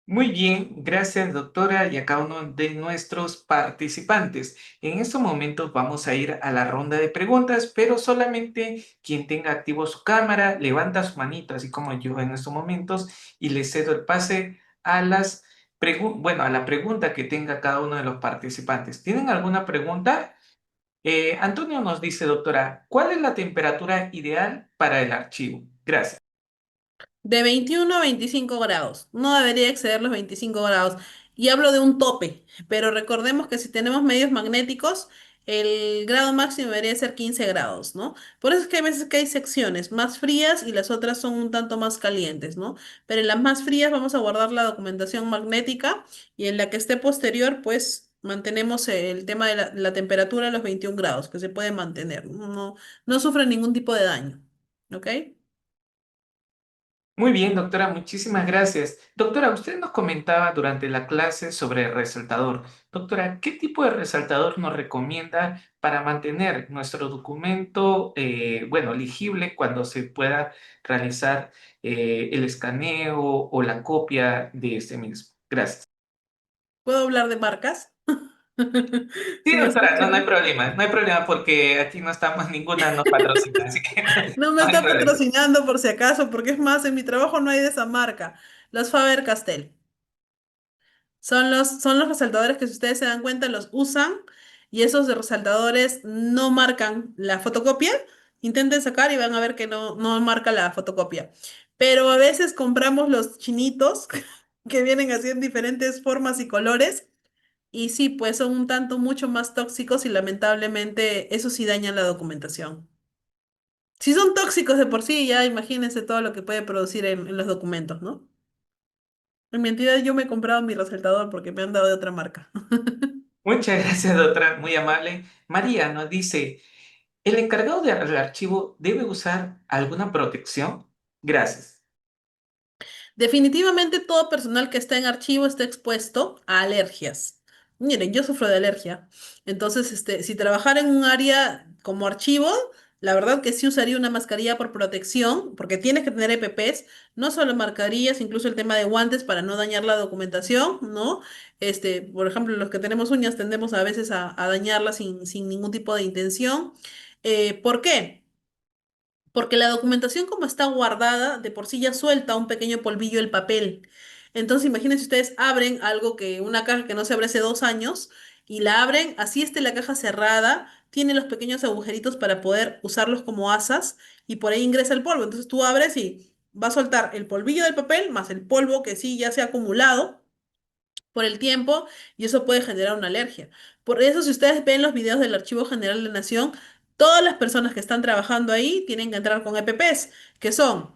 Muy bien, gracias doctora y a cada uno de nuestros participantes. En estos momentos vamos a ir a la ronda de preguntas, pero solamente quien tenga activo su cámara levanta su manito, así como yo en estos momentos, y le cedo el pase a a la pregunta que tenga cada uno de los participantes. ¿Tienen alguna pregunta? Antonio nos dice, doctora, ¿cuál es la temperatura ideal para el archivo? Gracias. De 21 a 25 grados. No debería exceder los 25 grados. Y hablo de un tope, pero recordemos que si tenemos medios magnéticos, el grado máximo debería ser 15 grados, ¿no? Por eso es que hay veces que hay secciones más frías y las otras son un tanto más calientes, ¿no? Pero en las más frías vamos a guardar la documentación magnética y en la que esté posterior, pues mantenemos el tema de la temperatura a los 21 grados, que se puede mantener. No sufre ningún tipo de daño, ¿ok? Muy bien, doctora, muchísimas gracias. Doctora, usted nos comentaba durante la clase sobre el resaltador. Doctora, ¿qué tipo de resaltador nos recomienda para mantener nuestro documento, legible cuando se pueda realizar el escaneo o la copia de este mismo? Gracias. ¿Puedo hablar de marcas? Sí, Si me doctora, no, escuchan. no hay problema porque aquí no estamos, ninguna nos patrocina, así que No me no hay está problema. patrocinando por si acaso, porque es más, en mi trabajo no hay de esa marca. Los Faber-Castell. Son los resaltadores que si ustedes se dan cuenta los usan y esos resaltadores no marcan la fotocopia. Intenten sacar y van a ver que no marca la fotocopia. Pero a veces compramos los chinitos que vienen así en diferentes formas y colores. Y sí, pues son un tanto mucho más tóxicos y lamentablemente eso sí daña la documentación. Si son tóxicos de por sí, ya imagínense todo lo que puede producir en los documentos, ¿no? En mi entidad yo me he comprado mi resaltador porque me han dado de otra marca. Muchas gracias, doctora, muy amable. María nos dice, ¿el encargado del archivo debe usar alguna protección? Gracias. Definitivamente todo personal que está en archivo está expuesto a alergias. Miren, yo sufro de alergia. Entonces, si trabajara en un área como archivo, la verdad que sí usaría una mascarilla por protección, porque tienes que tener EPPs, no solo mascarillas, incluso el tema de guantes para no dañar la documentación, ¿no? Por ejemplo, los que tenemos uñas tendemos a veces a dañarlas sin ningún tipo de intención. ¿Por qué? Porque la documentación como está guardada, de por sí ya suelta un pequeño polvillo el papel. Entonces, imagínense ustedes abren una caja que no se abre hace 2 años, y la abren, así esté la caja cerrada, tiene los pequeños agujeritos para poder usarlos como asas, y por ahí ingresa el polvo. Entonces tú abres y va a soltar el polvillo del papel más el polvo que sí ya se ha acumulado por el tiempo y eso puede generar una alergia. Por eso, si ustedes ven los videos del Archivo General de la Nación, todas las personas que están trabajando ahí tienen que entrar con EPPs, que son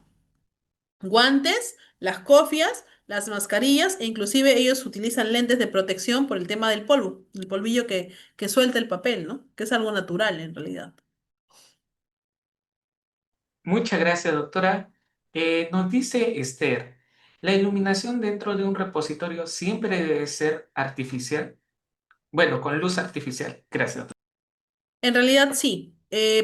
guantes, las cofias, las mascarillas e inclusive ellos utilizan lentes de protección por el tema del polvo, el polvillo que suelta el papel, ¿no? Que es algo natural en realidad. Muchas gracias, doctora. Nos dice Esther, ¿la iluminación dentro de un repositorio siempre debe ser artificial? Bueno, con luz artificial. Gracias, doctora. En realidad sí.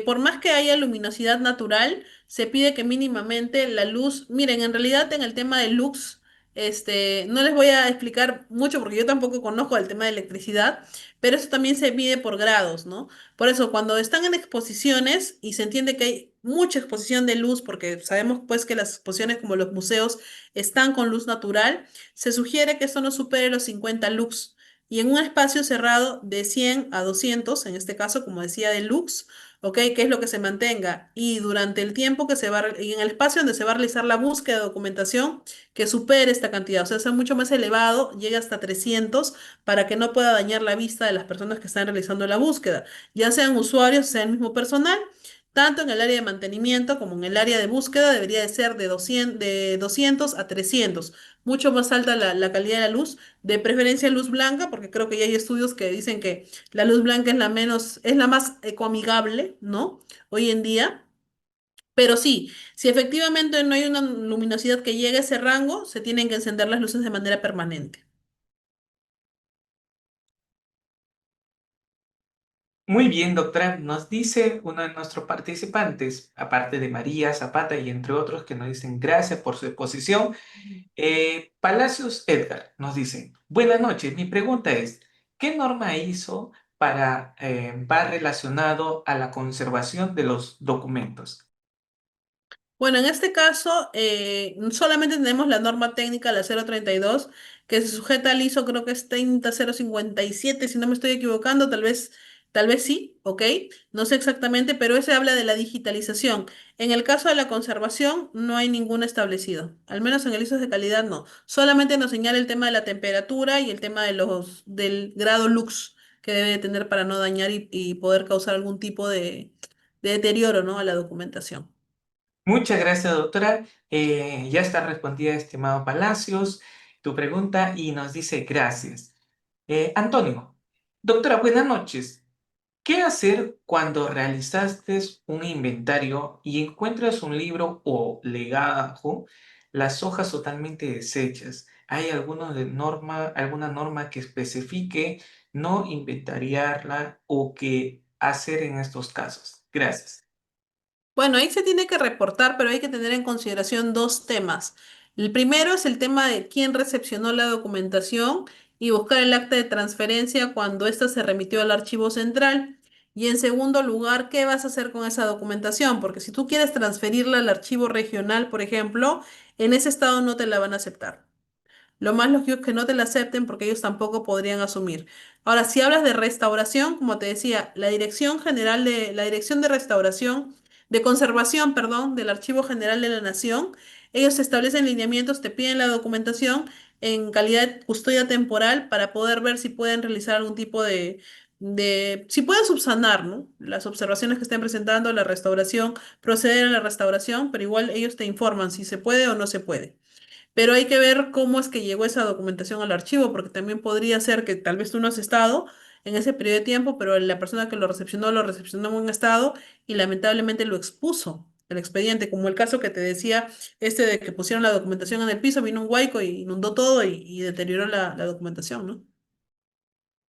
Por más que haya luminosidad natural, se pide que mínimamente la luz, miren, en realidad en el tema de lux, no les voy a explicar mucho porque yo tampoco conozco el tema de electricidad, pero eso también se mide por grados, ¿no? Por eso, cuando están en exposiciones y se entiende que hay mucha exposición de luz, porque sabemos pues que las exposiciones como los museos están con luz natural, se sugiere que esto no supere los 50 lux. Y en un espacio cerrado de 100 a 200, en este caso, como decía, de lux, ¿ok? Que es lo que se mantenga. Y durante el tiempo que se va, y en el espacio donde se va a realizar la búsqueda de documentación, que supere esta cantidad, o sea, sea mucho más elevado, llegue hasta 300, para que no pueda dañar la vista de las personas que están realizando la búsqueda, ya sean usuarios, sea el mismo personal. Tanto en el área de mantenimiento como en el área de búsqueda debería de ser de 200 a 300, mucho más alta la calidad de la luz, de preferencia luz blanca, porque creo que ya hay estudios que dicen que la luz blanca es la más ecoamigable, ¿no? Hoy en día. Pero sí, si efectivamente no hay una luminosidad que llegue a ese rango, se tienen que encender las luces de manera permanente. Muy bien, doctora. Nos dice uno de nuestros participantes, aparte de María Zapata y entre otros, que nos dicen gracias por su exposición. Palacios Edgar nos dice, buenas noches, mi pregunta es, ¿qué norma hizo va relacionado a la conservación de los documentos? Bueno, en este caso, solamente tenemos la norma técnica, la 032, que se sujeta al ISO, creo que es 30057, si no me estoy equivocando, tal vez sí, ¿ok? No sé exactamente, pero ese habla de la digitalización. En el caso de la conservación, no hay ninguno establecido, al menos en el ISO de calidad no. Solamente nos señala el tema de la temperatura y el tema del grado lux que debe tener para no dañar y poder causar algún tipo de deterioro, ¿no? A la documentación. Muchas gracias, doctora. Ya está respondida, estimado Palacios, tu pregunta y nos dice gracias. Antonio, doctora, buenas noches. ¿Qué hacer cuando realizaste un inventario y encuentras un libro o legajo, las hojas totalmente deshechas? ¿Hay alguna norma que especifique no inventariarla o qué hacer en estos casos? Gracias. Bueno, ahí se tiene que reportar, pero hay que tener en consideración dos temas. El primero es el tema de quién recepcionó la documentación y buscar el acta de transferencia cuando ésta se remitió al archivo central. Y en segundo lugar, ¿qué vas a hacer con esa documentación? Porque si tú quieres transferirla al archivo regional, por ejemplo, en ese estado no te la van a aceptar. Lo más lógico es que no te la acepten porque ellos tampoco podrían asumir. Ahora, si hablas de restauración, como te decía, la Dirección de Restauración, de Conservación, perdón, del Archivo General de la Nación, ellos establecen lineamientos, te piden la documentación en calidad de custodia temporal para poder ver si pueden realizar algún tipo si pueden subsanar, ¿no? Las observaciones que estén presentando, la restauración, proceder a la restauración, pero igual ellos te informan si se puede o no se puede. Pero hay que ver cómo es que llegó esa documentación al archivo, porque también podría ser que tal vez tú no has estado en ese periodo de tiempo, pero la persona que lo recepcionó en buen estado y lamentablemente lo expuso el expediente, como el caso que te decía, de que pusieron la documentación en el piso, vino un huaico y inundó todo y deterioró la documentación, ¿no?